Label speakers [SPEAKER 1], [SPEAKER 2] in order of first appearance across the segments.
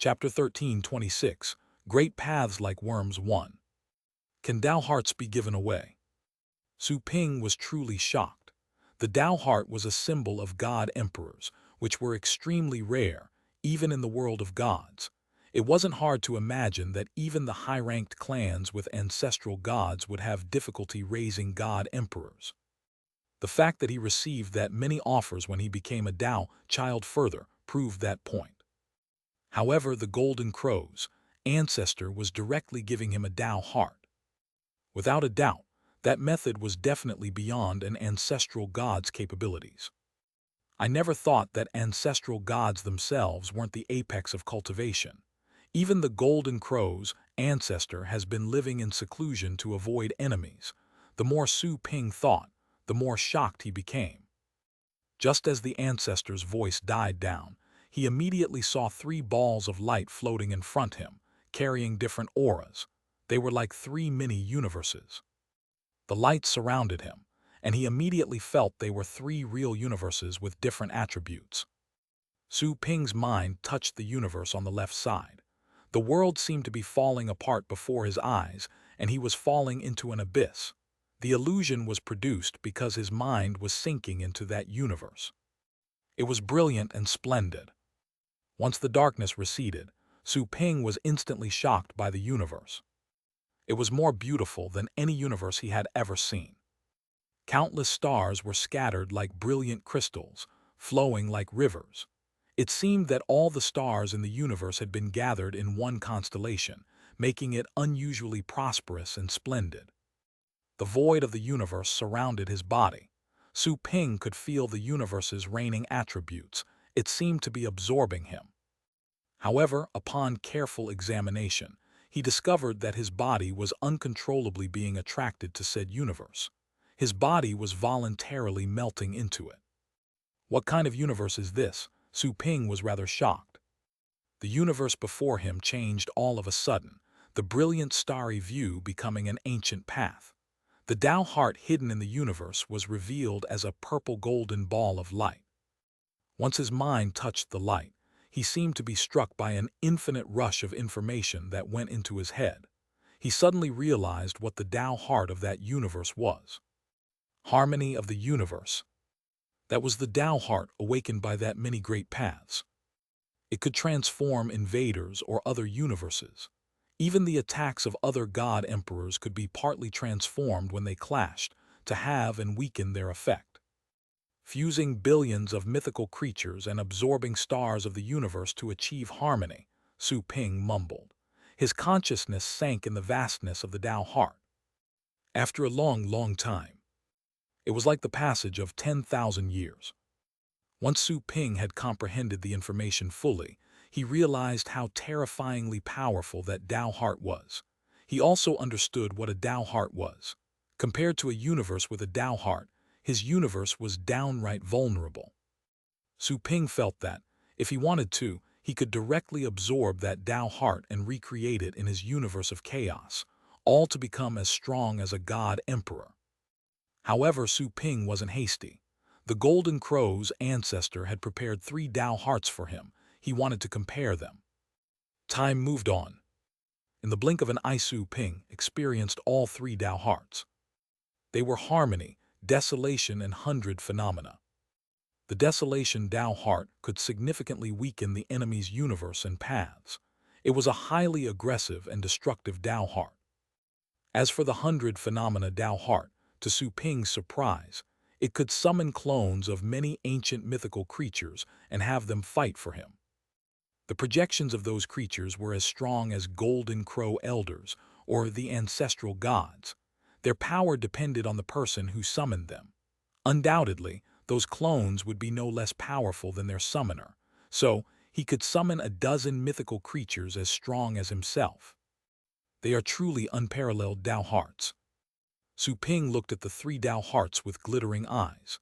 [SPEAKER 1] Chapter 13:26. Great Paths Like Worms 1. Can Tao Hearts be given away? Su Ping was truly shocked. The Tao Heart was a symbol of God Emperors, which were extremely rare, even in the world of gods. It wasn't hard to imagine that even the high-ranked clans with ancestral gods would have difficulty raising God Emperors. The fact that he received that many offers when he became a Tao child further proved that point. However, the Golden Crow's ancestor was directly giving him a Tao heart. Without a doubt, that method was definitely beyond an ancestral god's capabilities. I never thought that ancestral gods themselves weren't the apex of cultivation. Even the Golden Crow's ancestor has been living in seclusion to avoid enemies. The more Su Ping thought, the more shocked he became. Just as the ancestor's voice died down, he immediately saw 3 balls of light floating in front of him, carrying different auras. They were like 3 mini-universes. The light surrounded him, and he immediately felt they were 3 real universes with different attributes. Su Ping's mind touched the universe on the left side. The world seemed to be falling apart before his eyes, and he was falling into an abyss. The illusion was produced because his mind was sinking into that universe. It was brilliant and splendid. Once the darkness receded, Su Ping was instantly shocked by the universe. It was more beautiful than any universe he had ever seen. Countless stars were scattered like brilliant crystals, flowing like rivers. It seemed that all the stars in the universe had been gathered in one constellation, making it unusually prosperous and splendid. The void of the universe surrounded his body. Su Ping could feel the universe's reigning attributes. It seemed to be absorbing him. However, upon careful examination, he discovered that his body was uncontrollably being attracted to said universe. His body was voluntarily melting into it. What kind of universe is this? Su Ping was rather shocked. The universe before him changed all of a sudden, the brilliant starry view becoming an ancient path. The Tao heart hidden in the universe was revealed as a purple-golden ball of light. Once his mind touched the light, he seemed to be struck by an infinite rush of information that went into his head. He suddenly realized what the Tao heart of that universe was. Harmony of the universe. That was the Tao heart awakened by that many great paths. It could transform invaders or other universes. Even the attacks of other god emperors could be partly transformed when they clashed, to have and weaken their effect. Fusing billions of mythical creatures and absorbing stars of the universe to achieve harmony, Su Ping mumbled. His consciousness sank in the vastness of the Tao heart. After a long time, it was like the passage of 10,000 years. Once Su Ping had comprehended the information fully, he realized how terrifyingly powerful that Tao heart was. He also understood what a Tao heart was. Compared to a universe with a Tao heart, his universe was downright vulnerable. Su Ping felt that, if he wanted to, he could directly absorb that Tao heart and recreate it in his universe of chaos, all to become as strong as a god emperor. However, Su Ping wasn't hasty. The Golden Crow's ancestor had prepared 3 Tao hearts for him. He wanted to compare them. Time moved on. In the blink of an eye, Su Ping experienced all 3 Tao hearts. They were harmony, desolation, and 100 phenomena. The desolation Tao heart could significantly weaken the enemy's universe and paths. It was a highly aggressive and destructive Tao heart. As for the 100 phenomena Tao heart, to Su Ping's surprise, it could summon clones of many ancient mythical creatures and have them fight for him. The projections of those creatures were as strong as Golden Crow elders or the ancestral gods. Their power depended on the person who summoned them. Undoubtedly, those clones would be no less powerful than their summoner, so he could summon a dozen mythical creatures as strong as himself. They are truly unparalleled Tao hearts. Su Ping looked at the 3 Tao hearts with glittering eyes.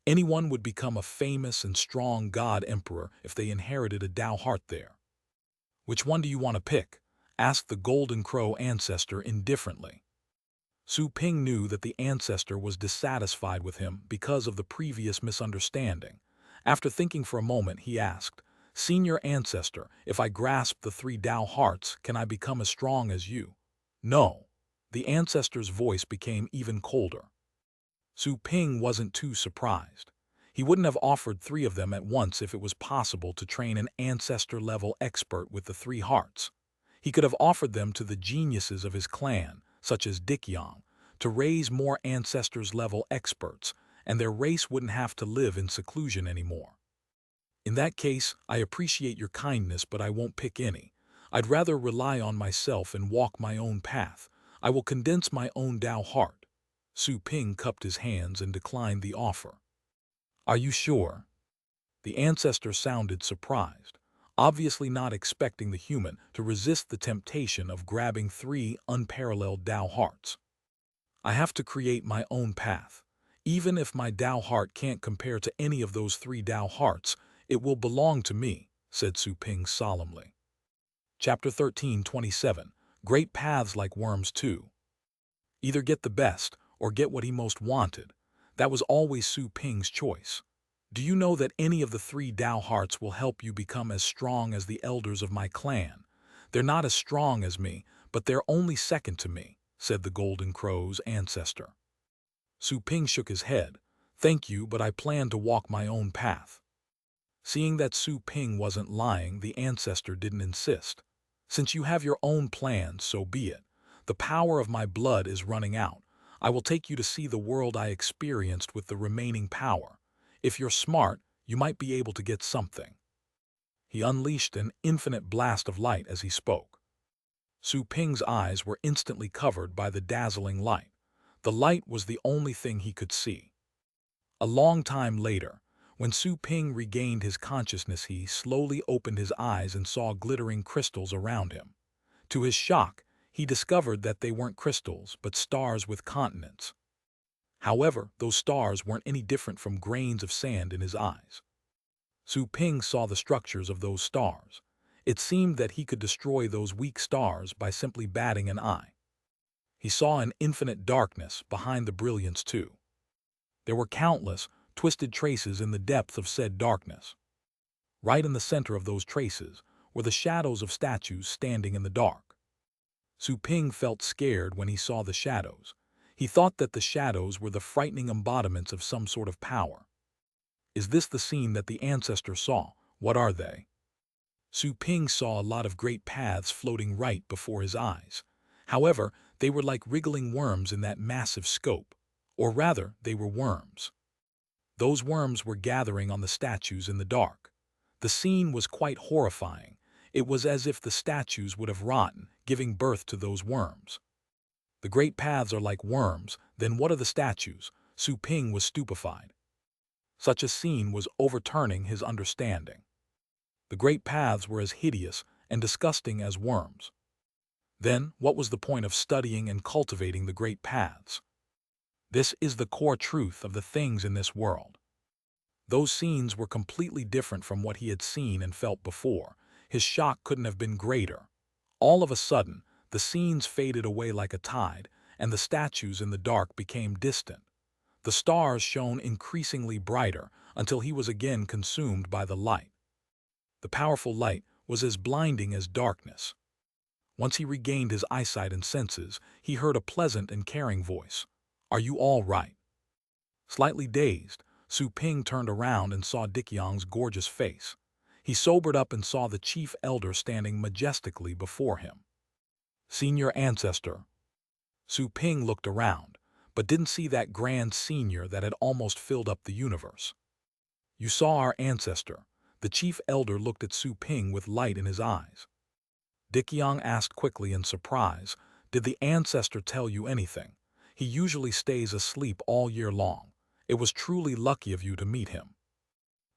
[SPEAKER 1] Anyone would become a famous and strong god emperor if they inherited a Tao heart there. Which one do you want to pick? Asked the Golden Crow ancestor indifferently. Su Ping knew that the ancestor was dissatisfied with him because of the previous misunderstanding. After thinking for a moment, he asked, Senior ancestor, if I grasp the 3 Tao hearts, can I become as strong as you? No. The ancestor's voice became even colder. Su Ping wasn't too surprised. He wouldn't have offered 3 of them at once if it was possible to train an ancestor-level expert with the 3 hearts. He could have offered them to the geniuses of his clan, such as Dikyang, to raise more ancestors-level experts, and their race wouldn't have to live in seclusion anymore. In that case, I appreciate your kindness, but I won't pick any. I'd rather rely on myself and walk my own path. I will condense my own Tao heart. Su Ping cupped his hands and declined the offer. Are you sure? The ancestor sounded surprised, obviously not expecting the human to resist the temptation of grabbing 3 unparalleled Tao hearts. I have to create my own path. Even if my Tao heart can't compare to any of those 3 Tao hearts, it will belong to me, said Su Ping solemnly. Chapter 13:27. Great paths like worms too. Either get the best or get what he most wanted. That was always Su Ping's choice. Do you know that any of the 3 Tao hearts will help you become as strong as the elders of my clan? They're not as strong as me, but they're only second to me, said the Golden Crow's ancestor. Su Ping shook his head. Thank you, but I plan to walk my own path. Seeing that Su Ping wasn't lying, the ancestor didn't insist. Since you have your own plans, so be it. The power of my blood is running out. I will take you to see the world I experienced with the remaining power. If you're smart, you might be able to get something. He unleashed an infinite blast of light as he spoke. Su Ping's eyes were instantly covered by the dazzling light. The light was the only thing he could see. A long time later, when Su Ping regained his consciousness, he slowly opened his eyes and saw glittering crystals around him. To his shock, he discovered that they weren't crystals, but stars with continents. However, those stars weren't any different from grains of sand in his eyes. Su Ping saw the structures of those stars. It seemed that he could destroy those weak stars by simply batting an eye. He saw an infinite darkness behind the brilliance too. There were countless, twisted traces in the depth of said darkness. Right in the center of those traces were the shadows of statues standing in the dark. Su Ping felt scared when he saw the shadows. He thought that the shadows were the frightening embodiments of some sort of power. Is this the scene that the ancestor saw? What are they? Su Ping saw a lot of great paths floating right before his eyes. However, they were like wriggling worms in that massive scope. Or rather, they were worms. Those worms were gathering on the statues in the dark. The scene was quite horrifying. It was as if the statues would have rotten, giving birth to those worms. The great paths are like worms, then what are the statues? Su Ping was stupefied. Such a scene was overturning his understanding. The great paths were as hideous and disgusting as worms. Then, what was the point of studying and cultivating the great paths? This is the core truth of the things in this world. Those scenes were completely different from what he had seen and felt before. His shock couldn't have been greater. All of a sudden, the scenes faded away like a tide, and the statues in the dark became distant. The stars shone increasingly brighter until he was again consumed by the light. The powerful light was as blinding as darkness. Once he regained his eyesight and senses, he heard a pleasant and caring voice. Are you all right? Slightly dazed, Su Ping turned around and saw Dikyang's gorgeous face. He sobered up and saw the chief elder standing majestically before him. Senior ancestor. Su Ping looked around, but didn't see that grand senior that had almost filled up the universe. You saw our ancestor. The chief elder looked at Su Ping with light in his eyes. Dikyang asked quickly in surprise, did the ancestor tell you anything? He usually stays asleep all year long. It was truly lucky of you to meet him.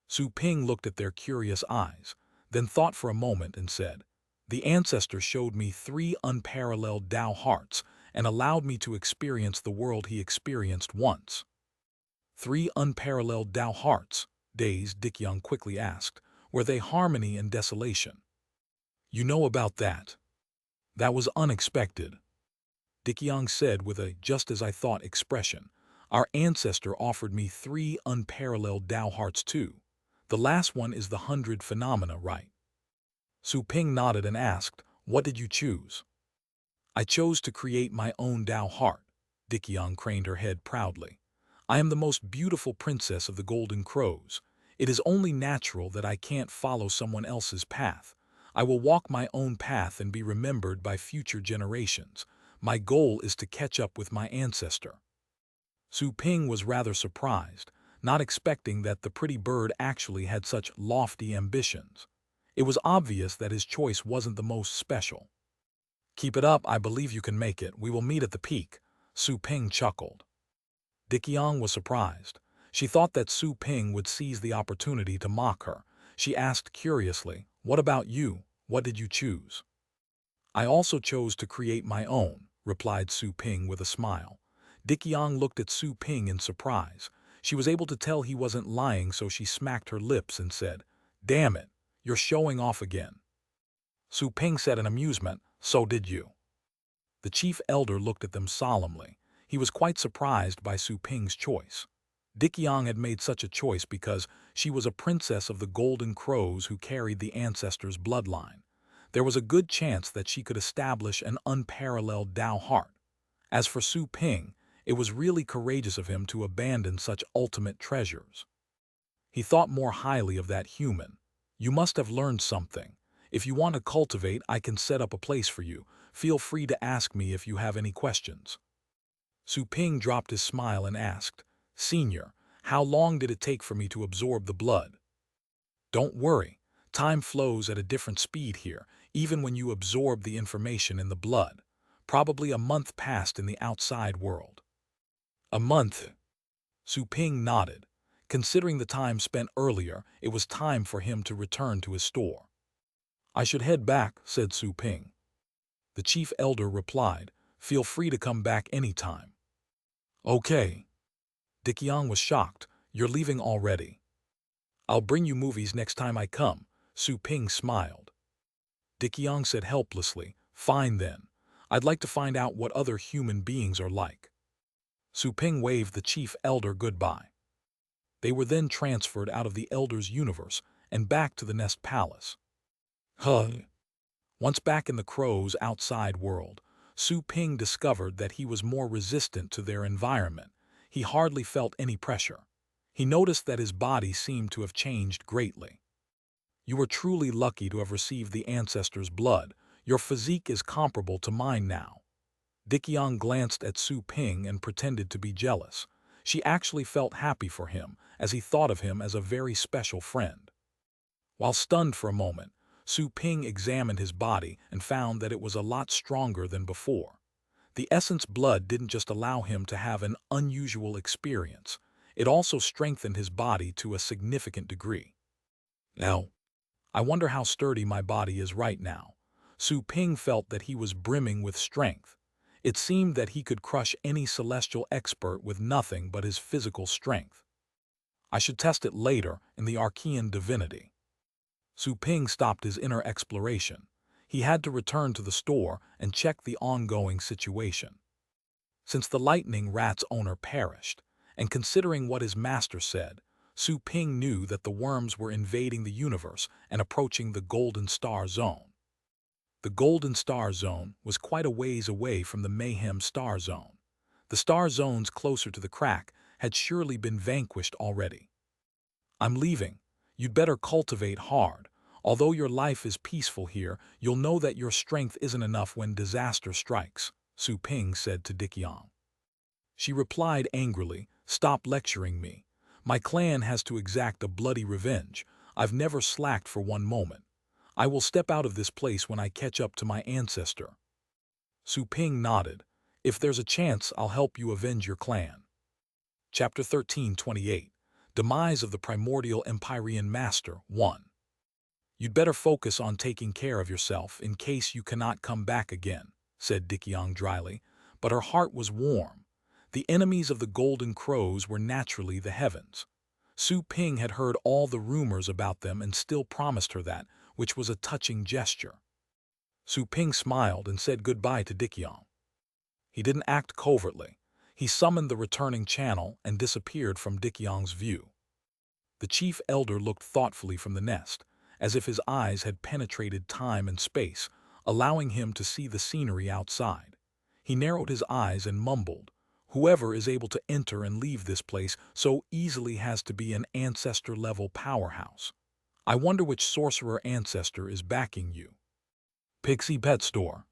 [SPEAKER 1] Su Ping looked at their curious eyes, then thought for a moment and said, the ancestor showed me 3 unparalleled Tao hearts and allowed me to experience the world he experienced once. 3 unparalleled Tao hearts, dazed, Dikyang quickly asked, were they harmony and desolation? You know about that. That was unexpected. Dikyang said with a just-as-I-thought expression, our ancestor offered me 3 unparalleled Tao hearts too. The last one is the 100 phenomena, right? Su Ping nodded and asked, what did you choose? I chose to create my own Tao heart. Dickyong craned her head proudly. I am the most beautiful princess of the Golden Crows. It is only natural that I can't follow someone else's path. I will walk my own path and be remembered by future generations. My goal is to catch up with my ancestor. Su Ping was rather surprised, not expecting that the pretty bird actually had such lofty ambitions. It was obvious that his choice wasn't the most special. Keep it up, I believe you can make it. We will meet at the peak. Su Ping chuckled. Dickyong was surprised. She thought that Su Ping would seize the opportunity to mock her. She asked curiously, what about you? What did you choose? I also chose to create my own, replied Su Ping with a smile. Dickyong looked at Su Ping in surprise. She was able to tell he wasn't lying, so she smacked her lips and said, damn it, you're showing off again. Su Ping said in amusement, so did you. The chief elder looked at them solemnly. He was quite surprised by Su Ping's choice. Dickyong had made such a choice because she was a princess of the Golden Crows who carried the ancestors' bloodline. There was a good chance that she could establish an unparalleled Tao heart. As for Su Ping, it was really courageous of him to abandon such ultimate treasures. He thought more highly of that human. You must have learned something. If you want to cultivate, I can set up a place for you. Feel free to ask me if you have any questions. Su Ping dropped his smile and asked, Senior, how long did it take for me to absorb the blood? Don't worry, time flows at a different speed here, even when you absorb the information in the blood. Probably a month passed in the outside world. A month? Su Ping nodded. Considering the time spent earlier, it was time for him to return to his store. I should head back, said Su Ping. The chief elder replied, feel free to come back anytime. Okay. Dickyong was shocked. You're leaving already. I'll bring you movies next time I come. Su Ping smiled. Dickyong said helplessly, fine then. I'd like to find out what other human beings are like. Su Ping waved the chief elder goodbye. They were then transferred out of the elder's universe and back to the Nest Palace. Once back in the Crow's outside world, Su Ping discovered that he was more resistant to their environment. He hardly felt any pressure. He noticed that his body seemed to have changed greatly. You were truly lucky to have received the ancestors' blood. Your physique is comparable to mine now. Dickyong glanced at Su Ping and pretended to be jealous. She actually felt happy for him, as he thought of him as a very special friend. While stunned for a moment, Su Ping examined his body and found that it was a lot stronger than before. The essence blood didn't just allow him to have an unusual experience, it also strengthened his body to a significant degree. Now, I wonder how sturdy my body is right now. Su Ping felt that he was brimming with strength. It seemed that he could crush any celestial expert with nothing but his physical strength. I should test it later in the Archean divinity. Su Ping stopped his inner exploration. He had to return to the store and check the ongoing situation. Since the lightning rat's owner perished, and considering what his master said, Su Ping knew that the worms were invading the universe and approaching the Golden Star Zone. The Golden Star Zone was quite a ways away from the Mayhem Star Zone. The star zones closer to the crack had surely been vanquished already. I'm leaving. You'd better cultivate hard. Although your life is peaceful here, you'll know that your strength isn't enough when disaster strikes, Su Ping said to Dickyong. She replied angrily, stop lecturing me. My clan has to exact a bloody revenge. I've never slacked for one moment. I will step out of this place when I catch up to my ancestor. Su Ping nodded. If there's a chance, I'll help you avenge your clan. Chapter 1328. Demise of the Primordial Empyrean Master 1. You'd better focus on taking care of yourself in case you cannot come back again, said Dickyong dryly, but her heart was warm. The enemies of the Golden Crows were naturally the heavens. Su Ping had heard all the rumors about them and still promised her that, which was a touching gesture. Su Ping smiled and said goodbye to Dickyong. He didn't act covertly. He summoned the returning channel and disappeared from Dickyong's view. The chief elder looked thoughtfully from the nest, as if his eyes had penetrated time and space, allowing him to see the scenery outside. He narrowed his eyes and mumbled, "Whoever is able to enter and leave this place so easily has to be an ancestor-level powerhouse. I wonder which sorcerer ancestor is backing you." Pixie Pet Store.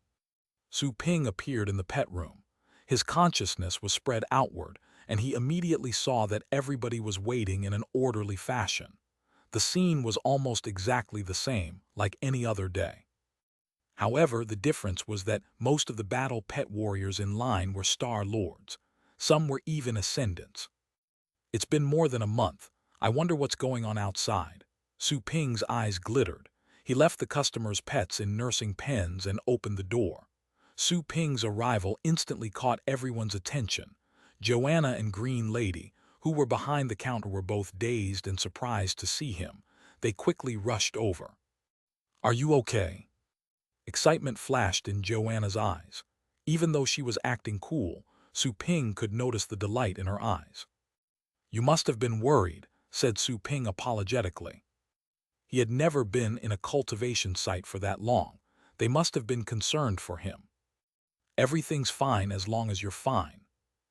[SPEAKER 1] Su Ping appeared in the pet room. His consciousness was spread outward, and he immediately saw that everybody was waiting in an orderly fashion. The scene was almost exactly the same, like any other day. However, the difference was that most of the battle pet warriors in line were Star Lords. Some were even Ascendants. "It's been more than a month. I wonder what's going on outside." Su Ping's eyes glittered. He left the customers' pets in nursing pens and opened the door. Su Ping's arrival instantly caught everyone's attention. Joanna and Green Lady, who were behind the counter, were both dazed and surprised to see him. They quickly rushed over. "Are you okay?" Excitement flashed in Joanna's eyes. Even though she was acting cool, Su Ping could notice the delight in her eyes. "You must have been worried," said Su Ping apologetically. He had never been in a cultivation site for that long. They must have been concerned for him. "Everything's fine as long as you're fine."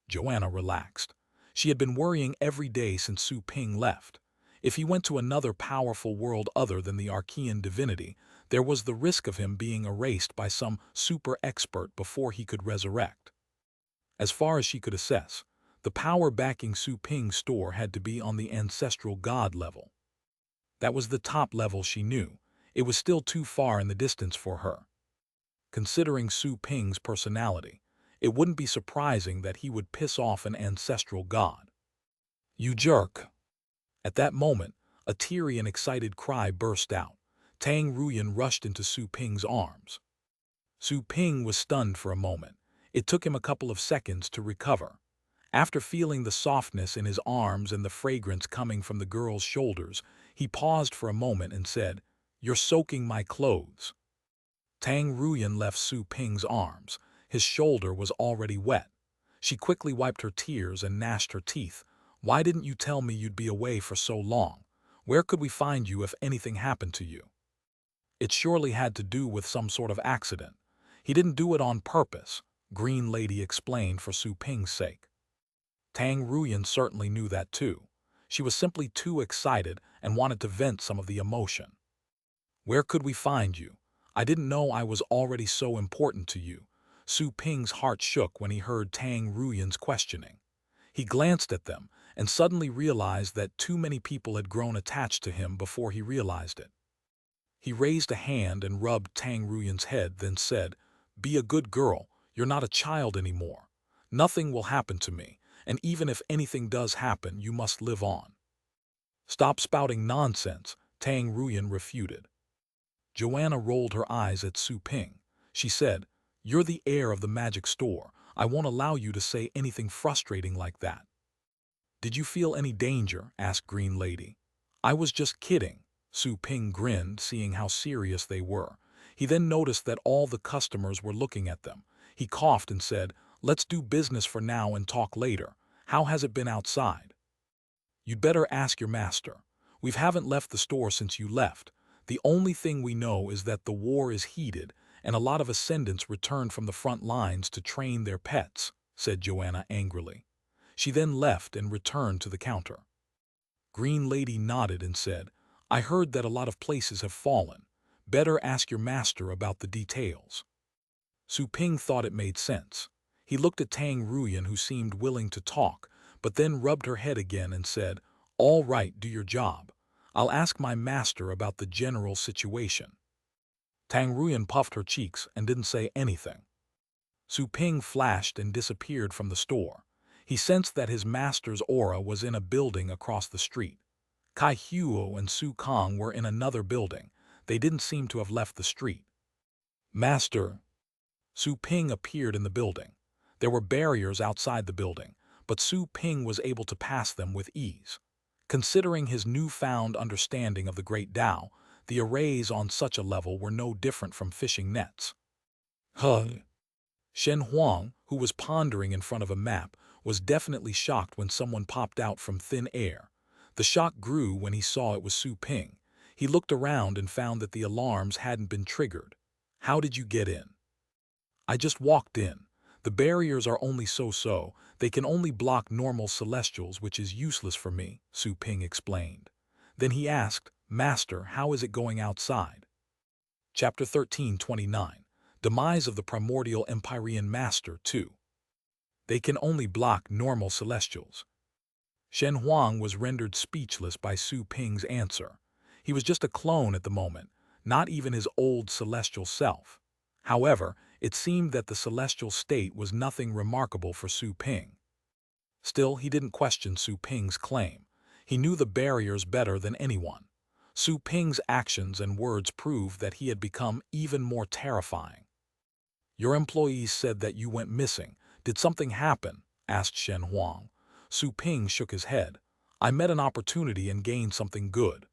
[SPEAKER 1] Joanna relaxed. She had been worrying every day since Su Ping left. If he went to another powerful world other than the Archean divinity, there was the risk of him being erased by some super expert before he could resurrect. As far as she could assess, the power backing Su Ping's store had to be on the ancestral god level. That was the top level she knew. It was still too far in the distance for her. Considering Su Ping's personality, it wouldn't be surprising that he would piss off an ancestral god. "You jerk!" At that moment, a teary and excited cry burst out. Tang Ruyan rushed into Su Ping's arms. Su Ping was stunned for a moment. It took him a couple of seconds to recover. After feeling the softness in his arms and the fragrance coming from the girl's shoulders, he paused for a moment and said, "You're soaking my clothes." Tang Ruyan left Su Ping's arms. His shoulder was already wet. She quickly wiped her tears and gnashed her teeth. "Why didn't you tell me you'd be away for so long? Where could we find you if anything happened to you?" "It surely had to do with some sort of accident. He didn't do it on purpose," Green Lady explained for Su Ping's sake. Tang Ruyan certainly knew that too. She was simply too excited and wanted to vent some of the emotion. "Where could we find you? I didn't know I was already so important to you." Su Ping's heart shook when he heard Tang Ruyan's questioning. He glanced at them and suddenly realized that too many people had grown attached to him before he realized it. He raised a hand and rubbed Tang Ruyan's head, then said, "Be a good girl. You're not a child anymore. Nothing will happen to me, and even if anything does happen, you must live on." "Stop spouting nonsense," Tang Ruyan refuted. Joanna rolled her eyes at Su Ping. She said, "You're the heir of the magic store. I won't allow you to say anything frustrating like that." "Did you feel any danger?" asked Green Lady. "I was just kidding." Su Ping grinned, seeing how serious they were. He then noticed that all the customers were looking at them. He coughed and said, "Let's do business for now and talk later. How has it been outside?" "You'd better ask your master. We haven't left the store since you left. The only thing we know is that the war is heated, and a lot of ascendants returned from the front lines to train their pets," said Joanna angrily. She then left and returned to the counter. Green Lady nodded and said, "I heard that a lot of places have fallen. Better ask your master about the details." Su Ping thought it made sense. He looked at Tang Ruyan, who seemed willing to talk, but then rubbed her head again and said, "All right, do your job. I'll ask my master about the general situation." Tang Ruyan puffed her cheeks and didn't say anything. Su Ping flashed and disappeared from the store. He sensed that his master's aura was in a building across the street. Kai Huo and Su Kong were in another building. They didn't seem to have left the street. "Master." Su Ping appeared in the building. There were barriers outside the building, but Su Ping was able to pass them with ease. Considering his newfound understanding of the Great Tao, the arrays on such a level were no different from fishing nets. "Huh." Shen Huang, who was pondering in front of a map, was definitely shocked when someone popped out from thin air. The shock grew when he saw it was Su Ping. He looked around and found that the alarms hadn't been triggered. "How did you get in?" "I just walked in. The barriers are only so-so. They can only block normal celestials, which is useless for me," Su Ping explained. Then he asked, "Master, how is it going outside?" Chapter 13:29. Demise of the Primordial Empyrean Master 2. They can only block normal celestials. Shen Huang was rendered speechless by Su Ping's answer. He was just a clone at the moment, not even his old celestial self. However, it seemed that the celestial state was nothing remarkable for Su Ping. Still, he didn't question Su Ping's claim. He knew the barriers better than anyone. Su Ping's actions and words proved that he had become even more terrifying. "Your employees said that you went missing. Did something happen?" asked Shen Huang. Su Ping shook his head. "I met an opportunity and gained something good."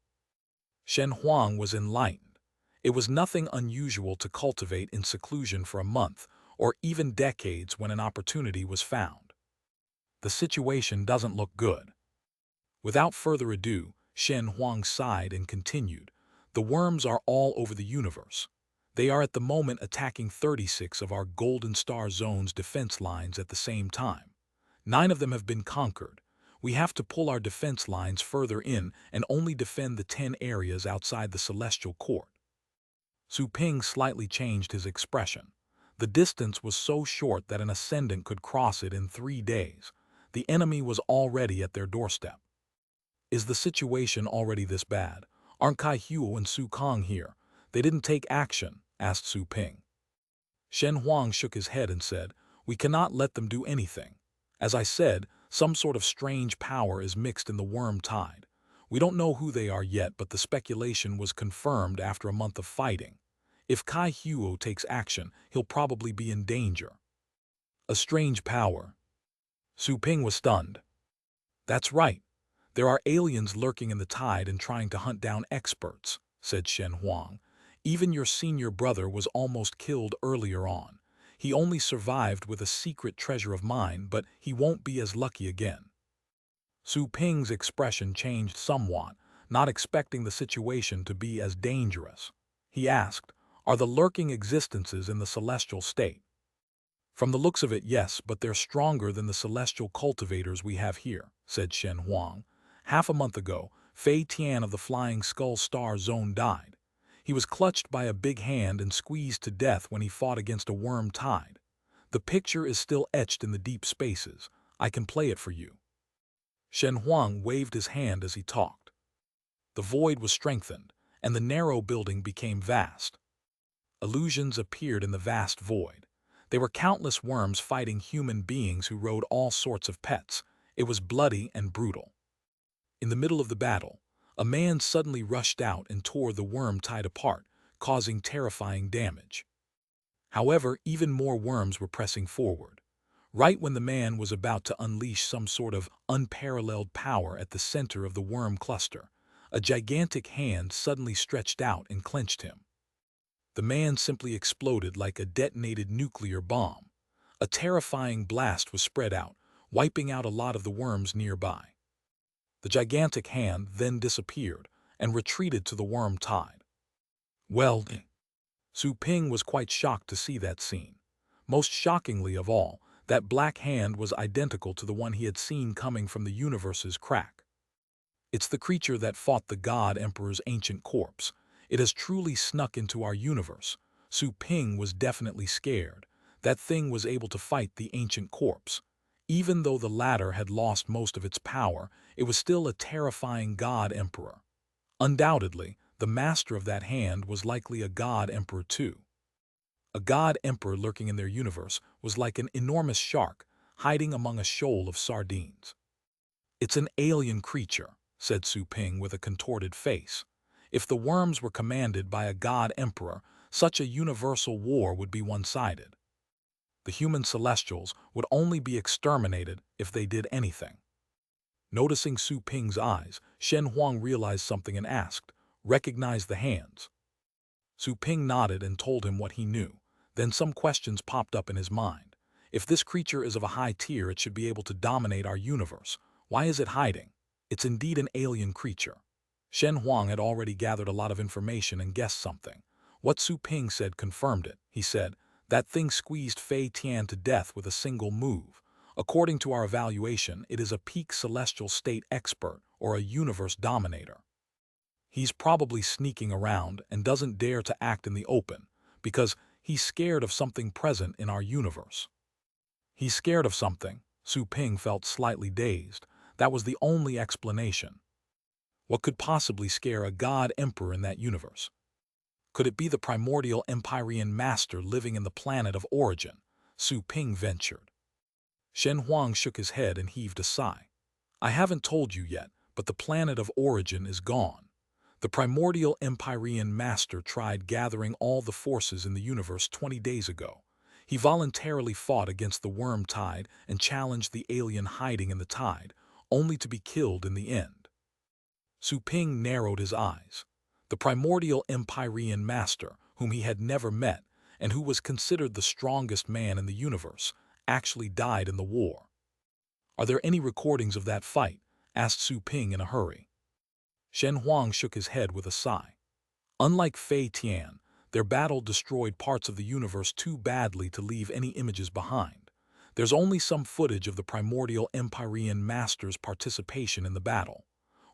[SPEAKER 1] Shen Huang was enlightened. It was nothing unusual to cultivate in seclusion for a month, or even decades when an opportunity was found. "The situation doesn't look good." Without further ado, Shen Huang sighed and continued, "The worms are all over the universe. They are at the moment attacking 36 of our Golden Star Zone's defense lines at the same time. 9 of them have been conquered. We have to pull our defense lines further in and only defend the 10 areas outside the Celestial Court." Su Ping slightly changed his expression. The distance was so short that an ascendant could cross it in 3 days. The enemy was already at their doorstep. "Is the situation already this bad? Aren't Kai Huo and Su Kong here? They didn't take action," asked Su Ping. Shen Huang shook his head and said, "We cannot let them do anything. As I said, some sort of strange power is mixed in the worm tide. We don't know who they are yet, but the speculation was confirmed after a month of fighting. If Kai Huo takes action, he'll probably be in danger." "A strange power." Su Ping was stunned. "That's right. There are aliens lurking in the tide and trying to hunt down experts," said Shen Huang. "Even your senior brother was almost killed earlier on. He only survived with a secret treasure of mine, but he won't be as lucky again." Su Ping's expression changed somewhat, not expecting the situation to be as dangerous. He asked, "Are the lurking existences in the celestial state?" "From the looks of it, yes, but they're stronger than the celestial cultivators we have here," said Shen Huang. "Half a month ago, Fei Tian of the Flying Skull Star Zone died. He was clutched by a big hand and squeezed to death when he fought against a worm tide. The picture is still etched in the deep spaces. I can play it for you." Shen Huang waved his hand as he talked. The void was strengthened, and the narrow building became vast. Illusions appeared in the vast void. They were countless worms fighting human beings who rode all sorts of pets. It was bloody and brutal. In the middle of the battle, a man suddenly rushed out and tore the worm tide apart, causing terrifying damage. However, even more worms were pressing forward. Right when the man was about to unleash some sort of unparalleled power at the center of the worm cluster, a gigantic hand suddenly stretched out and clenched him. The man simply exploded like a detonated nuclear bomb. A terrifying blast was spread out, wiping out a lot of the worms nearby. The gigantic hand then disappeared and retreated to the worm tide. Well, Su Ping was quite shocked to see that scene. Most shockingly of all, that black hand was identical to the one he had seen coming from the universe's crack. "It's the creature that fought the God Emperor's ancient corpse. It has truly snuck into our universe." Su Ping was definitely scared. That thing was able to fight the ancient corpse. Even though the latter had lost most of its power, it was still a terrifying God Emperor. Undoubtedly, the master of that hand was likely a God Emperor too. A God Emperor lurking in their universe was like an enormous shark hiding among a shoal of sardines. "It's an alien creature," said Su Ping with a contorted face. "If the worms were commanded by a God Emperor, such a universal war would be one-sided. The human celestials would only be exterminated if they did anything." Noticing Su Ping's eyes, Shen Huang realized something and asked, "Recognize the hands?" Su Ping nodded and told him what he knew. Then some questions popped up in his mind. If this creature is of a high tier, it should be able to dominate our universe. Why is it hiding? It's indeed an alien creature. Shen Huang had already gathered a lot of information and guessed something. What Su Ping said confirmed it. He said, "That thing squeezed Fei Tian to death with a single move. According to our evaluation, it is a peak celestial state expert or a universe dominator. He's probably sneaking around and doesn't dare to act in the open because he's scared of something present in our universe." He's scared of something. Su Ping felt slightly dazed. That was the only explanation. What could possibly scare a god emperor in that universe? Could it be the primordial Empyrean master living in the planet of origin? Su Ping ventured. Shen Huang shook his head and heaved a sigh. "I haven't told you yet, but the planet of origin is gone. The primordial Empyrean master tried gathering all the forces in the universe 20 days ago. He voluntarily fought against the worm tide and challenged the alien hiding in the tide, only to be killed in the end." Su Ping narrowed his eyes. The primordial Empyrean master, whom he had never met and who was considered the strongest man in the universe, actually died in the war. "Are there any recordings of that fight?" asked Su Ping in a hurry. Shen Huang shook his head with a sigh. "Unlike Fei Tian, their battle destroyed parts of the universe too badly to leave any images behind. There's only some footage of the primordial Empyrean master's participation in the battle.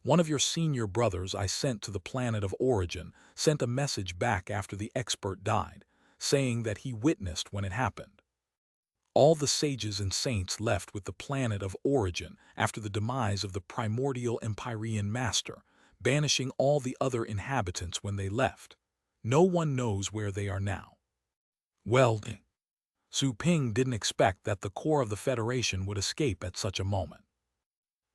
[SPEAKER 1] One of your senior brothers I sent to the planet of origin sent a message back after the expert died, saying that he witnessed when it happened. All the sages and saints left with the planet of origin after the demise of the primordial Empyrean master, banishing all the other inhabitants when they left. No one knows where they are now." Well, Su Ping didn't expect that the core of the Federation would escape at such a moment.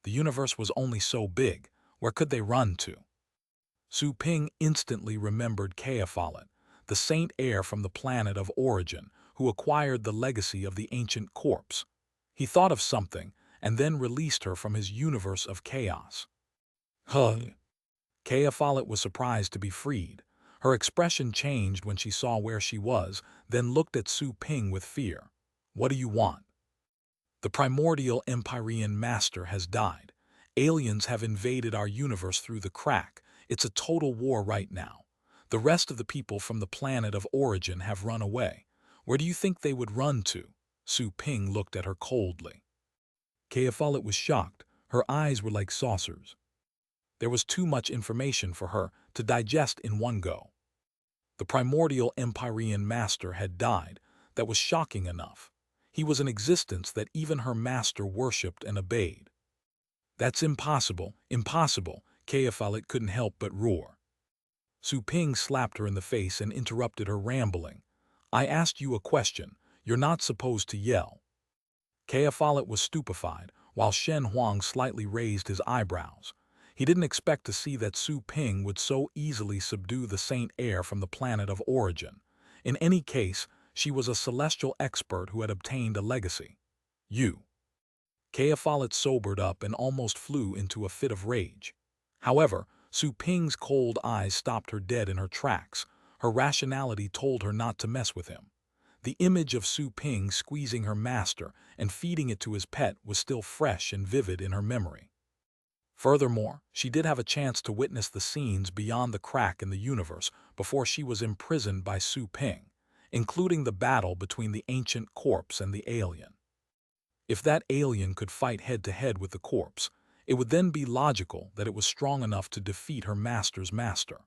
[SPEAKER 1] The universe was only so big. Where could they run to? Su Ping instantly remembered Kaefalet, the saint heir from the planet of origin, who acquired the legacy of the ancient corpse. He thought of something and then released her from his universe of chaos. Kaefalet was surprised to be freed. Her expression changed when she saw where she was, then looked at Su Ping with fear. "What do you want?" "The primordial Empyrean master has died. Aliens have invaded our universe through the crack. It's a total war right now. The rest of the people from the planet of origin have run away. Where do you think they would run to?" Su Ping looked at her coldly. Kaefalet was shocked. Her eyes were like saucers. There was too much information for her to digest in one go. The primordial Empyrean master had died. That was shocking enough. He was an existence that even her master worshipped and obeyed. "That's impossible, impossible," Kaefalet couldn't help but roar. Su Ping slapped her in the face and interrupted her rambling. "I asked you a question. You're not supposed to yell." Kaefalet was stupefied, while Shen Huang slightly raised his eyebrows. He didn't expect to see that Su Ping would so easily subdue the saint heir from the planet of origin. In any case, she was a celestial expert who had obtained a legacy. "You." Kaefalet sobered up and almost flew into a fit of rage. However, Su Ping's cold eyes stopped her dead in her tracks. Her rationality told her not to mess with him. The image of Su Ping squeezing her master and feeding it to his pet was still fresh and vivid in her memory. Furthermore, she did have a chance to witness the scenes beyond the crack in the universe before she was imprisoned by Su Ping, including the battle between the ancient corpse and the alien. If that alien could fight head-to-head with the corpse, it would then be logical that it was strong enough to defeat her master's master.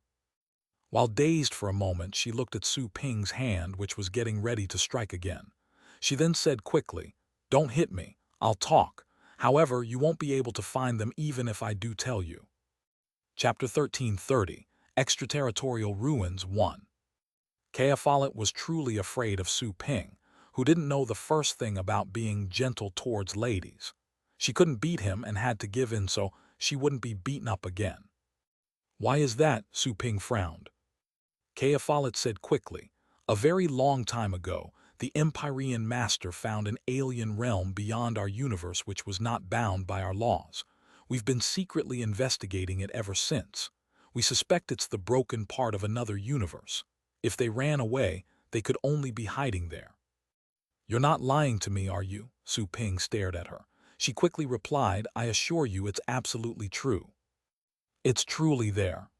[SPEAKER 1] While dazed for a moment, she looked at Su Ping's hand, which was getting ready to strike again. She then said quickly, "Don't hit me. I'll talk. However, you won't be able to find them even if I do tell you." Chapter 1330, Extraterritorial Ruins 1. Kaefalet was truly afraid of Su Ping, who didn't know the first thing about being gentle towards ladies. She couldn't beat him and had to give in so she wouldn't be beaten up again. "Why is that?" Su Ping frowned. Kaefalet said quickly, "A very long time ago, the Empyrean master found an alien realm beyond our universe which was not bound by our laws. We've been secretly investigating it ever since. We suspect it's the broken part of another universe. If they ran away, they could only be hiding there." "You're not lying to me, are you?" Su Ping stared at her. She quickly replied, I assure you it's absolutely true. It's truly there.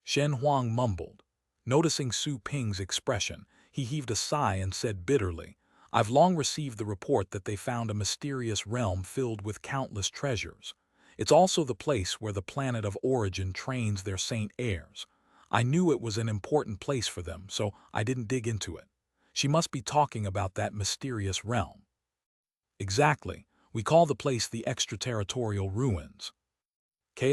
[SPEAKER 1] Shen Huang mumbled. Noticing Su Ping's expression, he heaved a sigh and said bitterly, I've long received the report that they found a mysterious realm filled with countless treasures. It's also the place where the planet of origin trains their saint heirs. I knew it was an important place for them, so I didn't dig into it. She must be talking about that mysterious realm. Exactly. We call the place the extraterritorial ruins.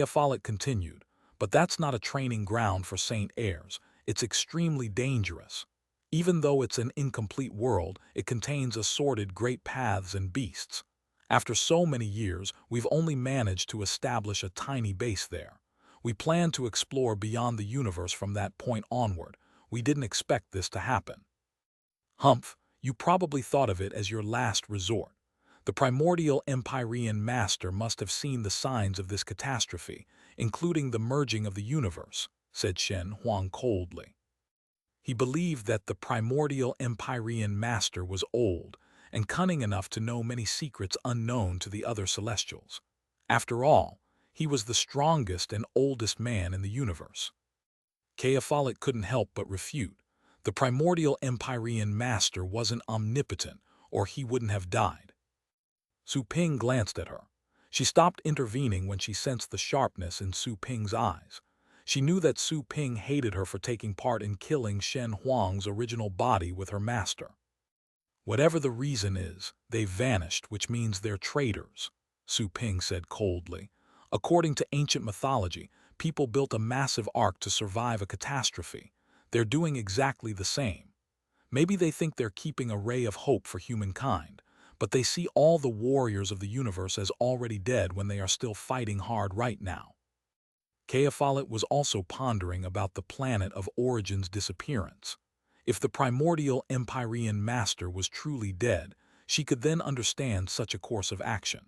[SPEAKER 1] Follett continued, but that's not a training ground for saint heirs. It's extremely dangerous. Even though it's an incomplete world, it contains assorted great paths and beasts. After so many years, we've only managed to establish a tiny base there. We plan to explore beyond the universe from that point onward. We didn't expect this to happen. Humph, you probably thought of it as your last resort. The primordial Empyrean master must have seen the signs of this catastrophe, including the merging of the universe, said Shen Huang coldly. He believed that the primordial Empyrean master was old and cunning enough to know many secrets unknown to the other celestials. After all, he was the strongest and oldest man in the universe. Follett couldn't help but refute. The primordial Empyrean master wasn't omnipotent, or he wouldn't have died. Su Ping glanced at her. She stopped intervening when she sensed the sharpness in Su Ping's eyes. She knew that Su Ping hated her for taking part in killing Shen Huang's original body with her master. Whatever the reason is, they vanished, which means they're traitors, Su Ping said coldly. According to ancient mythology, people built a massive ark to survive a catastrophe. They're doing exactly the same. Maybe they think they're keeping a ray of hope for humankind, but they see all the warriors of the universe as already dead when they are still fighting hard right now. Follett was also pondering about the planet of origin's disappearance. If the primordial Empyrean master was truly dead, she could then understand such a course of action.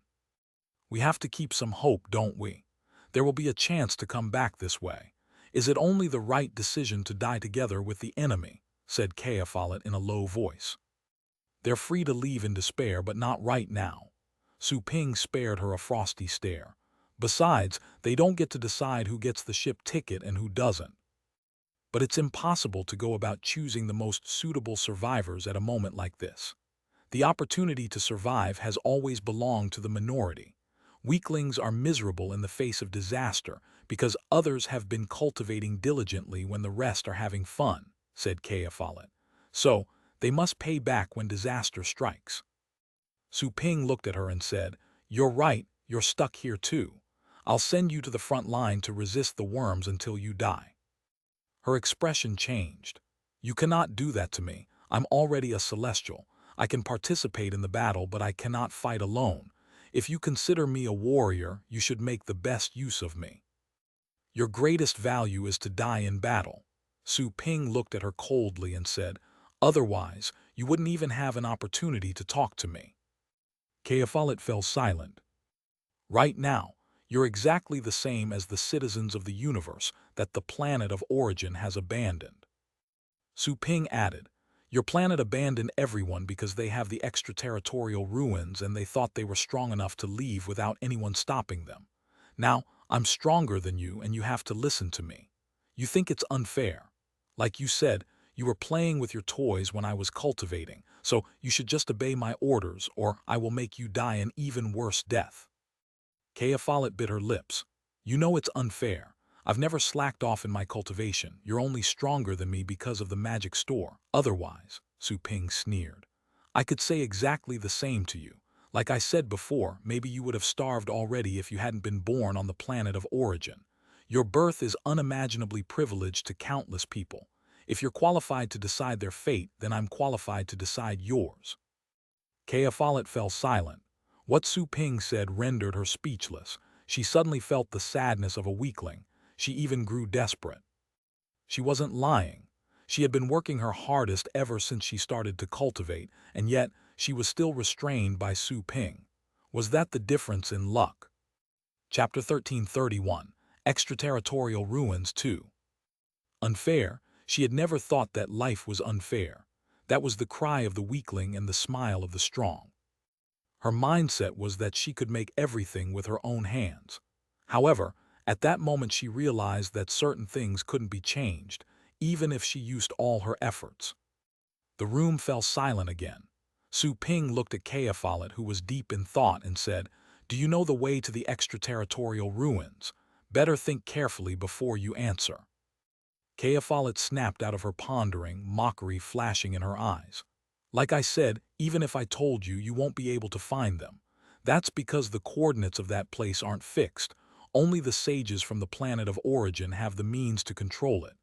[SPEAKER 1] We have to keep some hope, don't we? There will be a chance to come back this way. Is it only the right decision to die together with the enemy? Said Follett in a low voice. They're free to leave in despair, but not right now. Su Ping spared her a frosty stare. Besides, they don't get to decide who gets the ship ticket and who doesn't. But it's impossible to go about choosing the most suitable survivors at a moment like this. The opportunity to survive has always belonged to the minority. Weaklings are miserable in the face of disaster because others have been cultivating diligently when the rest are having fun, said Follett. So, they must pay back when disaster strikes. Su Ping looked at her and said, You're right, you're stuck here too. I'll send you to the front line to resist the worms until you die. Her expression changed. You cannot do that to me. I'm already a celestial. I can participate in the battle, but I cannot fight alone. If you consider me a warrior, you should make the best use of me. Your greatest value is to die in battle. Su Ping looked at her coldly and said, Otherwise, you wouldn't even have an opportunity to talk to me. Follett fell silent. Right now, you're exactly the same as the citizens of the universe that the planet of origin has abandoned. Su Ping added, Your planet abandoned everyone because they have the extraterritorial ruins and they thought they were strong enough to leave without anyone stopping them. Now, I'm stronger than you and you have to listen to me. You think it's unfair. Like you said, you were playing with your toys when I was cultivating, so you should just obey my orders or I will make you die an even worse death. Follett bit her lips. You know it's unfair. I've never slacked off in my cultivation. You're only stronger than me because of the magic store. Otherwise, Su Ping sneered. I could say exactly the same to you. Like I said before, maybe you would have starved already if you hadn't been born on the planet of origin. Your birth is unimaginably privileged to countless people. If you're qualified to decide their fate, then I'm qualified to decide yours. Follett fell silent. What Su Ping said rendered her speechless. She suddenly felt the sadness of a weakling. She even grew desperate. She wasn't lying. She had been working her hardest ever since she started to cultivate, and yet she was still restrained by Su Ping. Was that the difference in luck? Chapter 1331, Extraterritorial Ruins 2. Unfair? She had never thought that life was unfair. That was the cry of the weakling and the smile of the strong. Her mindset was that she could make everything with her own hands. However, at that moment she realized that certain things couldn't be changed, even if she used all her efforts. The room fell silent again. Su Ping looked at Kea Follett, who was deep in thought, and said, "Do you know the way to the extraterritorial ruins? Better think carefully before you answer." Kea Follett snapped out of her pondering, mockery flashing in her eyes. "Like I said, even if I told you, you won't be able to find them. That's because the coordinates of that place aren't fixed. Only the sages from the planet of origin have the means to control it.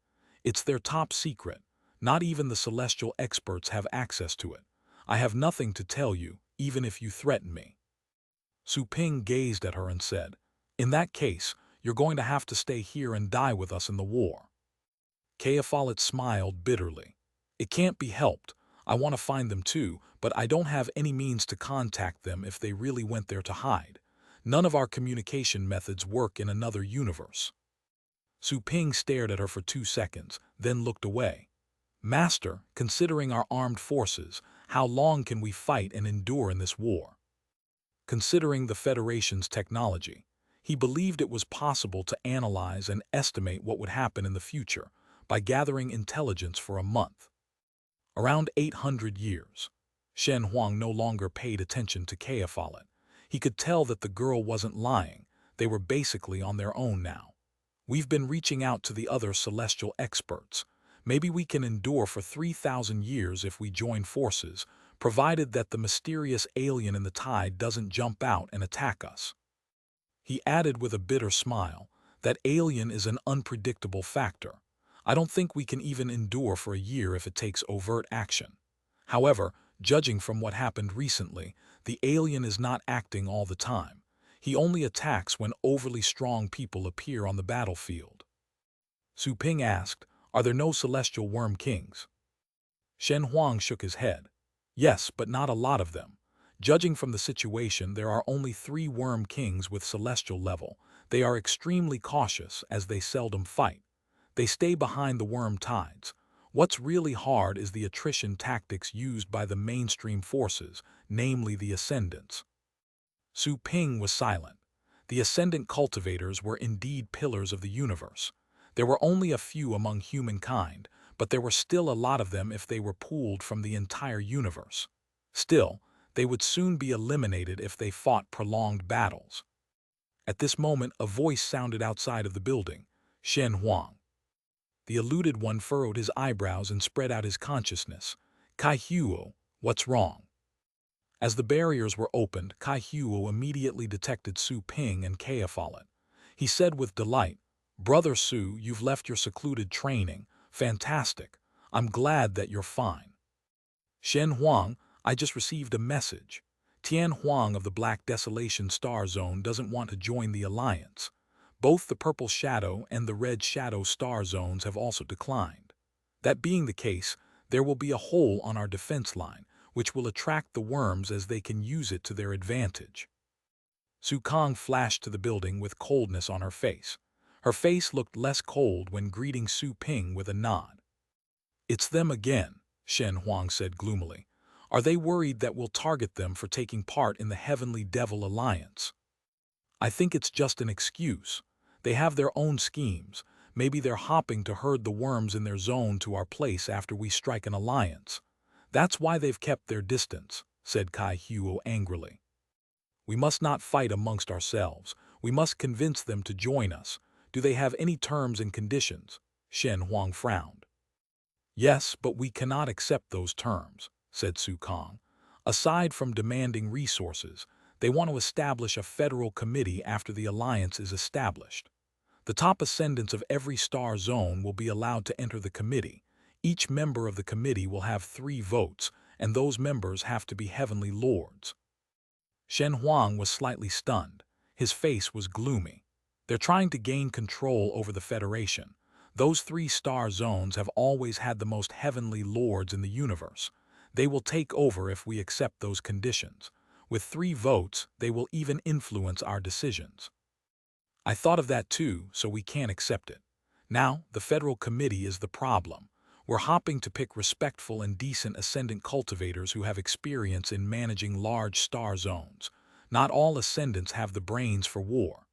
[SPEAKER 1] It's their top secret. Not even the celestial experts have access to it. I have nothing to tell you, even if you threaten me." Su Ping gazed at her and said, "In that case, you're going to have to stay here and die with us in the war." Kea Follett smiled bitterly. "It can't be helped. I want to find them too, but I don't have any means to contact them if they really went there to hide. None of our communication methods work in another universe." Su Ping stared at her for 2 seconds, then looked away. "Master, considering our armed forces, how long can we fight and endure in this war?" Considering the Federation's technology, he believed it was possible to analyze and estimate what would happen in the future by gathering intelligence for a month. Around 800 years. Shen Huang no longer paid attention to Kea Follett. He could tell that the girl wasn't lying. They were basically on their own now. "We've been reaching out to the other celestial experts. Maybe we can endure for 3,000 years if we join forces, provided that the mysterious alien in the tide doesn't jump out and attack us." He added with a bitter smile, "That alien is an unpredictable factor. I don't think we can even endure for a year if it takes overt action. However, judging from what happened recently, the alien is not acting all the time. He only attacks when overly strong people appear on the battlefield." Su Ping asked, "Are there no celestial worm kings?" Shen Huang shook his head. "Yes, but not a lot of them. Judging from the situation, there are only 3 worm kings with celestial level. They are extremely cautious, as they seldom fight. They stay behind the worm tides. What's really hard is the attrition tactics used by the mainstream forces, namely the Ascendants." Su Ping was silent. The Ascendant cultivators were indeed pillars of the universe. There were only a few among humankind, but there were still a lot of them if they were pooled from the entire universe. Still, they would soon be eliminated if they fought prolonged battles. At this moment, a voice sounded outside of the building. "Shen Huang." The eluded one furrowed his eyebrows and spread out his consciousness. "Kai Huo, what's wrong?" As the barriers were opened, Kai Huo immediately detected Su Ping and Kea Follett. He said with delight, "Brother Su, you've left your secluded training. Fantastic. I'm glad that you're fine." "Shen Huang, I just received a message. Tian Huang of the Black Desolation Star Zone doesn't want to join the Alliance. Both the Purple Shadow and the Red Shadow Star Zones have also declined. That being the case, there will be a hole on our defense line, which will attract the worms as they can use it to their advantage." Su Kang flashed to the building with coldness on her face. Her face looked less cold when greeting Su Ping with a nod. "It's them again," Shen Huang said gloomily. "Are they worried that we'll target them for taking part in the Heavenly Devil Alliance?" "I think it's just an excuse. They have their own schemes. Maybe they're hopping to herd the worms in their zone to our place after we strike an alliance. That's why they've kept their distance," said Kai Huo angrily. "We must not fight amongst ourselves. We must convince them to join us. Do they have any terms and conditions?" Shen Huang frowned. "Yes, but we cannot accept those terms," said Su Kang. "Aside from demanding resources, they want to establish a federal committee after the alliance is established. The top ascendants of every star zone will be allowed to enter the committee. Each member of the committee will have 3 votes, and those members have to be heavenly lords." Shen Huang was slightly stunned. His face was gloomy. "They're trying to gain control over the Federation. Those 3 star zones have always had the most heavenly lords in the universe. They will take over if we accept those conditions. With 3 votes, they will even influence our decisions." "I thought of that too, so we can't accept it. Now, the Federal Committee is the problem. We're hopping to pick respectful and decent ascendant cultivators who have experience in managing large star zones. Not all ascendants have the brains for war.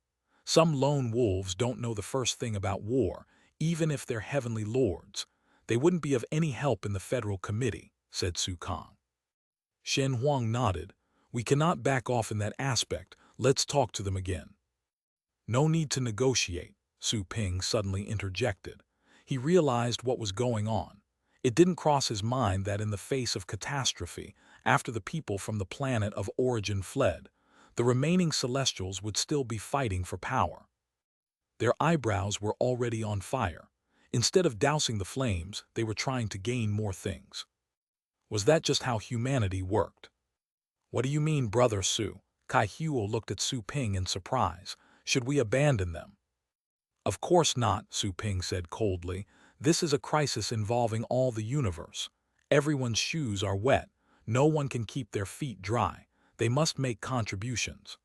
[SPEAKER 1] Some lone wolves don't know the first thing about war, even if they're heavenly lords. They wouldn't be of any help in the federal committee, said Su Kang. Shen Huang nodded. We cannot back off in that aspect. Let's talk to them again. No need to negotiate, Su Ping suddenly interjected. He realized what was going on. It didn't cross his mind that in the face of catastrophe, after the people from the planet of origin fled, the remaining Celestials would still be fighting for power. Their eyebrows were already on fire. Instead of dousing the flames, they were trying to gain more things. Was that just how humanity worked? What do you mean, Brother Su? Kai Huo looked at Su Ping in surprise. Should we abandon them? Of course not, Su Ping said coldly. This is a crisis involving all the universe. Everyone's shoes are wet. No one can keep their feet dry. They must make contributions.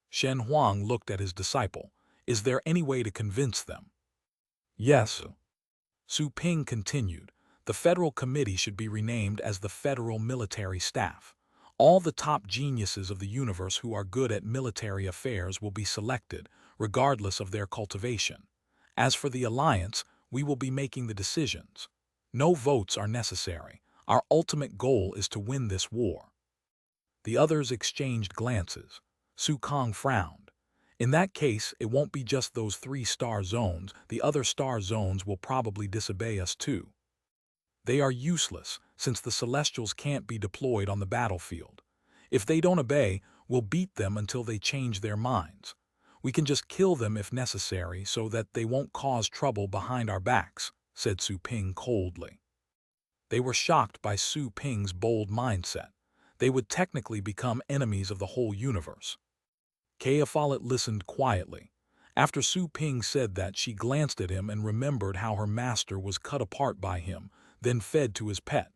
[SPEAKER 1] Shen Huang looked at his disciple. Is there any way to convince them? Yes. Su Ping continued. The Federal Committee should be renamed as the Federal Military Staff. All the top geniuses of the universe who are good at military affairs will be selected, regardless of their cultivation. As for the alliance, we will be making the decisions. No votes are necessary. Our ultimate goal is to win this war. The others exchanged glances. Su Kang frowned. In that case, it won't be just those 3 star zones. The other star zones will probably disobey us too. They are useless, since the Celestials can't be deployed on the battlefield. If they don't obey, we'll beat them until they change their minds. We can just kill them if necessary so that they won't cause trouble behind our backs, said Su Ping coldly. They were shocked by Su Ping's bold mindset. They would technically become enemies of the whole universe. Kea Follett listened quietly. After Su Ping said that, she glanced at him and remembered how her master was cut apart by him, then fed to his pet.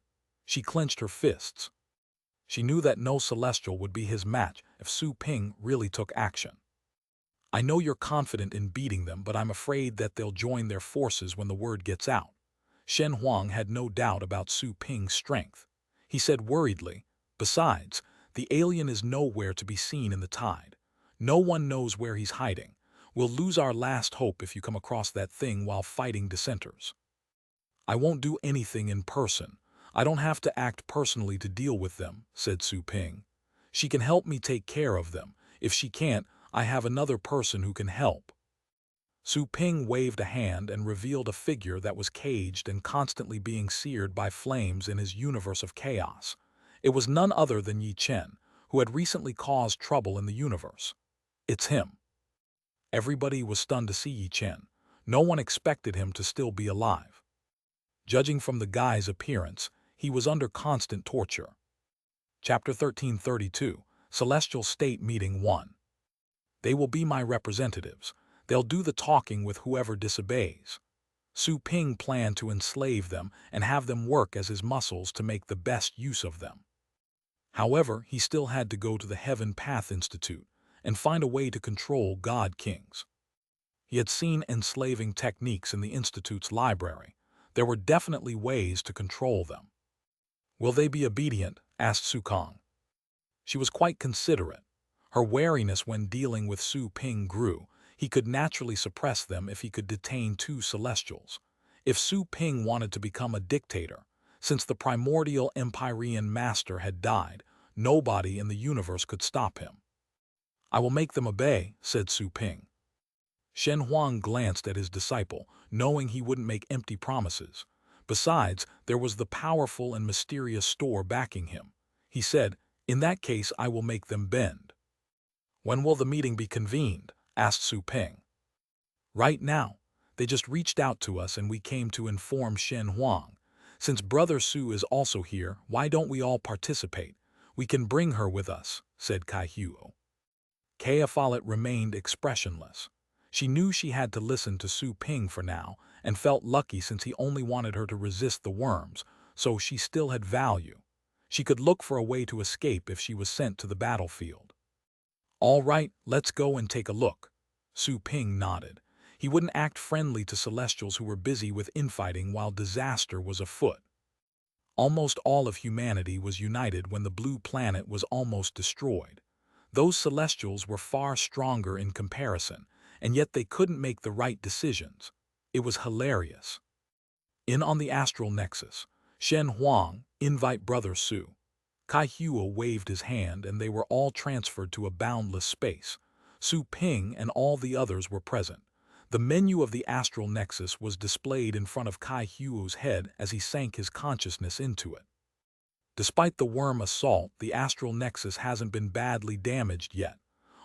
[SPEAKER 1] She clenched her fists. She knew that no Celestial would be his match if Su Ping really took action. I know you're confident in beating them, but I'm afraid that they'll join their forces when the word gets out. Shen Huang had no doubt about Su Ping's strength. He said worriedly, besides, the alien is nowhere to be seen in the tide. No one knows where he's hiding. We'll lose our last hope if you come across that thing while fighting dissenters. I won't do anything in person. I don't have to act personally to deal with them, said Su Ping. She can help me take care of them. If she can't, I have another person who can help. Su Ping waved a hand and revealed a figure that was caged and constantly being seared by flames in his universe of chaos. It was none other than Yi Chen, who had recently caused trouble in the universe. It's him. Everybody was stunned to see Yi Chen. No one expected him to still be alive. Judging from the guy's appearance, he was under constant torture. Chapter 1332, Celestial State Meeting 1. They will be my representatives. They'll do the talking with whoever disobeys. Su Ping planned to enslave them and have them work as his muscles to make the best use of them. However, he still had to go to the Heaven Path Institute and find a way to control God Kings. He had seen enslaving techniques in the Institute's library. There were definitely ways to control them. Will they be obedient? Asked Su Kang. She was quite considerate. Her wariness when dealing with Su Ping grew. He could naturally suppress them if he could detain 2 Celestials. If Su Ping wanted to become a dictator, since the primordial Empyrean master had died, nobody in the universe could stop him. I will make them obey, said Su Ping. Shen Huang glanced at his disciple, knowing he wouldn't make empty promises. Besides, there was the powerful and mysterious store backing him. He said, in that case I will make them bend. When will the meeting be convened? Asked Su Ping. Right now. They just reached out to us and we came to inform Shen Huang. Since Brother Su is also here, why don't we all participate? We can bring her with us, said Kai Huo. Kea Follett remained expressionless. She knew she had to listen to Su Ping for now, and felt lucky since he only wanted her to resist the worms, so she still had value. She could look for a way to escape if she was sent to the battlefield. All right, let's go and take a look. Su Ping nodded. He wouldn't act friendly to Celestials who were busy with infighting while disaster was afoot. Almost all of humanity was united when the blue planet was almost destroyed. Those Celestials were far stronger in comparison, and yet they couldn't make the right decisions. It was hilarious. In on the astral nexus, Shen Huang, invite Brother Su. Kai Huo waved his hand and they were all transferred to a boundless space. Su Ping and all the others were present. The menu of the astral nexus was displayed in front of Kai Huo's head as he sank his consciousness into it. Despite the worm assault, the astral nexus hasn't been badly damaged yet.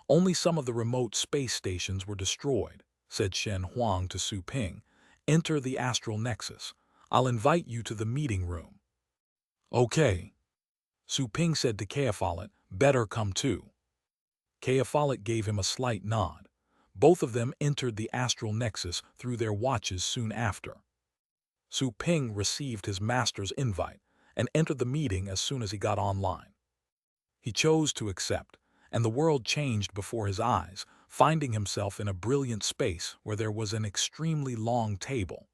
[SPEAKER 1] Only some of the remote space stations were destroyed, said Shen Huang to Su Ping. Enter the astral nexus. I'll invite you to the meeting room. Okay. Su Ping said to Kaophalet, better come too. Kaophalet gave him a slight nod. Both of them entered the astral nexus through their watches soon after. Su Ping received his master's invite and entered the meeting as soon as he got online. He chose to accept, and the world changed before his eyes, finding himself in a brilliant space where there was an extremely long table.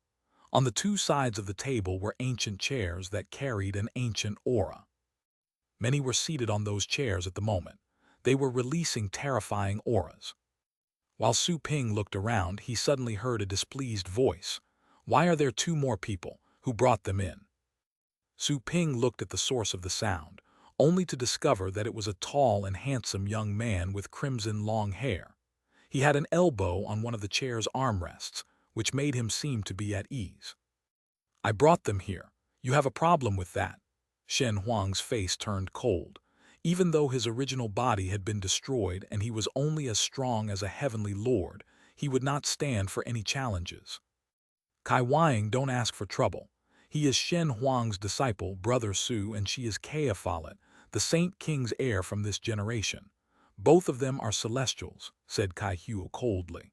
[SPEAKER 1] On the two sides of the table were ancient chairs that carried an ancient aura. Many were seated on those chairs at the moment. They were releasing terrifying auras. While Su Ping looked around, he suddenly heard a displeased voice. Why are there two more people? Who brought them in? Su Ping looked at the source of the sound, only to discover that it was a tall and handsome young man with crimson long hair. He had an elbow on one of the chair's armrests, which made him seem to be at ease. I brought them here. You have a problem with that? Shen Huang's face turned cold. Even though his original body had been destroyed and he was only as strong as a heavenly lord, he would not stand for any challenges. Kai Wang, don't ask for trouble. He is Shen Huang's disciple, Brother Su, and she is Kaophalet, the Saint King's heir from this generation. Both of them are Celestials, said Kai Huo coldly.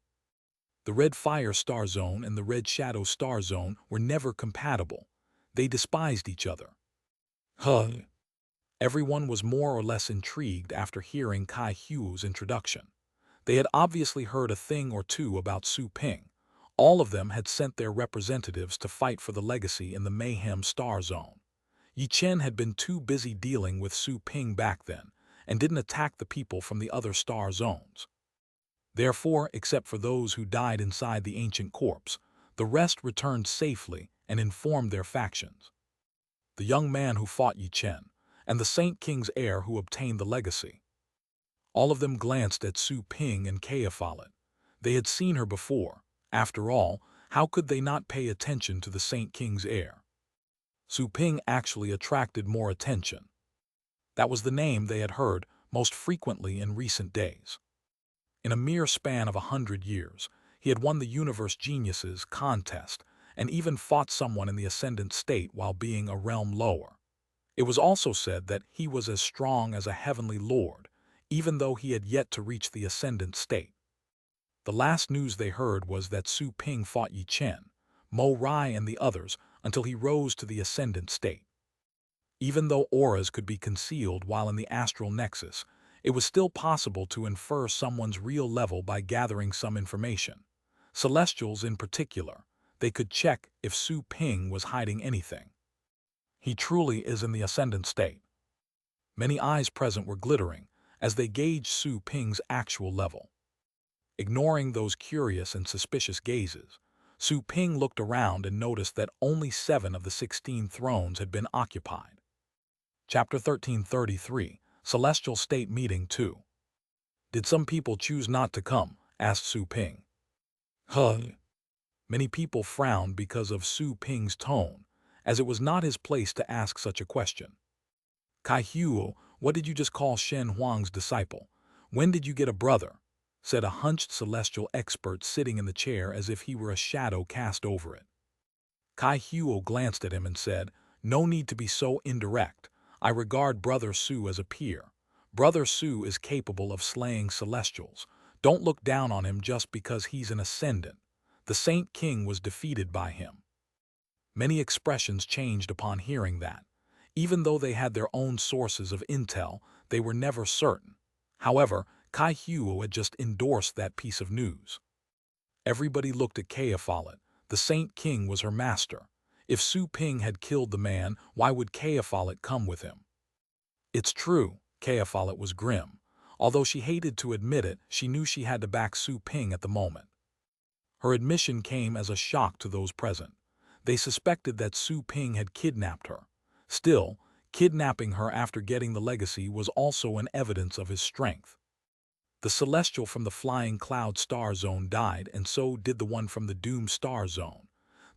[SPEAKER 1] The Red Fire Star Zone and the Red Shadow Star Zone were never compatible. They despised each other. Huh. Everyone was more or less intrigued after hearing Kai Huo's introduction. They had obviously heard a thing or two about Su Ping. All of them had sent their representatives to fight for the legacy in the Mayhem Star Zone. Yi Chen had been too busy dealing with Su Ping back then, and didn't attack the people from the other star zones. Therefore, except for those who died inside the ancient corpse, the rest returned safely and informed their factions. The young man who fought Yi Chen, and the Saint King's heir who obtained the legacy. All of them glanced at Su Ping and Kaophalet. They had seen her before. After all, how could they not pay attention to the Saint King's heir? Su Ping actually attracted more attention. That was the name they had heard most frequently in recent days. In a mere span of 100 years, he had won the Universe Geniuses contest and even fought someone in the Ascendant state while being a realm lower. It was also said that he was as strong as a heavenly lord, even though he had yet to reach the Ascendant state. The last news they heard was that Su Ping fought Yi Chen, Mo Rai and the others until he rose to the Ascendant state. Even though auras could be concealed while in the astral nexus, it was still possible to infer someone's real level by gathering some information. Celestials in particular, they could check if Su Ping was hiding anything. He truly is in the Ascendant state. Many eyes present were glittering as they gauged Su Ping's actual level. Ignoring those curious and suspicious gazes, Su Ping looked around and noticed that only 7 of the 16 thrones had been occupied. Chapter 1333, Celestial State Meeting 2. Did some people choose not to come? Asked Su Ping. Huh. Many people frowned because of Su Ping's tone, as it was not his place to ask such a question. Kai Huo, what did you just call Shen Huang's disciple? When did you get a brother? Said a hunched celestial expert sitting in the chair as if he were a shadow cast over it. Kai Huo glanced at him and said, no need to be so indirect. I regard Brother Su as a peer. Brother Su is capable of slaying celestials. Don't look down on him just because he's an ascendant. The Saint King was defeated by him. Many expressions changed upon hearing that. Even though they had their own sources of intel, they were never certain. However, Kai Huo had just endorsed that piece of news. Everybody looked at Kea Follett. The Saint King was her master. If Su Ping had killed the man, why would Kea Follett come with him? It's true, Kea Follett was grim. Although she hated to admit it, she knew she had to back Su Ping at the moment. Her admission came as a shock to those present. They suspected that Su Ping had kidnapped her. Still, kidnapping her after getting the legacy was also an evidence of his strength. The celestial from the Flying Cloud Star Zone died, and so did the one from the Doom Star Zone.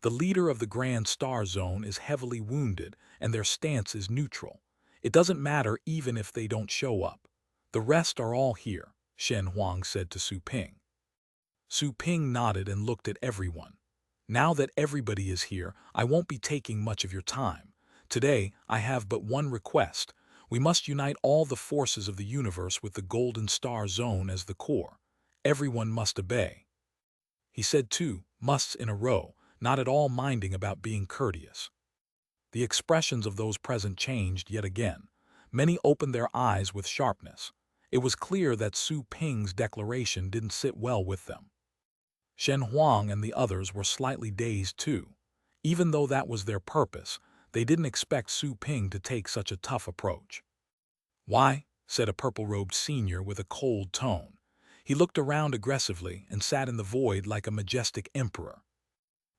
[SPEAKER 1] The leader of the Grand Star Zone is heavily wounded, and their stance is neutral. It doesn't matter even if they don't show up. The rest are all here, Shen Huang said to Su Ping. Su Ping nodded and looked at everyone. Now that everybody is here, I won't be taking much of your time. Today, I have but one request. We must unite all the forces of the universe with the Golden Star Zone as the core. Everyone must obey. He said 2 musts in a row, not at all minding about being courteous. The expressions of those present changed yet again. Many opened their eyes with sharpness. It was clear that Su Ping's declaration didn't sit well with them. Shen Huang and the others were slightly dazed too. Even though that was their purpose, they didn't expect Su Ping to take such a tough approach. "Why?" said a purple-robed senior with a cold tone. He looked around aggressively and sat in the void like a majestic emperor.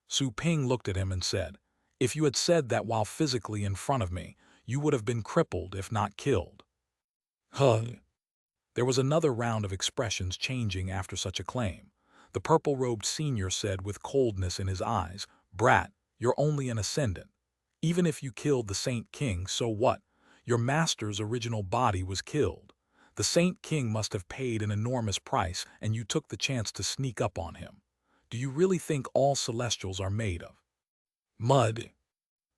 [SPEAKER 1] Su Ping looked at him and said, "If you had said that while physically in front of me, you would have been crippled if not killed." Huh. There was another round of expressions changing after such a claim. The purple-robed senior said with coldness in his eyes, "Brat, you're only an ascendant. Even if you killed the Saint King, so what? Your master's original body was killed. The Saint King must have paid an enormous price, and you took the chance to sneak up on him. Do you really think all Celestials are made of mud?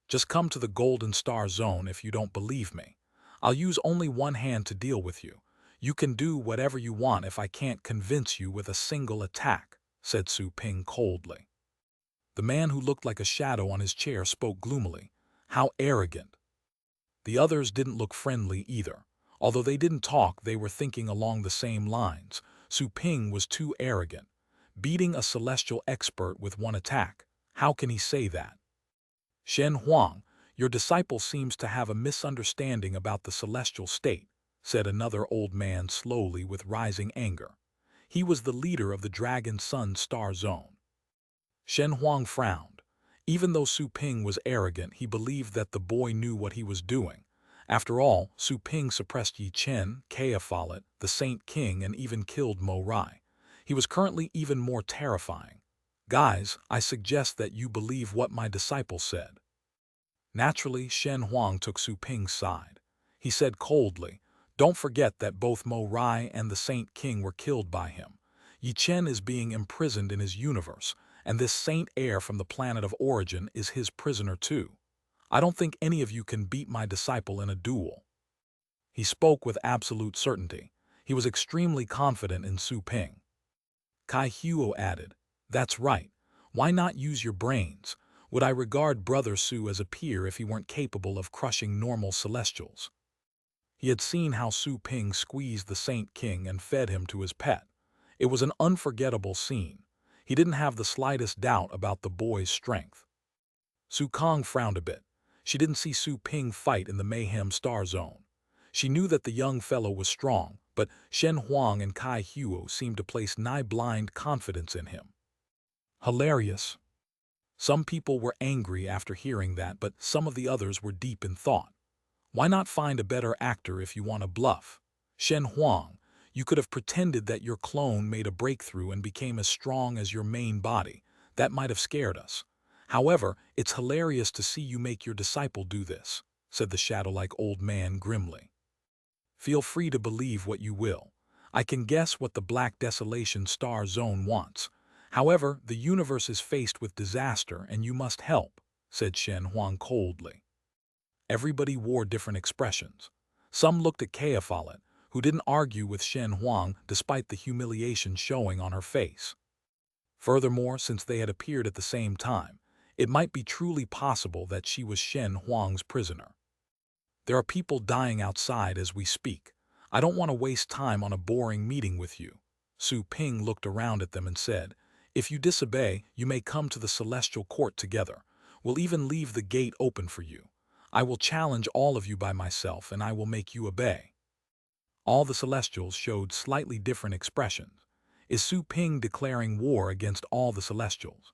[SPEAKER 1] Just come to the Golden Star Zone if you don't believe me. I'll use only one hand to deal with you. You can do whatever you want if I can't convince you with a single attack," said Su Ping coldly. The man who looked like a shadow on his chair spoke gloomily. "How arrogant." The others didn't look friendly either. Although they didn't talk, they were thinking along the same lines. Su Ping was too arrogant. Beating a celestial expert with one attack. How can he say that? "Shen Huang, your disciple seems to have a misunderstanding about the celestial state," said another old man slowly with rising anger. He was the leader of the Dragon Sun Star Zone. Shen Huang frowned. Even though Su Ping was arrogant, he believed that the boy knew what he was doing. After all, Su Ping suppressed Yi Chen, Kea Follett, the Saint King, and even killed Mo Rai. He was currently even more terrifying. "Guys, I suggest that you believe what my disciple said." Naturally, Shen Huang took Su Ping's side. He said coldly, "Don't forget that both Mo Rai and the Saint King were killed by him. Yi Chen is being imprisoned in his universe, and this Saint Heir from the planet of origin is his prisoner too. I don't think any of you can beat my disciple in a duel." He spoke with absolute certainty. He was extremely confident in Su Ping. Kai Huo added, "That's right. Why not use your brains? Would I regard Brother Su as a peer if he weren't capable of crushing normal Celestials?" He had seen how Su Ping squeezed the Saint King and fed him to his pet. It was an unforgettable scene. He didn't have the slightest doubt about the boy's strength. Su Kong frowned a bit. She didn't see Su Ping fight in the Mayhem Star Zone. She knew that the young fellow was strong, but Shen Huang and Kai Huo seemed to place nigh-blind confidence in him. Hilarious. Some people were angry after hearing that, but some of the others were deep in thought. Why not find a better actor if you want to bluff? Shen Huang, you could have pretended that your clone made a breakthrough and became as strong as your main body. That might have scared us. However, it's hilarious to see you make your disciple do this," said the shadow-like old man grimly. "Feel free to believe what you will. I can guess what the Black Desolation Star Zone wants. However, the universe is faced with disaster and you must help," said Shen Huang coldly. Everybody wore different expressions. Some looked at Kea Follett, who didn't argue with Shen Huang despite the humiliation showing on her face. Furthermore, since they had appeared at the same time, it might be truly possible that she was Shen Huang's prisoner. "There are people dying outside as we speak. I don't want to waste time on a boring meeting with you." Su Ping looked around at them and said, If you disobey, you may come to the celestial court together. We'll even leave the gate open for you. I will challenge all of you by myself, and I will make you obey." All the Celestials showed slightly different expressions. Is Su Ping declaring war against all the Celestials?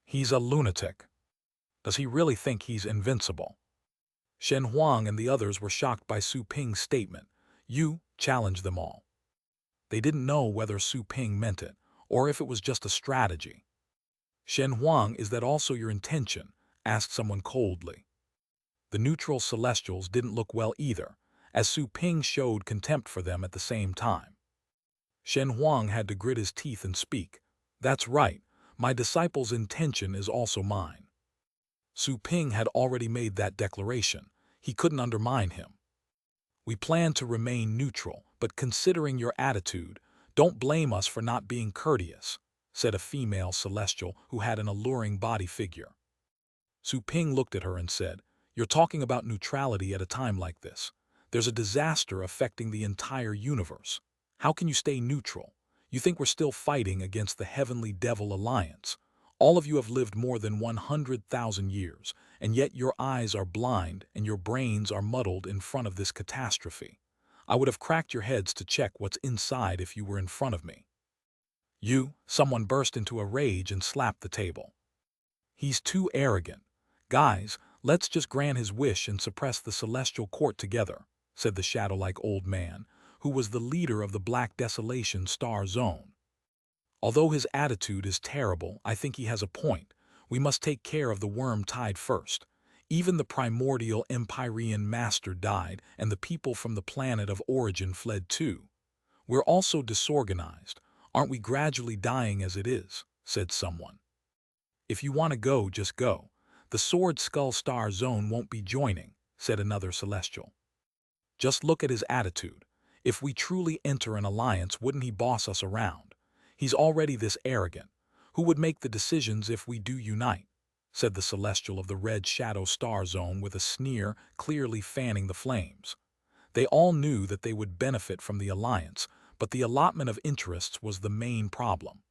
[SPEAKER 1] He's a lunatic. Does he really think he's invincible? Shen Huang and the others were shocked by Su Ping's statement. You challenge them all. They didn't know whether Su Ping meant it, or if it was just a strategy. Shen Huang, is that also your intention? Asked someone coldly. The neutral Celestials didn't look well either, as Su Ping showed contempt for them at the same time. Shen Huang had to grit his teeth and speak. That's right, my disciple's intention is also mine. Su Ping had already made that declaration. He couldn't undermine him. We plan to remain neutral, but considering your attitude, don't blame us for not being courteous, said a female celestial who had an alluring body figure. Su Ping looked at her and said, "You're talking about neutrality at a time like this. There's a disaster affecting the entire universe. How can you stay neutral? You think we're still fighting against the Heavenly Devil Alliance. All of you have lived more than 100,000 years, and yet your eyes are blind and your brains are muddled in front of this catastrophe. I would have cracked your heads to check what's inside if you were in front of me." Someone burst into a rage and slapped the table. "He's too arrogant. Guys, let's just grant his wish and suppress the celestial court together," said the shadow-like old man, who was the leader of the Black Desolation Star Zone. "Although his attitude is terrible, I think he has a point. We must take care of the worm tide first. Even the primordial Empyrean master died, and the people from the planet of origin fled too. We're also disorganized. Aren't we gradually dying as it is?" said someone. "If you want to go, just go. The Sword Skull Star Zone won't be joining," said another celestial. "Just look at his attitude. If we truly enter an alliance, wouldn't he boss us around? He's already this arrogant. Who would make the decisions if we do unite?" said the celestial of the Red Shadow Star Zone with a sneer, clearly fanning the flames. They all knew that they would benefit from the alliance, but the allotment of interests was the main problem.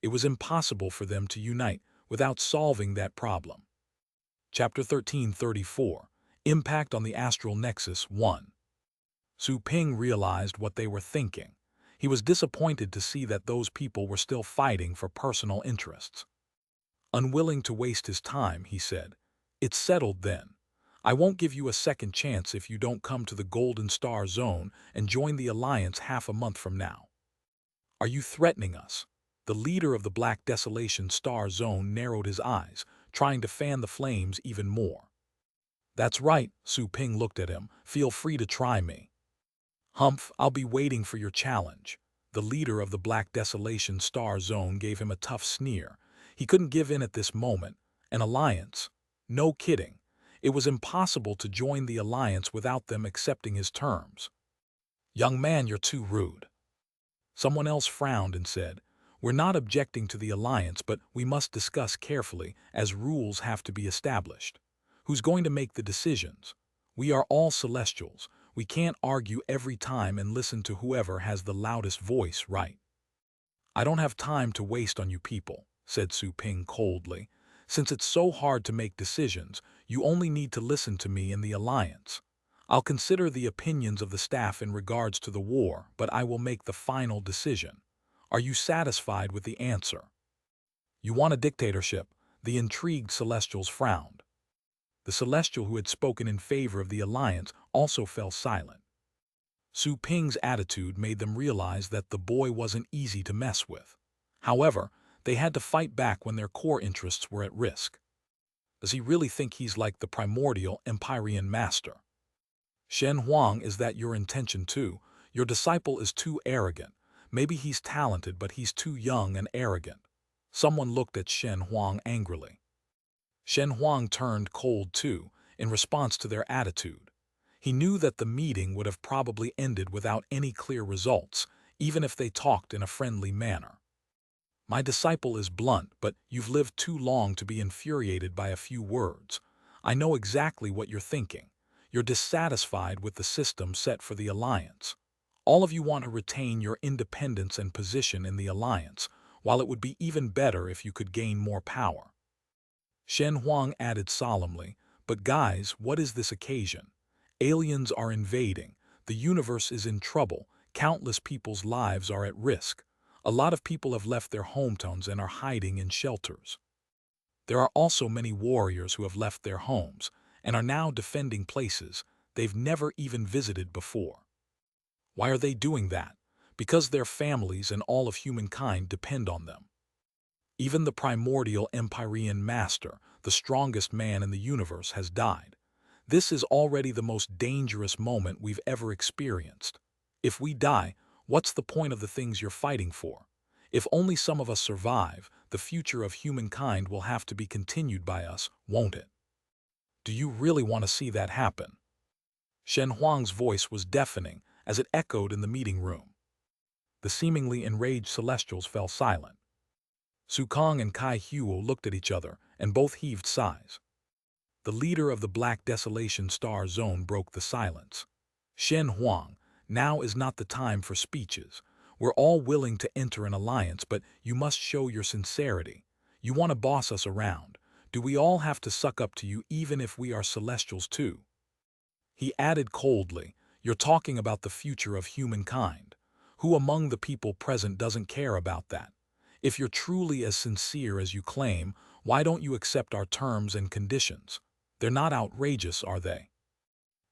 [SPEAKER 1] It was impossible for them to unite without solving that problem. Chapter 1334, Impact on the Astral Nexus 1. Su Ping realized what they were thinking. He was disappointed to see that those people were still fighting for personal interests. Unwilling to waste his time, he said, "It's settled then. I won't give you a second chance if you don't come to the Golden Star Zone and join the Alliance half a month from now." "Are you threatening us?" The leader of the Black Desolation Star Zone narrowed his eyes, trying to fan the flames even more. "That's right," Su Ping looked at him. "Feel free to try me." "Humph, I'll be waiting for your challenge." The leader of the Black Desolation Star Zone gave him a tough sneer. He couldn't give in at this moment. An alliance? No kidding. It was impossible to join the alliance without them accepting his terms. "Young man, you're too rude." Someone else frowned and said, "We're not objecting to the alliance, but we must discuss carefully, as rules have to be established. Who's going to make the decisions? We are all Celestials. We can't argue every time and listen to whoever has the loudest voice, right?" "I don't have time to waste on you people," said Su Ping coldly. "Since it's so hard to make decisions, you only need to listen to me in the alliance. I'll consider the opinions of the staff in regards to the war, but I will make the final decision. Are you satisfied with the answer?" "You want a dictatorship?" The intrigued Celestials frowned. The Celestial who had spoken in favor of the alliance also fell silent. Su Ping's attitude made them realize that the boy wasn't easy to mess with. However, they had to fight back when their core interests were at risk. Does he really think he's like the primordial Empyrean master? "Shen Huang, is that your intention too? Your disciple is too arrogant. Maybe he's talented, but he's too young and arrogant." Someone looked at Shen Huang angrily. Shen Huang turned cold too, in response to their attitude. He knew that the meeting would have probably ended without any clear results, even if they talked in a friendly manner. "My disciple is blunt, but you've lived too long to be infuriated by a few words. I know exactly what you're thinking. You're dissatisfied with the system set for the alliance. All of you want to retain your independence and position in the alliance, while it would be even better if you could gain more power. Shen Huang added solemnly, "But guys, what is this occasion? Aliens are invading, the universe is in trouble, countless people's lives are at risk. A lot of people have left their hometowns and are hiding in shelters. There are also many warriors who have left their homes and are now defending places they've never even visited before. Why are they doing that? Because their families and all of humankind depend on them. Even the primordial Empyrean master, the strongest man in the universe, has died. This is already the most dangerous moment we've ever experienced. If we die, what's the point of the things you're fighting for? If only some of us survive, the future of humankind will have to be continued by us, won't it? Do you really want to see that happen?" Shen Huang's voice was deafening as it echoed in the meeting room. The seemingly enraged Celestials fell silent. Su Kong and Kai Huo looked at each other, and both heaved sighs. The leader of the Black Desolation Star Zone broke the silence. "Shen Huang, now is not the time for speeches. We're all willing to enter an alliance, but you must show your sincerity. You want to boss us around. Do we all have to suck up to you even if we are Celestials too?" He added coldly, "You're talking about the future of humankind. Who among the people present doesn't care about that? If you're truly as sincere as you claim, why don't you accept our terms and conditions? They're not outrageous, are they?"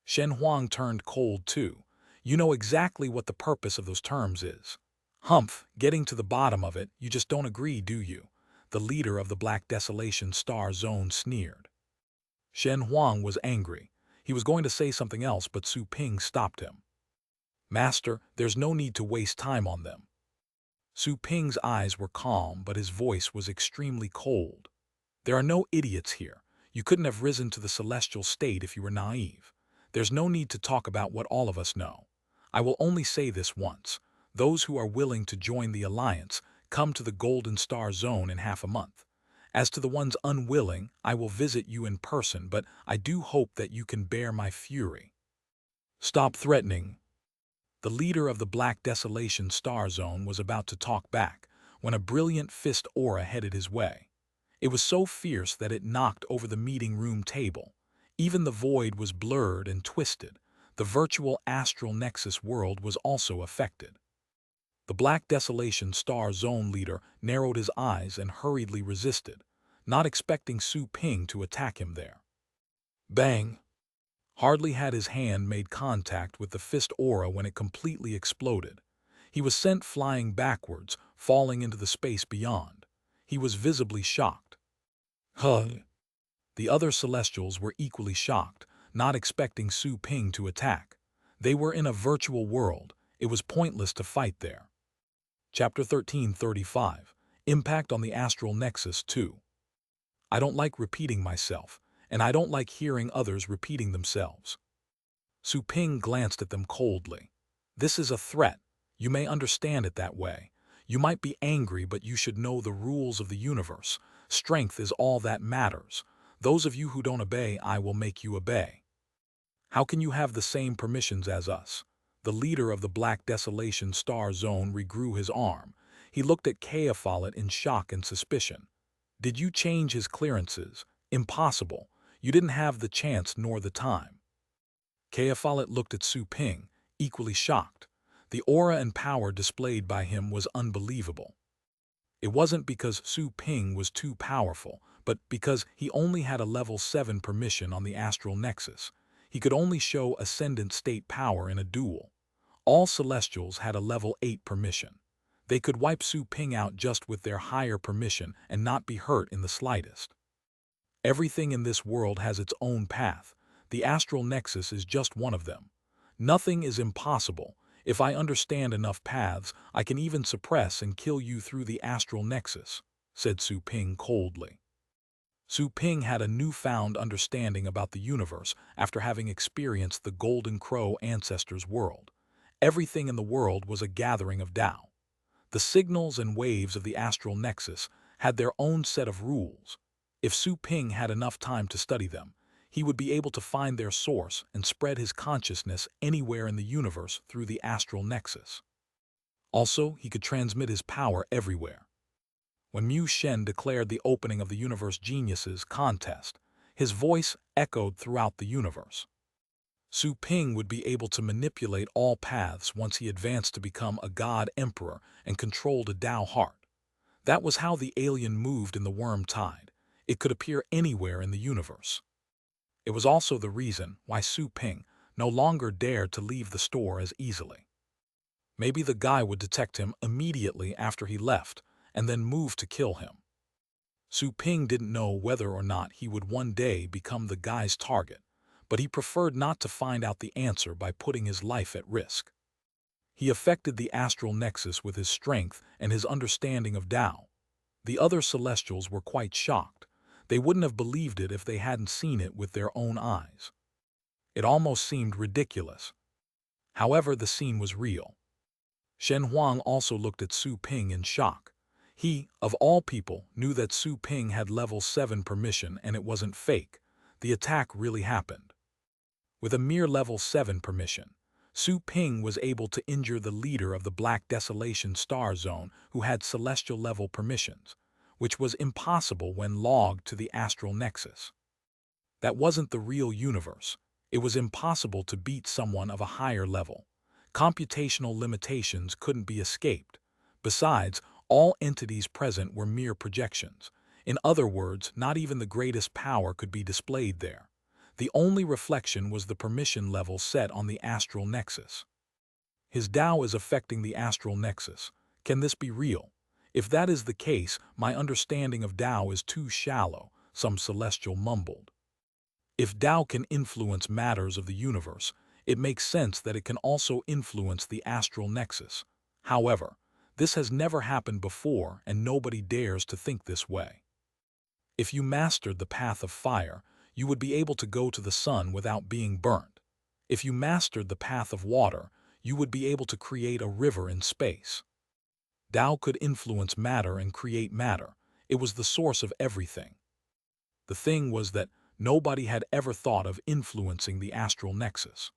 [SPEAKER 1] Shen Huang turned cold too. "You know exactly what the purpose of those terms is. Humph, getting to the bottom of it, you just don't agree, do you?" The leader of the Black Desolation Star Zone sneered. Shen Huang was angry. He was going to say something else, but Su Ping stopped him. "Master, there's no need to waste time on them." Su Ping's eyes were calm, but his voice was extremely cold. "There are no idiots here. You couldn't have risen to the celestial state if you were naive. There's no need to talk about what all of us know. I will only say this once. Those who are willing to join the alliance come to the Golden Star Zone in half a month. As to the ones unwilling, I will visit you in person, but I do hope that you can bear my fury." "Stop threatening." The leader of the Black Desolation Star Zone was about to talk back when a brilliant fist aura headed his way. It was so fierce that it knocked over the meeting room table. Even the void was blurred and twisted. The virtual astral nexus world was also affected. The Black Desolation Star Zone leader narrowed his eyes and hurriedly resisted, not expecting Su Ping to attack him there. Bang! Hardly had his hand made contact with the fist aura when it completely exploded. He was sent flying backwards, falling into the space beyond. He was visibly shocked. Huh! The other Celestials were equally shocked, not expecting Su Ping to attack. They were in a virtual world. It was pointless to fight there. Chapter 1335. Impact on the Astral Nexus 2. I don't like repeating myself, and I don't like hearing others repeating themselves. Su Ping glanced at them coldly. "This is a threat. You may understand it that way. You might be angry, but you should know the rules of the universe. Strength is all that matters. Those of you who don't obey, I will make you obey. How can you have the same permissions as us?" The leader of the Black Desolation Star Zone regrew his arm. He looked at Kaophalet in shock and suspicion. "Did you change his clearances? Impossible. You didn't have the chance nor the time." Kaophalet looked at Su Ping, equally shocked. The aura and power displayed by him was unbelievable. It wasn't because Su Ping was too powerful, but because he only had a level 7 permission on the Astral Nexus. He could only show Ascendant State power in a duel. All Celestials had a level 8 permission. They could wipe Su Ping out just with their higher permission and not be hurt in the slightest. Everything in this world has its own path. The Astral Nexus is just one of them. Nothing is impossible. If I understand enough paths, I can even suppress and kill you through the Astral Nexus," said Su Ping coldly. Su Ping had a newfound understanding about the universe after having experienced the Golden Crow ancestors' world. Everything in the world was a gathering of Tao. The signals and waves of the Astral Nexus had their own set of rules. If Su Ping had enough time to study them, he would be able to find their source and spread his consciousness anywhere in the universe through the Astral Nexus. Also, he could transmit his power everywhere. When Mu Shen declared the opening of the Universe Geniuses contest, his voice echoed throughout the universe. Su Ping would be able to manipulate all paths once he advanced to become a god emperor and controlled a Tao heart. That was how the alien moved in the worm tide. It could appear anywhere in the universe. It was also the reason why Su Ping no longer dared to leave the store as easily. Maybe the guy would detect him immediately after he left and then move to kill him. Su Ping didn't know whether or not he would one day become the guy's target, but he preferred not to find out the answer by putting his life at risk. He affected the astral nexus with his strength and his understanding of Tao. The other Celestials were quite shocked. They wouldn't have believed it if they hadn't seen it with their own eyes. It almost seemed ridiculous. However, the scene was real. Shen Huang also looked at Su Ping in shock. He, of all people, knew that Su Ping had level 7 permission and it wasn't fake. The attack really happened. With a mere level 7 permission, Su Ping was able to injure the leader of the Black Desolation Star Zone who had celestial level permissions, which was impossible when logged to the astral nexus. That wasn't the real universe. It was impossible to beat someone of a higher level. Computational limitations couldn't be escaped. Besides, all entities present were mere projections. In other words, not even the greatest power could be displayed there. The only reflection was the permission level set on the astral nexus. His Tao is affecting the astral nexus. Can this be real? If that is the case, my understanding of Tao is too shallow, some celestial mumbled. If Tao can influence matters of the universe, it makes sense that it can also influence the astral nexus. However, this has never happened before and nobody dares to think this way. If you mastered the path of fire, you would be able to go to the sun without being burnt. If you mastered the path of water, you would be able to create a river in space. Tao could influence matter and create matter. It was the source of everything. The thing was that nobody had ever thought of influencing the astral nexus.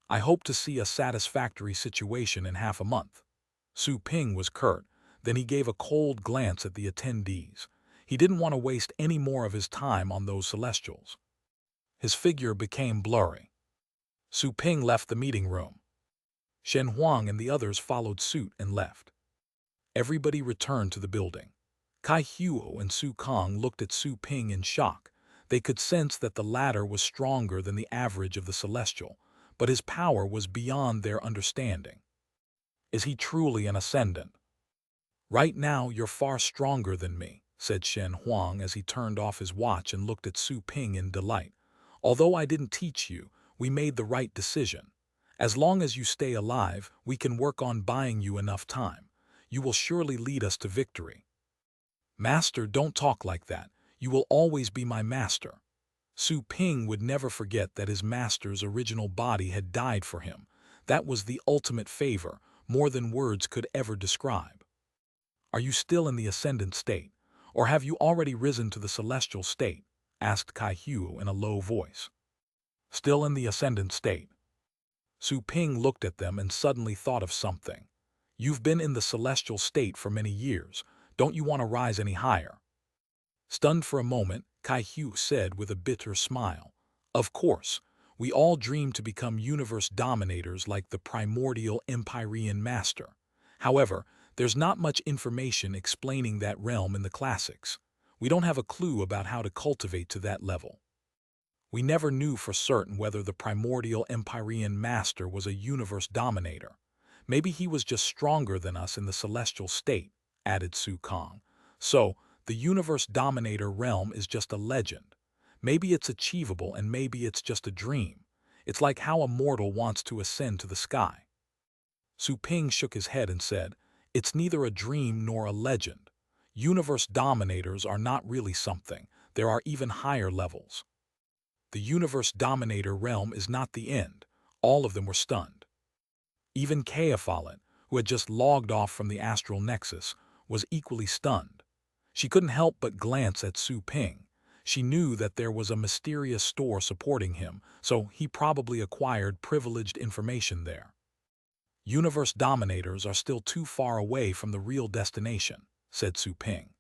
[SPEAKER 1] I hope to see a satisfactory situation in half a month. Su Ping was curt, then he gave a cold glance at the attendees. He didn't want to waste any more of his time on those Celestials. His figure became blurry. Su Ping left the meeting room. Shen Huang and the others followed suit and left. Everybody returned to the building. Kai Huo and Su Kong looked at Su Ping in shock. They could sense that the latter was stronger than the average of the Celestial, but his power was beyond their understanding. Is he truly an ascendant? Right now, you're far stronger than me, said Shen Huang as he turned off his watch and looked at Su Ping in delight. Although I didn't teach you, we made the right decision. As long as you stay alive, we can work on buying you enough time. You will surely lead us to victory. Master, don't talk like that. You will always be my master. Su Ping would never forget that his master's original body had died for him. That was the ultimate favor, more than words could ever describe. Are you still in the ascendant state, or have you already risen to the celestial state? Asked Kai Huo in a low voice. Still in the ascendant state. Su Ping looked at them and suddenly thought of something. You've been in the celestial state for many years. Don't you want to rise any higher? Stunned for a moment, Kai Huo said with a bitter smile, of course, we all dream to become universe dominators like the primordial Empyrean master. However, there's not much information explaining that realm in the classics. We don't have a clue about how to cultivate to that level. We never knew for certain whether the primordial Empyrean master was a universe dominator. Maybe he was just stronger than us in the celestial state, added Su Kong. So, the universe dominator realm is just a legend. Maybe it's achievable and maybe it's just a dream. It's like how a mortal wants to ascend to the sky. Su Ping shook his head and said, it's neither a dream nor a legend. Universe dominators are not really something. There are even higher levels. The universe dominator realm is not the end. All of them were stunned. Even Kaephalet, who had just logged off from the astral nexus, was equally stunned. She couldn't help but glance at Su Ping. She knew that there was a mysterious store supporting him, so he probably acquired privileged information there. Universe dominators are still too far away from the real destination, said Su Ping.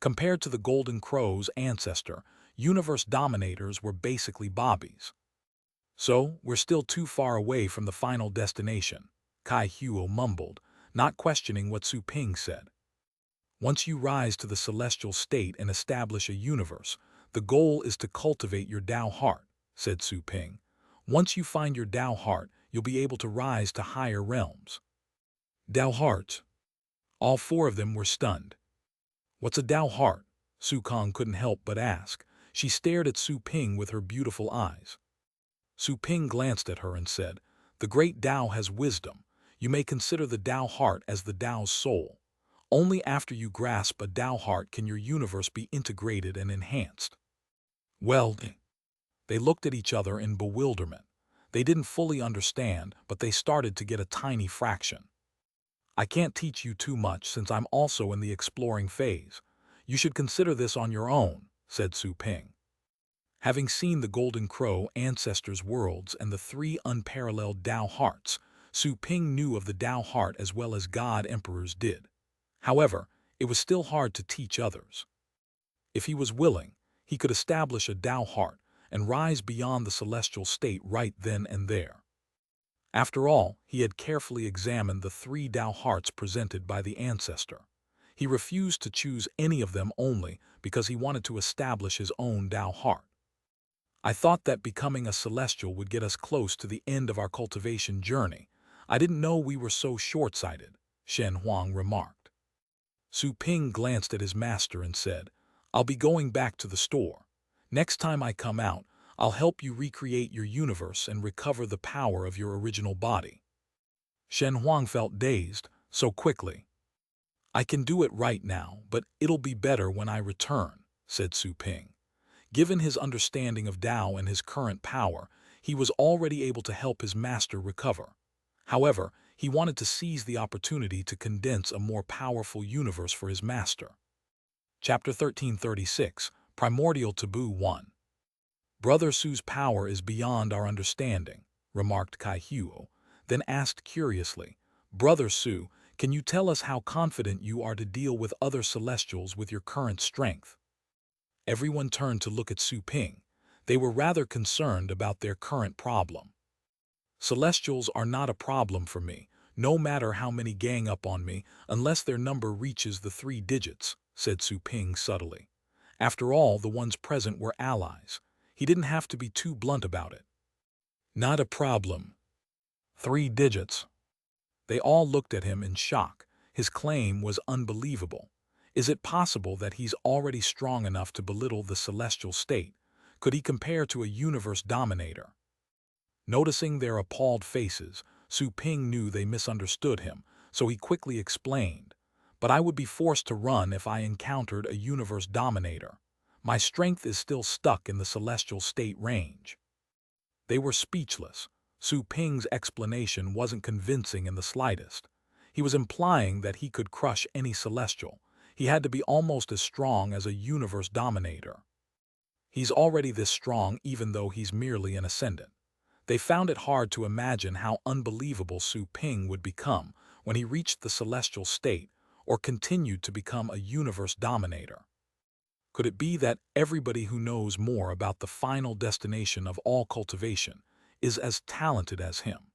[SPEAKER 1] Compared to the Golden Crow's ancestor, universe dominators were basically bobbies. So, we're still too far away from the final destination, Kai Huo mumbled, not questioning what Su Ping said. Once you rise to the celestial state and establish a universe, the goal is to cultivate your Tao heart, said Su Ping. Once you find your Tao heart, you'll be able to rise to higher realms. Tao heart. All four of them were stunned. What's a Tao heart? Su Kong couldn't help but ask. She stared at Su Ping with her beautiful eyes. Su Ping glanced at her and said, "The great Tao has wisdom. You may consider the Tao heart as the Tao's soul. Only after you grasp a Tao heart can your universe be integrated and enhanced." Well, they looked at each other in bewilderment. They didn't fully understand, but they started to get a tiny fraction. "I can't teach you too much since I'm also in the exploring phase. You should consider this on your own," said Su Ping. Having seen the Golden Crow ancestors' worlds and the three unparalleled Tao hearts, Su Ping knew of the Tao heart as well as God Emperors did. However, it was still hard to teach others. If he was willing, he could establish a Tao heart and rise beyond the celestial state right then and there. After all, he had carefully examined the three Tao hearts presented by the ancestor. He refused to choose any of them only because he wanted to establish his own Tao heart. "I thought that becoming a celestial would get us close to the end of our cultivation journey. I didn't know we were so short-sighted," Shen Huang remarked. Su Ping glanced at his master and said, "I'll be going back to the store. Next time I come out, I'll help you recreate your universe and recover the power of your original body." Shen Huang felt dazed, so quickly. "I can do it right now, but it'll be better when I return," said Su Ping. Given his understanding of Tao and his current power, he was already able to help his master recover. However, he wanted to seize the opportunity to condense a more powerful universe for his master. Chapter 1336, Primordial Taboo 1. "Brother Su's power is beyond our understanding," remarked Kai Huo, then asked curiously, "Brother Su, can you tell us how confident you are to deal with other celestials with your current strength?" Everyone turned to look at Su Ping. They were rather concerned about their current problem. "Celestials are not a problem for me, no matter how many gang up on me, unless their number reaches the 3 digits, said Su Ping subtly. After all, the ones present were allies. He didn't have to be too blunt about it. "Not a problem. 3 digits. They all looked at him in shock. His claim was unbelievable. Is it possible that he's already strong enough to belittle the celestial state? Could he compare to a universe dominator? Noticing their appalled faces, Su Ping knew they misunderstood him, so he quickly explained, "But I would be forced to run if I encountered a universe dominator. My strength is still stuck in the celestial state range." They were speechless. Su Ping's explanation wasn't convincing in the slightest. He was implying that he could crush any celestial. He had to be almost as strong as a universe dominator. He's already this strong even though he's merely an ascendant. They found it hard to imagine how unbelievable Su Ping would become when he reached the celestial state or continued to become a universe dominator. Could it be that everybody who knows more about the final destination of all cultivation is as talented as him?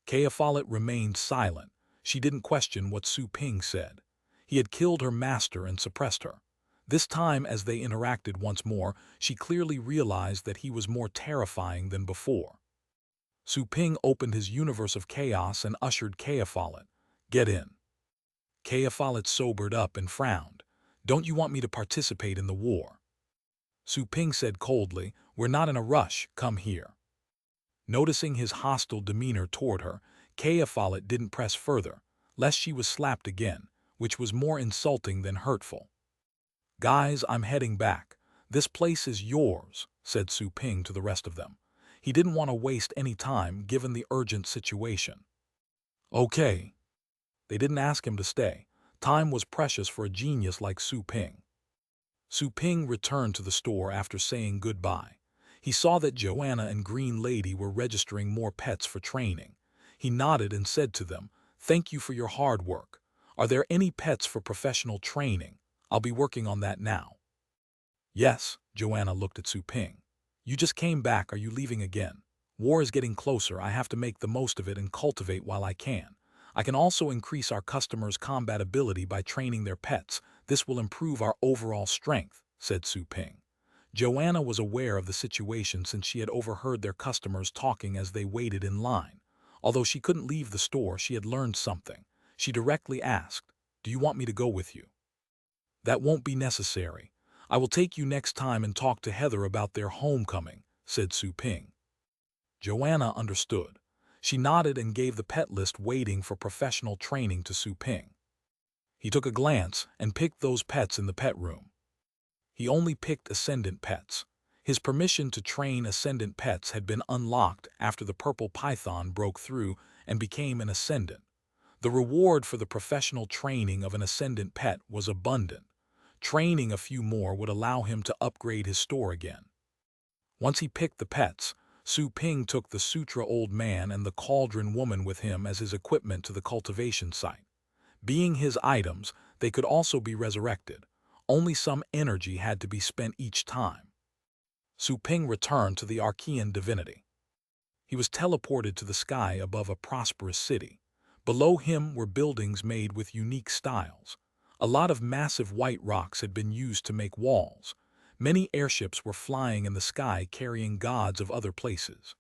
[SPEAKER 1] Kea Follett remained silent. She didn't question what Su Ping said. He had killed her master and suppressed her. This time, as they interacted once more, she clearly realized that he was more terrifying than before. Su Ping opened his universe of chaos and ushered Kea Follett. "Get in." Kea Follett sobered up and frowned. "Don't you want me to participate in the war?" Su Ping said coldly, "We're not in a rush, come here." Noticing his hostile demeanor toward her, Kea Follett didn't press further, lest she was slapped again, which was more insulting than hurtful. "Guys, I'm heading back. This place is yours," said Su Ping to the rest of them. He didn't want to waste any time given the urgent situation. "Okay." They didn't ask him to stay. Time was precious for a genius like Su Ping. Su Ping returned to the store after saying goodbye. He saw that Joanna and Green Lady were registering more pets for training. He nodded and said to them, "Thank you for your hard work. Are there any pets for professional training? I'll be working on that now. Yes, Joanna looked at Su Ping. You just came back, are you leaving again? War is getting closer, I have to make the most of it and cultivate while I can. I can also increase our customers' combat ability by training their pets. This will improve our overall strength, said Su Ping. Joanna was aware of the situation since she had overheard their customers talking as they waited in line. Although she couldn't leave the store, she had learned something. She directly asked, "Do you want me to go with you?" "That won't be necessary. I will take you next time and talk to Heather about their homecoming," said Su Ping. Joanna understood. She nodded and gave the pet list waiting for professional training to Su Ping. He took a glance and picked those pets in the pet room. He only picked ascendant pets. His permission to train ascendant pets had been unlocked after the purple python broke through and became an ascendant. The reward for the professional training of an ascendant pet was abundant. Training a few more would allow him to upgrade his store again. Once he picked the pets, Su Ping took the Sutra Old Man and the Cauldron Woman with him as his equipment to the cultivation site. Being his items, they could also be resurrected. Only some energy had to be spent each time. Su Ping returned to the Archean divinity. He was teleported to the sky above a prosperous city. Below him were buildings made with unique styles. A lot of massive white rocks had been used to make walls. Many airships were flying in the sky carrying gods of other places.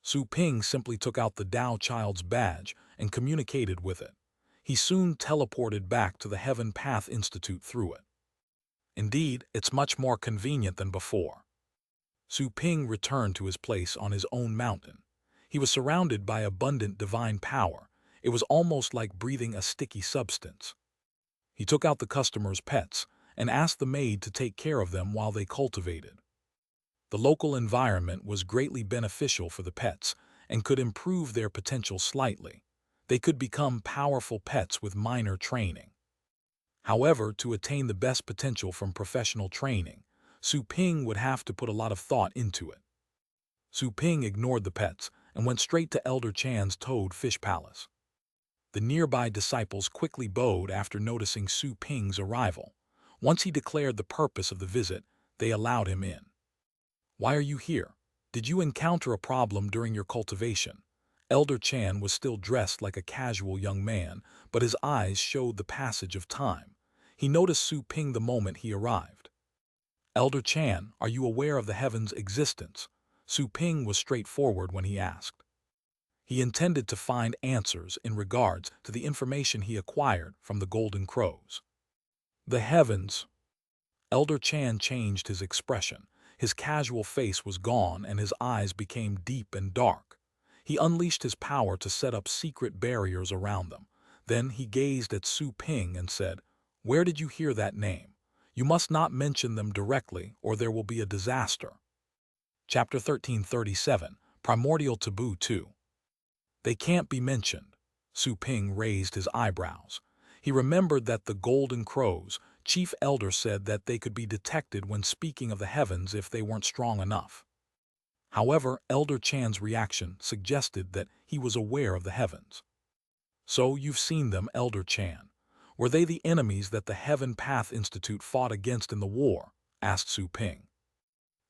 [SPEAKER 1] Su Ping simply took out the Tao Child's badge and communicated with it. He soon teleported back to the Heaven Path Institute through it. Indeed, it's much more convenient than before. Su Ping returned to his place on his own mountain. He was surrounded by abundant divine power. It was almost like breathing a sticky substance. He took out the customers' pets and asked the maid to take care of them while they cultivated. The local environment was greatly beneficial for the pets and could improve their potential slightly. They could become powerful pets with minor training. However, to attain the best potential from professional training, Su Ping would have to put a lot of thought into it. Su Ping ignored the pets and went straight to Elder Chan's Toad Fish Palace. The nearby disciples quickly bowed after noticing Su Ping's arrival. Once he declared the purpose of the visit, they allowed him in. "Why are you here? Did you encounter a problem during your cultivation?" Elder Chan was still dressed like a casual young man, but his eyes showed the passage of time. He noticed Su Ping the moment he arrived. "Elder Chan, are you aware of the heaven's existence?" Su Ping was straightforward when he asked. He intended to find answers in regards to the information he acquired from the Golden Crows. "The heavens." Elder Chan changed his expression. His casual face was gone and his eyes became deep and dark. He unleashed his power to set up secret barriers around them. Then he gazed at Su Ping and said, "Where did you hear that name? You must not mention them directly or there will be a disaster." Chapter 1337, Primordial Taboo 2. "They can't be mentioned." Su Ping raised his eyebrows. He remembered that the Golden Crows, Chief Elder, said that they could be detected when speaking of the heavens if they weren't strong enough. However, Elder Chan's reaction suggested that he was aware of the heavens. "So you've seen them, Elder Chan. Were they the enemies that the Heaven Path Institute fought against in the war?" asked Su Ping.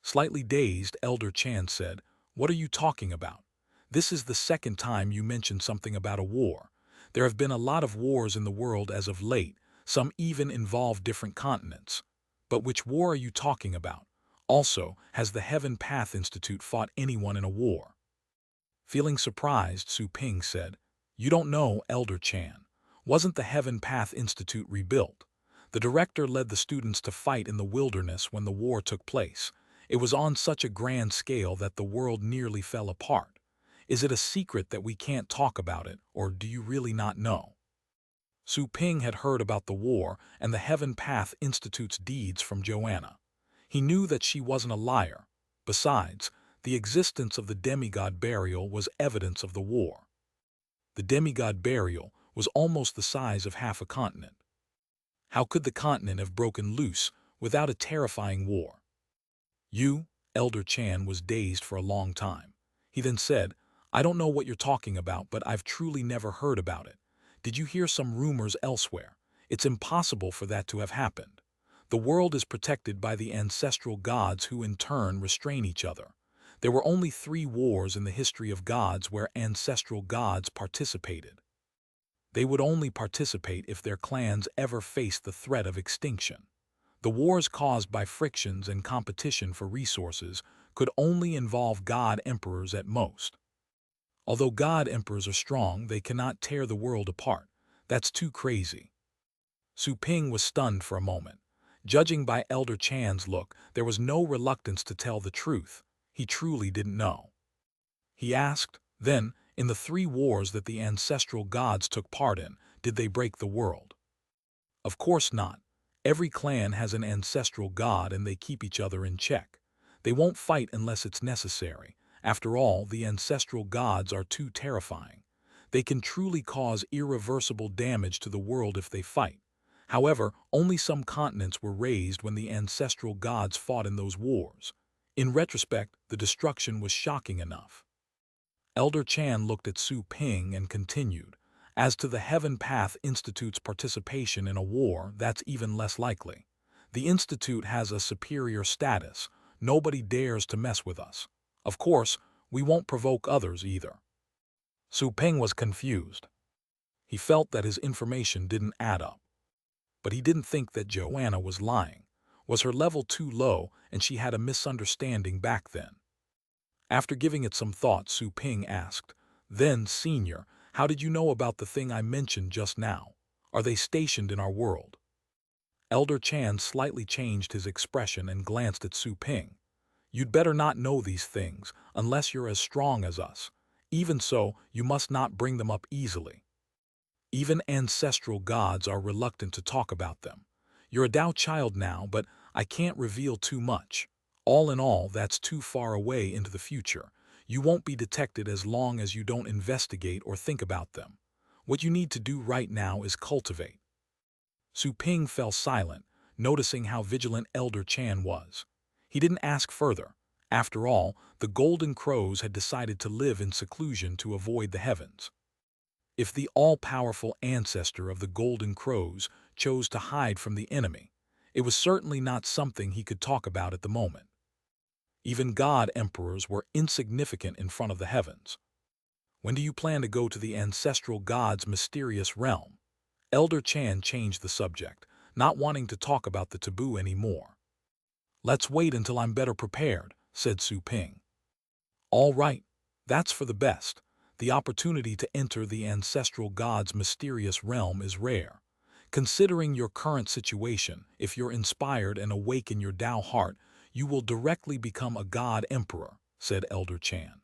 [SPEAKER 1] Slightly dazed, Elder Chan said, "What are you talking about? This is the second time you mentioned something about a war. There have been a lot of wars in the world as of late, some even involve different continents. But which war are you talking about? Also, has the Heaven Path Institute fought anyone in a war?" Feeling surprised, Su Ping said, "You don't know, Elder Chan. Wasn't the Heaven Path Institute rebuilt? The director led the students to fight in the wilderness when the war took place. It was on such a grand scale that the world nearly fell apart. Is it a secret that we can't talk about it, or do you really not know?" Su Ping had heard about the war and the Heaven Path Institute's deeds from Joanna. He knew that she wasn't a liar. Besides, the existence of the demigod burial was evidence of the war. The demigod burial was almost the size of half a continent. How could the continent have broken loose without a terrifying war? "You," Elder Chan was dazed for a long time. He then said, "I don't know what you're talking about, but I've truly never heard about it. Did you hear some rumors elsewhere? It's impossible for that to have happened. The world is protected by the ancestral gods who in turn restrain each other. There were only 3 wars in the history of gods where ancestral gods participated. They would only participate if their clans ever faced the threat of extinction. The wars caused by frictions and competition for resources could only involve god emperors at most. Although god emperors are strong, they cannot tear the world apart. That's too crazy. Su Ping was stunned for a moment. Judging by Elder Chan's look, there was no reluctance to tell the truth. He truly didn't know. He asked, then, in the 3 wars that the ancestral gods took part in, did they break the world? Of course not. Every clan has an ancestral god and they keep each other in check. They won't fight unless it's necessary. After all, the ancestral gods are too terrifying. They can truly cause irreversible damage to the world if they fight. However, only some continents were razed when the ancestral gods fought in those wars. In retrospect, the destruction was shocking enough. Elder Chan looked at Su Ping and continued, "As to the Heaven Path Institute's participation in a war, that's even less likely. The Institute has a superior status. Nobody dares to mess with us. Of course, we won't provoke others either." Su Ping was confused. He felt that his information didn't add up. But he didn't think that Joanna was lying. Was her level too low and she had a misunderstanding back then? After giving it some thought, Su Ping asked, "Then, Senior, how did you know about the thing I mentioned just now? Are they stationed in our world?" Elder Chan slightly changed his expression and glanced at Su Ping. "You'd better not know these things, unless you're as strong as us. Even so, you must not bring them up easily. Even ancestral gods are reluctant to talk about them. You're a Tao child now, but I can't reveal too much. All in all, that's too far away into the future. You won't be detected as long as you don't investigate or think about them. What you need to do right now is cultivate." Su Ping fell silent, noticing how vigilant Elder Chan was. He didn't ask further. After all, the Golden Crows had decided to live in seclusion to avoid the heavens. If the all-powerful ancestor of the Golden Crows chose to hide from the enemy, it was certainly not something he could talk about at the moment. Even god emperors were insignificant in front of the heavens. "When do you plan to go to the ancestral god's mysterious realm?" Elder Chan changed the subject, not wanting to talk about the taboo anymore. "Let's wait until I'm better prepared," said Su Ping. "All right, that's for the best. The opportunity to enter the ancestral god's mysterious realm is rare. Considering your current situation, if you're inspired and awaken your Tao heart, you will directly become a god emperor," said Elder Chan.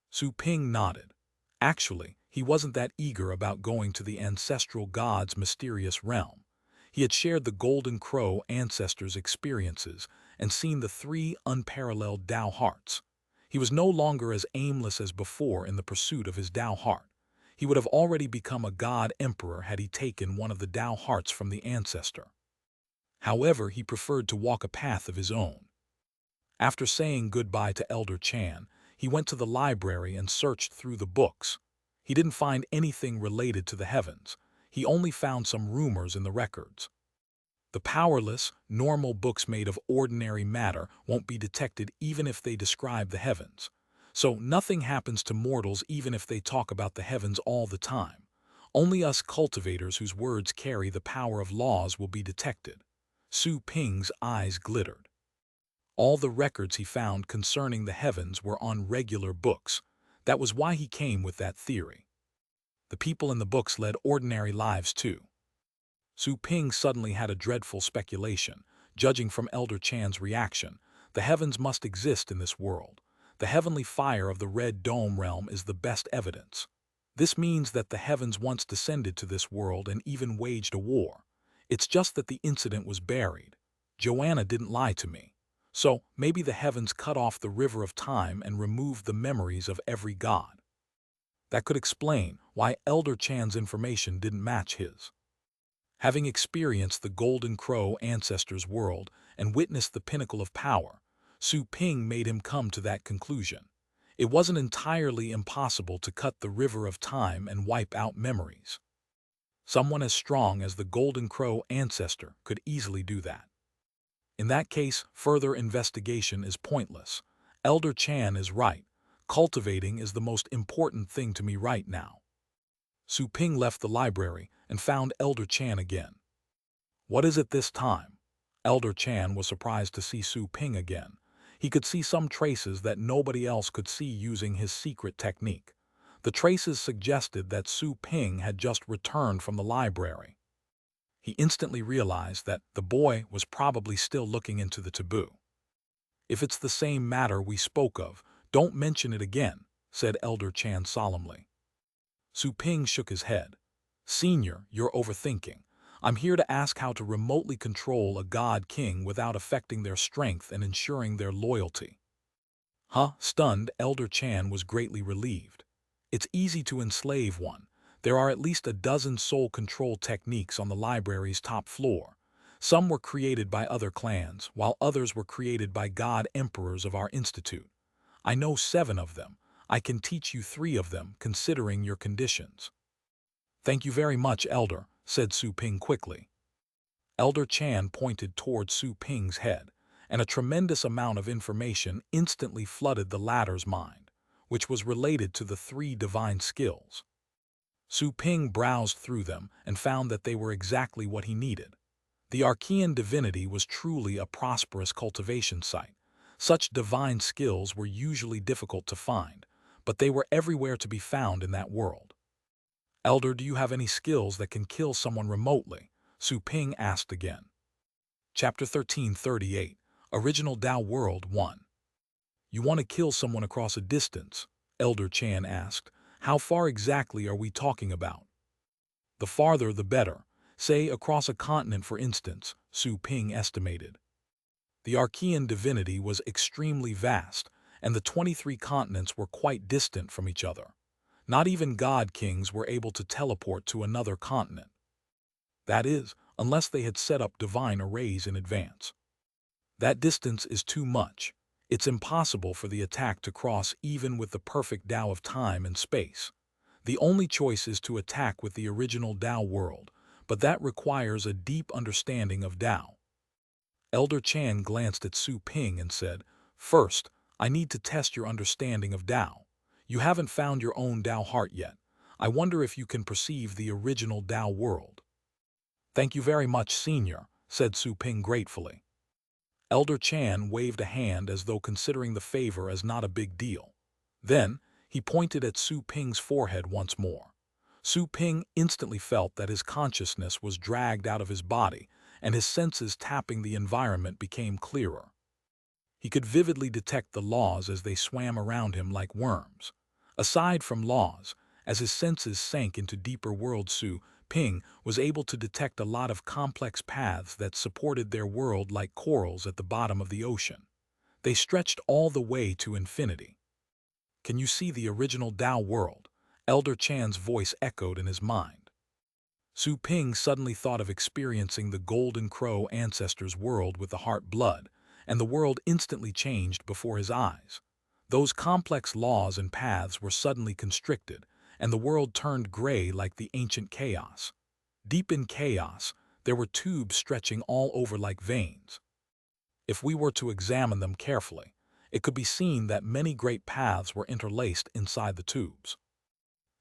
[SPEAKER 1] Su Ping nodded. Actually, he wasn't that eager about going to the ancestral god's mysterious realm. He had shared the Golden Crow ancestors' experiences and seen the 3 unparalleled Tao hearts. He was no longer as aimless as before in the pursuit of his Tao heart. He would have already become a god emperor had he taken one of the Tao hearts from the ancestor. However, he preferred to walk a path of his own. After saying goodbye to Elder Chan, he went to the library and searched through the books. He didn't find anything related to the heavens. He only found some rumors in the records. The powerless, normal books made of ordinary matter won't be detected even if they describe the heavens. So nothing happens to mortals even if they talk about the heavens all the time. Only us cultivators whose words carry the power of laws will be detected. Su Ping's eyes glittered. All the records he found concerning the heavens were on regular books. That was why he came with that theory. The people in the books led ordinary lives too. Su Ping suddenly had a dreadful speculation. Judging from Elder Chan's reaction, the heavens must exist in this world. The heavenly fire of the Red Dome realm is the best evidence. This means that the heavens once descended to this world and even waged a war. It's just that the incident was buried. Joanna didn't lie to me. So maybe the heavens cut off the river of time and removed the memories of every god. That could explain why Elder Chan's information didn't match his. Having experienced the Golden Crow ancestors' world and witnessed the pinnacle of power, Su Ping made him come to that conclusion. It wasn't entirely impossible to cut the river of time and wipe out memories. Someone as strong as the Golden Crow ancestor could easily do that. In that case, further investigation is pointless. Elder Chan is right. Cultivating is the most important thing to me right now. Su Ping left the library and found Elder Chan again. What is it this time? Elder Chan was surprised to see Su Ping again. He could see some traces that nobody else could see using his secret technique. The traces suggested that Su Ping had just returned from the library. He instantly realized that the boy was probably still looking into the taboo. If it's the same matter we spoke of, don't mention it again, said Elder Chan solemnly. Su Ping shook his head. Senior, you're overthinking. I'm here to ask how to remotely control a god king without affecting their strength and ensuring their loyalty. Huh? Stunned, Elder Chan was greatly relieved. It's easy to enslave one. There are at least a dozen soul control techniques on the library's top floor. Some were created by other clans, while others were created by god emperors of our institute. I know 7 of them. I can teach you 3 of them, considering your conditions. Thank you very much, Elder, said Su Ping quickly. Elder Chan pointed toward Su Ping's head, and a tremendous amount of information instantly flooded the latter's mind, which was related to the 3 divine skills. Su Ping browsed through them and found that they were exactly what he needed. The Archean divinity was truly a prosperous cultivation site. Such divine skills were usually difficult to find, but they were everywhere to be found in that world. Elder, do you have any skills that can kill someone remotely? Su Ping asked again. Chapter 1338, Original Tao World 1. You want to kill someone across a distance? Elder Chan asked. How far exactly are we talking about? The farther the better. Say across a continent, for instance, Su Ping estimated. The Archean divinity was extremely vast, and the 23 continents were quite distant from each other. Not even god kings were able to teleport to another continent. That is, unless they had set up divine arrays in advance. That distance is too much. It's impossible for the attack to cross even with the perfect Tao of time and space. The only choice is to attack with the original Tao world, but that requires a deep understanding of Tao. Elder Chan glanced at Su Ping and said, First, I need to test your understanding of Tao. You haven't found your own Tao heart yet. I wonder if you can perceive the original Tao world. Thank you very much, Senior, said Su Ping gratefully. Elder Chan waved a hand as though considering the favor as not a big deal. Then, he pointed at Su Ping's forehead once more. Su Ping instantly felt that his consciousness was dragged out of his body, and his senses tapping the environment became clearer. He could vividly detect the laws as they swam around him like worms. Aside from laws, as his senses sank into deeper worlds, Su Ping was able to detect a lot of complex paths that supported their world like corals at the bottom of the ocean. They stretched all the way to infinity. Can you see the original Tao world? Elder Chan's voice echoed in his mind. Su Ping suddenly thought of experiencing the Golden Crow ancestor's world with the heart blood, and the world instantly changed before his eyes. Those complex laws and paths were suddenly constricted, and the world turned gray like the ancient chaos. Deep in chaos, there were tubes stretching all over like veins. If we were to examine them carefully, it could be seen that many great paths were interlaced inside the tubes.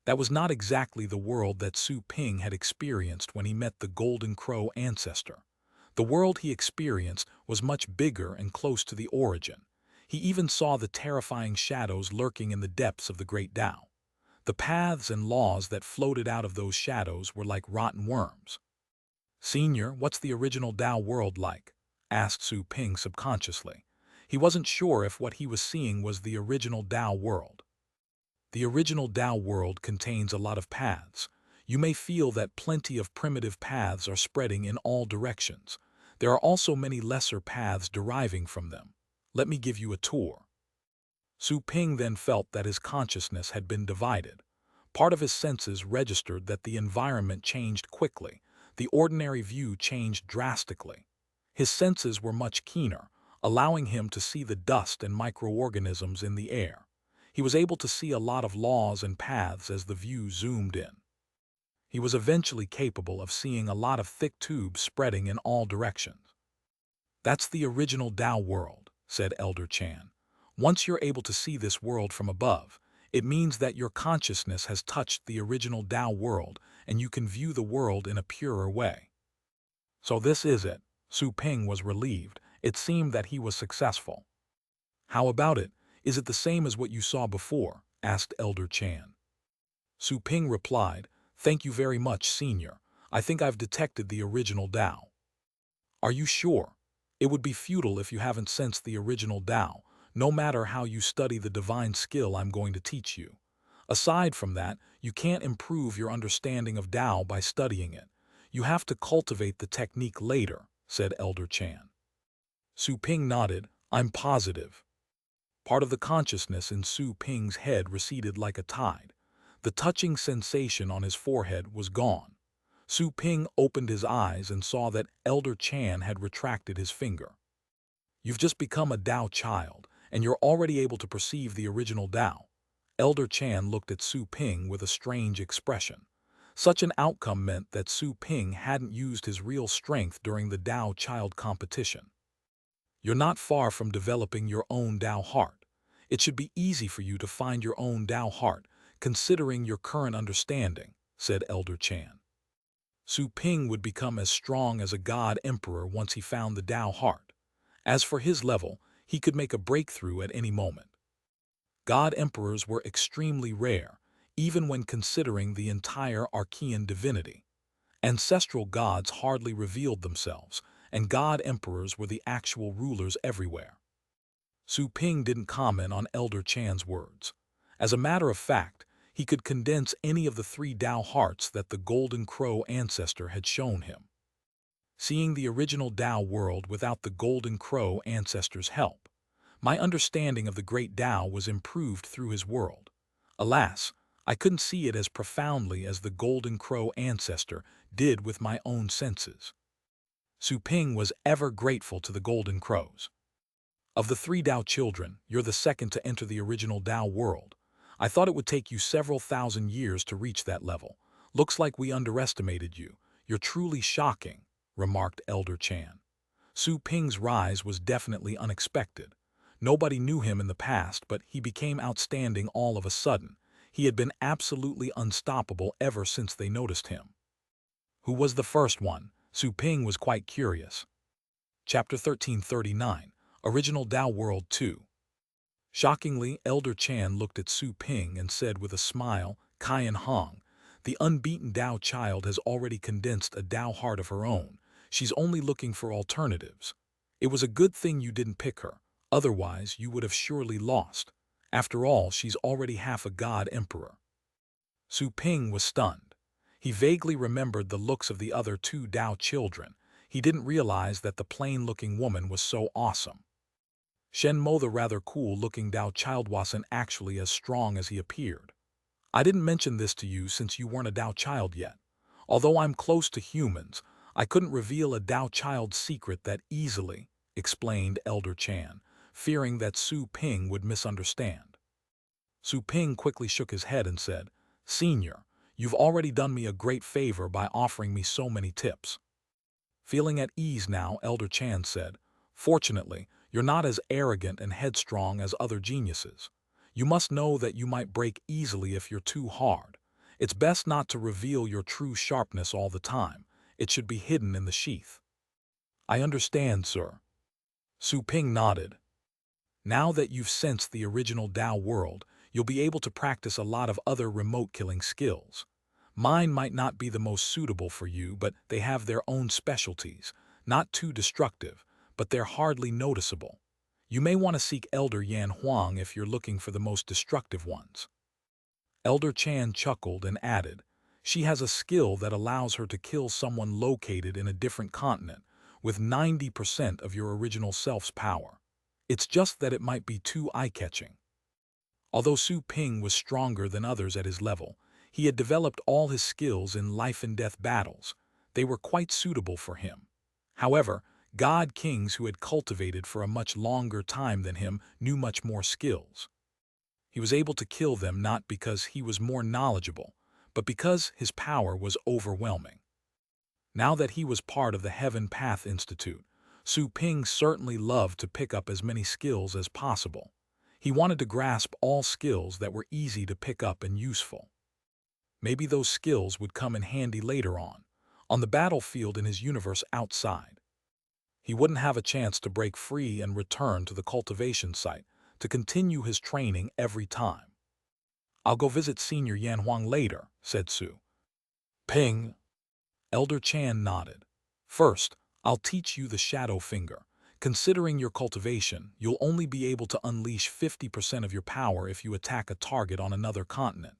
[SPEAKER 1] That was not exactly the world that Su Ping had experienced when he met the Golden Crow ancestor. The world he experienced was much bigger and close to the origin. He even saw the terrifying shadows lurking in the depths of the great Tao. The paths and laws that floated out of those shadows were like rotten worms. Senior, what's the original Tao world like? Asked Su Ping subconsciously. He wasn't sure if what he was seeing was the original Tao world. The original Tao world contains a lot of paths. You may feel that plenty of primitive paths are spreading in all directions. There are also many lesser paths deriving from them. Let me give you a tour. Su Ping then felt that his consciousness had been divided. Part of his senses registered that the environment changed quickly. The ordinary view changed drastically. His senses were much keener, allowing him to see the dust and microorganisms in the air. He was able to see a lot of laws and paths as the view zoomed in. He was eventually capable of seeing a lot of thick tubes spreading in all directions. "That's the original Tao world," said Elder Chan. "Once you're able to see this world from above, it means that your consciousness has touched the original Tao world and you can view the world in a purer way." "So this is it." Su Ping was relieved. It seemed that he was successful. "How about it? Is it the same as what you saw before?" asked Elder Chan. Su Ping replied, "Thank you very much, Senior. I think I've detected the original Tao." "Are you sure? It would be futile if you haven't sensed the original Tao, no matter how you study the divine skill I'm going to teach you. Aside from that, you can't improve your understanding of Tao by studying it. You have to cultivate the technique later," said Elder Chan. Su Ping nodded. "I'm positive." Part of the consciousness in Su Ping's head receded like a tide. The touching sensation on his forehead was gone. Su Ping opened his eyes and saw that Elder Chan had retracted his finger. "You've just become a Tao child, and you're already able to perceive the original Tao." Elder Chan looked at Su Ping with a strange expression. Such an outcome meant that Su Ping hadn't used his real strength during the Tao child competition. "You're not far from developing your own Tao heart. It should be easy for you to find your own Tao heart, considering your current understanding," said Elder Chan. Su Ping would become as strong as a god emperor once he found the Tao heart. As for his level, he could make a breakthrough at any moment. God emperors were extremely rare, even when considering the entire Archean divinity. Ancestral gods hardly revealed themselves, and god emperors were the actual rulers everywhere. Su Ping didn't comment on Elder Chan's words. As a matter of fact, he could condense any of the 3 Tao hearts that the Golden Crow ancestor had shown him. Seeing the original Tao world without the Golden Crow ancestor's help, my understanding of the great Tao was improved through his world. Alas, I couldn't see it as profoundly as the Golden Crow ancestor did with my own senses. Su Ping was ever grateful to the Golden Crows. "Of the 3 Tao children, you're the second to enter the original Tao world. I thought it would take you several thousand years to reach that level. Looks like we underestimated you. You're truly shocking," remarked Elder Chan. Su Ping's rise was definitely unexpected. Nobody knew him in the past, but he became outstanding all of a sudden. He had been absolutely unstoppable ever since they noticed him. Who was the first one? Su Ping was quite curious. Chapter 1339, Original Tao World 2. Shockingly, Elder Chan looked at Su Ping and said with a smile, "Kaian Hong, the unbeaten Tao child has already condensed a Tao heart of her own. She's only looking for alternatives. It was a good thing you didn't pick her, otherwise you would have surely lost. After all, she's already half a god emperor." Su Ping was stunned. He vaguely remembered the looks of the other 2 Tao children. He didn't realize that the plain-looking woman was so awesome. Shen Mo, the rather cool-looking Tao child, wasn't actually as strong as he appeared. "I didn't mention this to you since you weren't a Tao child yet. Although I'm close to humans, I couldn't reveal a Tao child's secret that easily," explained Elder Chan, fearing that Su Ping would misunderstand. Su Ping quickly shook his head and said, "Senior, you've already done me a great favor by offering me so many tips." Feeling at ease now, Elder Chan said, "Fortunately, you're not as arrogant and headstrong as other geniuses. You must know that you might break easily if you're too hard. It's best not to reveal your true sharpness all the time. It should be hidden in the sheath." "I understand, sir." Su Ping nodded. "Now that you've sensed the original Tao world, you'll be able to practice a lot of other remote-killing skills. Mine might not be the most suitable for you, but they have their own specialties. Not too destructive, but they're hardly noticeable. You may want to seek Elder Yan Huang if you're looking for the most destructive ones." Elder Chan chuckled and added, "She has a skill that allows her to kill someone located in a different continent with 90% of your original self's power. It's just that it might be too eye-catching." Although Su Ping was stronger than others at his level, he had developed all his skills in life-and-death battles. They were quite suitable for him. However, god kings who had cultivated for a much longer time than him knew much more skills. He was able to kill them not because he was more knowledgeable, but because his power was overwhelming. Now that he was part of the Heaven Path Institute, Su Ping certainly loved to pick up as many skills as possible. He wanted to grasp all skills that were easy to pick up and useful. Maybe those skills would come in handy later on the battlefield in his universe outside. He wouldn't have a chance to break free and return to the cultivation site to continue his training every time. "I'll go visit Senior Yan Huang later," said Su Ping. Elder Chan nodded. "First, I'll teach you the shadow finger. Considering your cultivation, you'll only be able to unleash 50% of your power if you attack a target on another continent.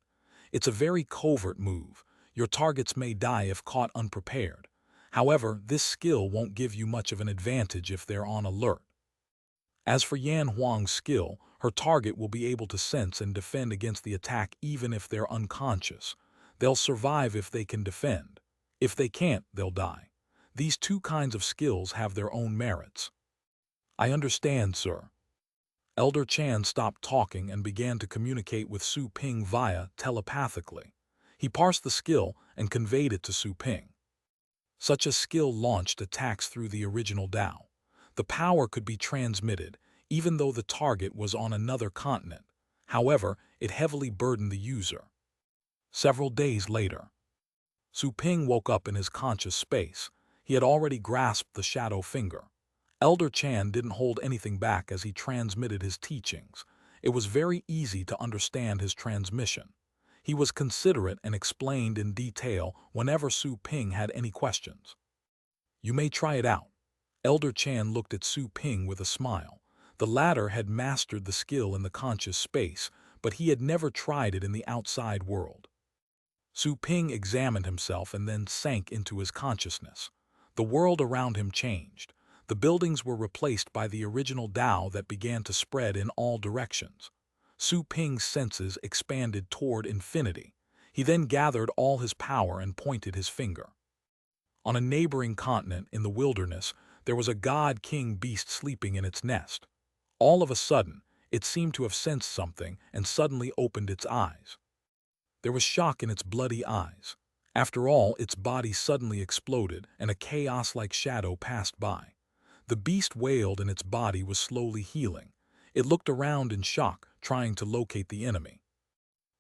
[SPEAKER 1] It's a very covert move. Your targets may die if caught unprepared. However, this skill won't give you much of an advantage if they're on alert. As for Yan Huang's skill, her target will be able to sense and defend against the attack even if they're unconscious. They'll survive if they can defend. If they can't, they'll die. These two kinds of skills have their own merits." "I understand, sir." Elder Chan stopped talking and began to communicate with Su Ping via telepathically. He parsed the skill and conveyed it to Su Ping. Such a skill launched attacks through the original Tao. The power could be transmitted, even though the target was on another continent. However, it heavily burdened the user. Several days later, Su Ping woke up in his conscious space. He had already grasped the shadow finger. Elder Chan didn't hold anything back as he transmitted his teachings. It was very easy to understand his transmission. He was considerate and explained in detail whenever Su Ping had any questions. "You may try it out." Elder Chan looked at Su Ping with a smile. The latter had mastered the skill in the conscious space, but he had never tried it in the outside world. Su Ping examined himself and then sank into his consciousness. The world around him changed. The buildings were replaced by the original Tao that began to spread in all directions. Su Ping's senses expanded toward infinity. He then gathered all his power and pointed his finger. On a neighboring continent in the wilderness, there was a god-king beast sleeping in its nest. All of a sudden, it seemed to have sensed something and suddenly opened its eyes. There was shock in its bloody eyes. After all, its body suddenly exploded and a chaos-like shadow passed by. The beast wailed and its body was slowly healing. It looked around in shock, trying to locate the enemy.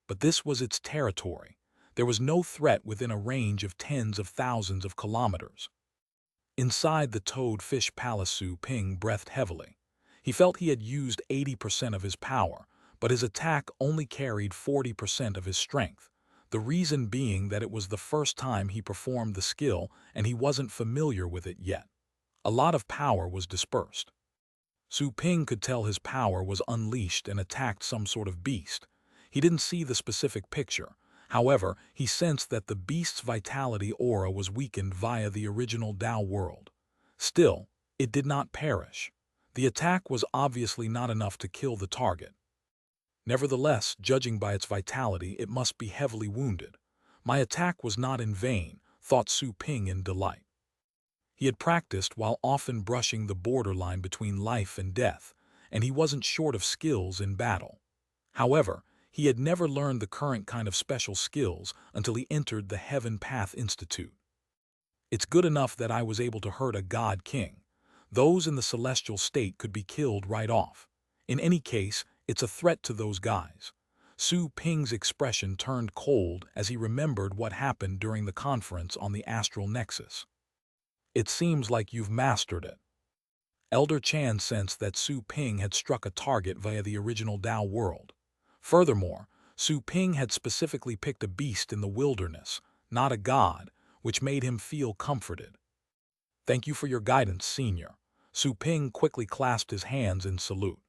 [SPEAKER 1] But this was its territory. There was no threat within a range of tens of thousands of kilometers. Inside the toad-fish palace, Su Ping breathed heavily. He felt he had used 80% of his power, but his attack only carried 40% of his strength. The reason being that it was the first time he performed the skill and he wasn't familiar with it yet. A lot of power was dispersed. Su Ping could tell his power was unleashed and attacked some sort of beast. He didn't see the specific picture. However, he sensed that the beast's vitality aura was weakened via the original Tao world. Still, it did not perish. The attack was obviously not enough to kill the target. Nevertheless, judging by its vitality, it must be heavily wounded. My attack was not in vain, thought Su Ping in delight. He had practiced while often brushing the borderline between life and death, and he wasn't short of skills in battle. However, he had never learned the current kind of special skills until he entered the Heaven Path Institute. It's good enough that I was able to hurt a god king. Those in the celestial state could be killed right off. In any case, it's a threat to those guys. Su Ping's expression turned cold as he remembered what happened during the conference on the Astral Nexus. "It seems like you've mastered it." Elder Chan sensed that Su Ping had struck a target via the original Tao world. Furthermore, Su Ping had specifically picked a beast in the wilderness, not a god, which made him feel comforted. "Thank you for your guidance, Senior." Su Ping quickly clasped his hands in salute.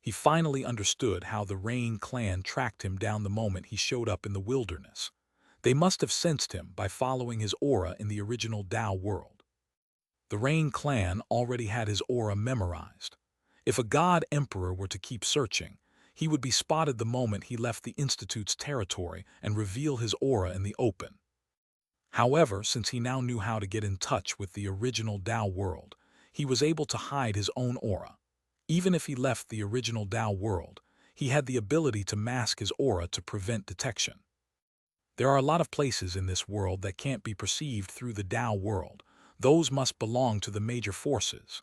[SPEAKER 1] He finally understood how the Rain clan tracked him down the moment he showed up in the wilderness. They must have sensed him by following his aura in the original Tao world. The Rain clan already had his aura memorized. If a god emperor were to keep searching, he would be spotted the moment he left the Institute's territory and reveal his aura in the open. However, since he now knew how to get in touch with the original Tao world, he was able to hide his own aura. Even if he left the original Tao world, he had the ability to mask his aura to prevent detection. There are a lot of places in this world that can't be perceived through the Tao world. Those must belong to the major forces.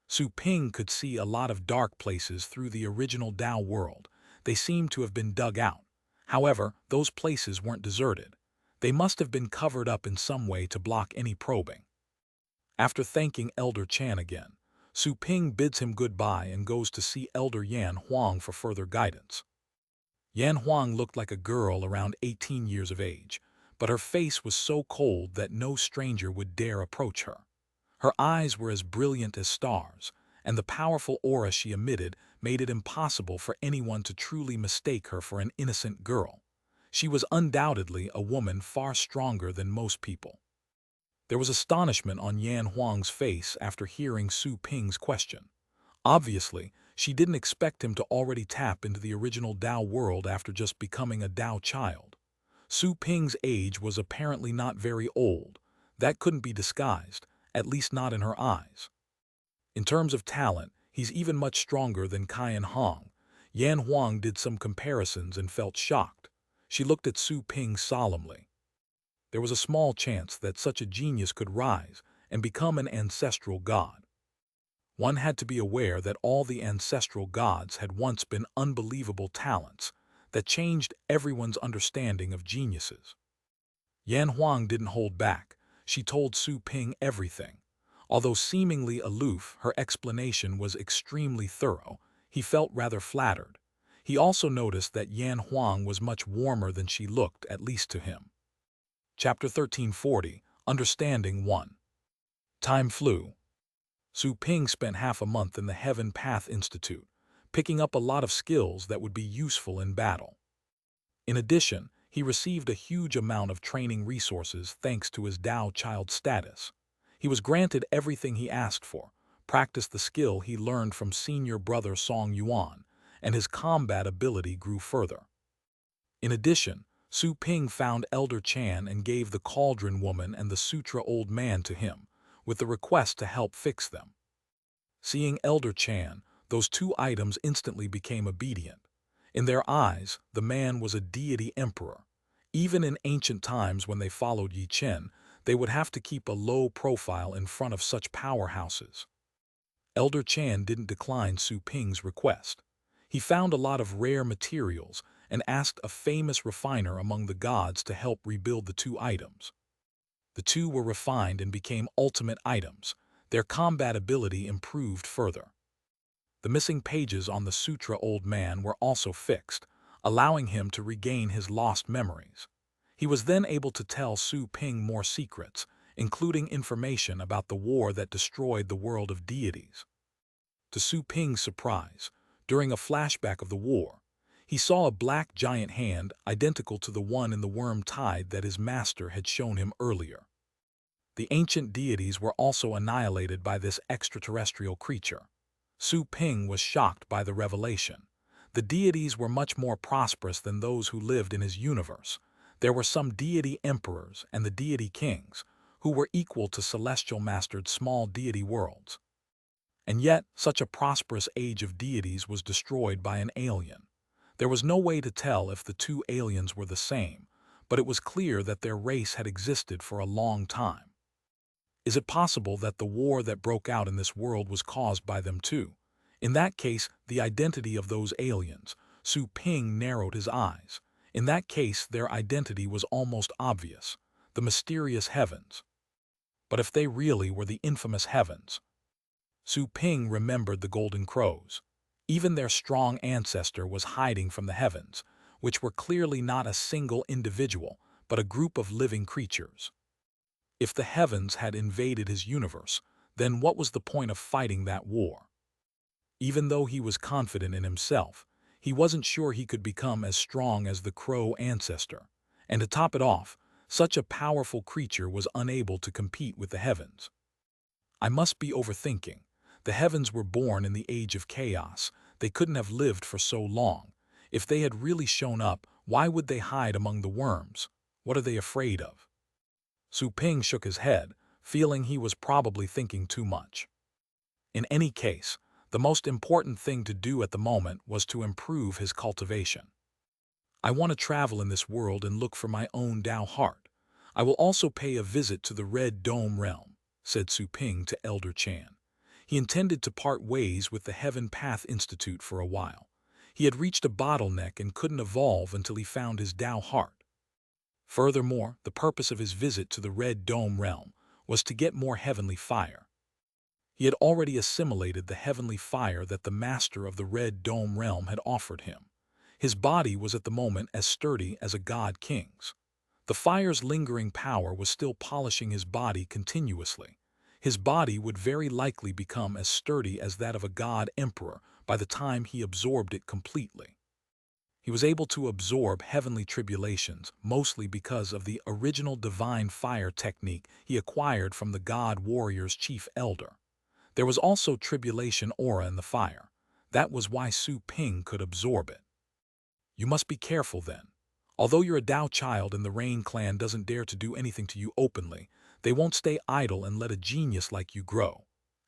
[SPEAKER 1] Su Ping could see a lot of dark places through the original Tao world. They seemed to have been dug out. However, those places weren't deserted. They must have been covered up in some way to block any probing. After thanking Elder Chan again, Su Ping bids him goodbye and goes to see Elder Yan Huang for further guidance. Yan Huang looked like a girl around 18 years of age, but her face was so cold that no stranger would dare approach her. Her eyes were as brilliant as stars, and the powerful aura she emitted made it impossible for anyone to truly mistake her for an innocent girl. She was undoubtedly a woman far stronger than most people. There was astonishment on Yan Huang's face after hearing Su Ping's question. Obviously, she didn't expect him to already tap into the original Tao world after just becoming a Tao child. Su Ping's age was apparently not very old. That couldn't be disguised, at least not in her eyes. In terms of talent, he's even much stronger than Qian Hong. Yan Huang did some comparisons and felt shocked. She looked at Su Ping solemnly. There was a small chance that such a genius could rise and become an ancestral god. One had to be aware that all the ancestral gods had once been unbelievable talents that changed everyone's understanding of geniuses. Yan Huang didn't hold back. She told Su Ping everything. Although seemingly aloof, her explanation was extremely thorough. He felt rather flattered. He also noticed that Yan Huang was much warmer than she looked, at least to him. Chapter 1340, Understanding 1. Time flew. Su Ping spent half a month in the Heaven Path Institute, picking up a lot of skills that would be useful in battle. In addition, he received a huge amount of training resources thanks to his Tao child status. He was granted everything he asked for, practiced the skill he learned from senior brother Song Yuan, and his combat ability grew further. In addition, Su Ping found Elder Chan and gave the Cauldron Woman and the Sutra Old Man to him, with the request to help fix them. Seeing Elder Chan, those two items instantly became obedient. In their eyes, the man was a deity emperor. Even in ancient times when they followed Yi Chen, they would have to keep a low profile in front of such powerhouses. Elder Chan didn't decline Su Ping's request. He found a lot of rare materials and asked a famous refiner among the gods to help rebuild the two items. The two were refined and became ultimate items. Their combat ability improved further. The missing pages on the Sutra Old Man were also fixed, allowing him to regain his lost memories. He was then able to tell Su Ping more secrets, including information about the war that destroyed the world of deities. To Su Ping's surprise, during a flashback of the war, he saw a black giant hand identical to the one in the worm tide that his master had shown him earlier. The ancient deities were also annihilated by this extraterrestrial creature. Su Ping was shocked by the revelation. The deities were much more prosperous than those who lived in his universe. There were some deity emperors and the deity kings, who were equal to celestial mastered small deity worlds. And yet, such a prosperous age of deities was destroyed by an alien. There was no way to tell if the two aliens were the same, but it was clear that their race had existed for a long time. Is it possible that the war that broke out in this world was caused by them too? In that case, the identity of those aliens, Su Ping narrowed his eyes. In that case, their identity was almost obvious, the mysterious heavens. But if they really were the infamous heavens? Su Ping remembered the Golden Crows. Even their strong ancestor was hiding from the heavens, which were clearly not a single individual, but a group of living creatures. If the heavens had invaded his universe, then what was the point of fighting that war? Even though he was confident in himself, he wasn't sure he could become as strong as the crow ancestor. And to top it off, such a powerful creature was unable to compete with the heavens. I must be overthinking. The heavens were born in the age of chaos. They couldn't have lived for so long. If they had really shown up, why would they hide among the worms? What are they afraid of? Su Ping shook his head, feeling he was probably thinking too much. In any case, the most important thing to do at the moment was to improve his cultivation. I want to travel in this world and look for my own Tao heart. I will also pay a visit to the Red Dome realm, said Su Ping to Elder Chan. He intended to part ways with the Heaven Path Institute for a while. He had reached a bottleneck and couldn't evolve until he found his Tao heart. Furthermore, the purpose of his visit to the Red Dome realm was to get more heavenly fire. He had already assimilated the heavenly fire that the master of the Red Dome realm had offered him. His body was at the moment as sturdy as a god king's. The fire's lingering power was still polishing his body continuously. His body would very likely become as sturdy as that of a god emperor by the time he absorbed it completely. He was able to absorb heavenly tribulations mostly because of the original divine fire technique he acquired from the god warrior's chief elder. There was also tribulation aura in the fire. That was why Su Ping could absorb it. You must be careful then. Although you're a Dao child and the Rain clan doesn't dare to do anything to you openly, they won't stay idle and let a genius like you grow.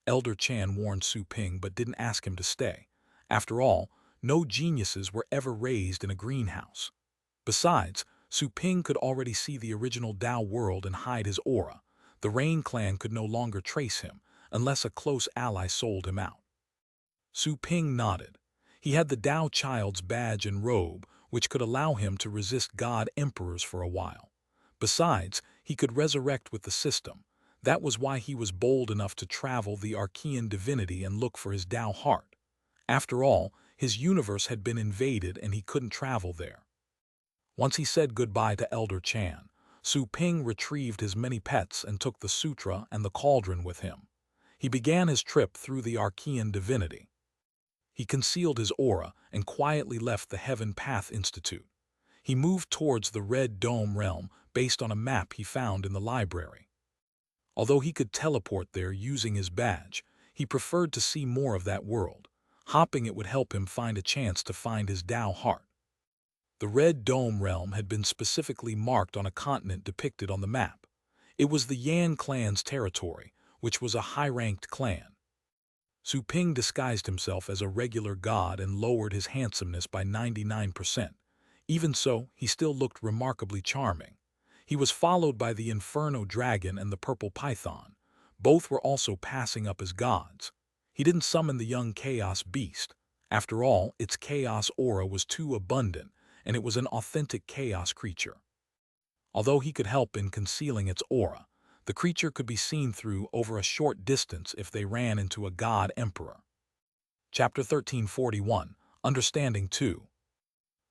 [SPEAKER 1] Elder Chan warned Su Ping but didn't ask him to stay. After all, no geniuses were ever raised in a greenhouse. Besides, Su Ping could already see the original Dao world and hide his aura. The Rain clan could no longer trace him, unless a close ally sold him out. Su Ping nodded. He had the Dao child's badge and robe, which could allow him to resist god emperors for a while. Besides, he could resurrect with the system. That was why he was bold enough to travel the Archean divinity and look for his Dao heart. After all, his universe had been invaded and he couldn't travel there. Once he said goodbye to Elder Chan, Su Ping retrieved his many pets and took the sutra and the cauldron with him. He began his trip through the Archean divinity. He concealed his aura and quietly left the Heaven Path Institute. He moved towards the Red Dome realm based on a map he found in the library. Although he could teleport there using his badge, he preferred to see more of that world. Hopping it would help him find a chance to find his Dao heart. The Red Dome realm had been specifically marked on a continent depicted on the map. It was the Yan clan's territory, which was a high-ranked clan. Su Ping disguised himself as a regular god and lowered his handsomeness by 99%. Even so, he still looked remarkably charming. He was followed by the Inferno Dragon and the Purple Python. Both were also passing up as gods. He didn't summon the young Chaos Beast. After all, its chaos aura was too abundant, and it was an authentic chaos creature. Although he could help in concealing its aura, the creature could be seen through over a short distance if they ran into a god emperor. Chapter 1341, Understanding 2.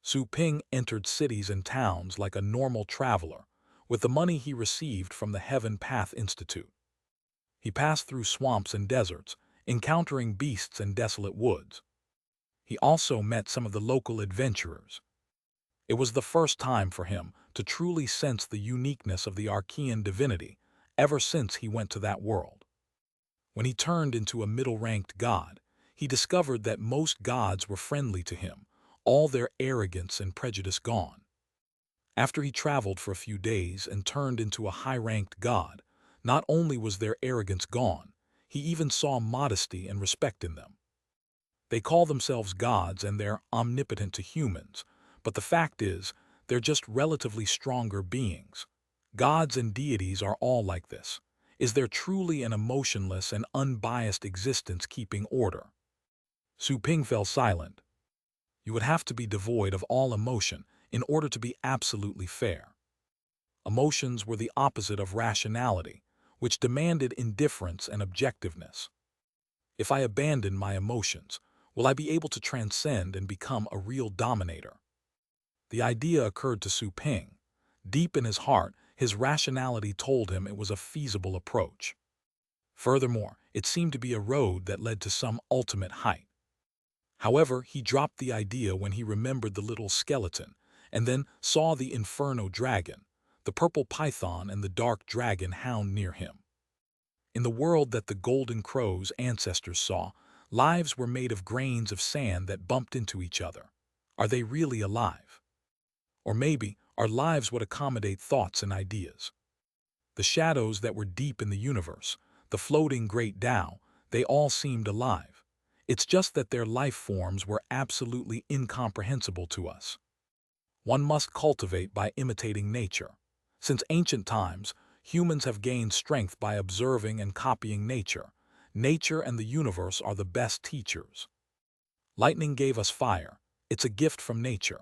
[SPEAKER 1] Su Ping entered cities and towns like a normal traveler, with the money he received from the Heaven Path Institute. He passed through swamps and deserts, encountering beasts and desolate woods. He also met some of the local adventurers. It was the first time for him to truly sense the uniqueness of the Archean divinity ever since he went to that world. When he turned into a middle-ranked god, he discovered that most gods were friendly to him, all their arrogance and prejudice gone. After he traveled for a few days and turned into a high-ranked god, not only was their arrogance gone, he even saw modesty and respect in them. They call themselves gods and they're omnipotent to humans, but the fact is, they're just relatively stronger beings. Gods and deities are all like this. Is there truly an emotionless and unbiased existence keeping order? Su Ping fell silent. You would have to be devoid of all emotion in order to be absolutely fair. Emotions were the opposite of rationality, which demanded indifference and objectiveness. If I abandon my emotions, will I be able to transcend and become a real dominator? The idea occurred to Su Ping. Deep in his heart, his rationality told him it was a feasible approach. Furthermore, it seemed to be a road that led to some ultimate height. However, he dropped the idea when he remembered the little skeleton, and then saw the Inferno Dragon, the Purple Python and the Dark Dragon hound near him. In the world that the Golden Crow's ancestors saw, lives were made of grains of sand that bumped into each other. Are they really alive? Or maybe, our lives would accommodate thoughts and ideas. The shadows that were deep in the universe, the floating great Tao, they all seemed alive. It's just that their life forms were absolutely incomprehensible to us. one must cultivate by imitating nature. Since ancient times, humans have gained strength by observing and copying nature. Nature and the universe are the best teachers. Lightning gave us fire. It's a gift from nature.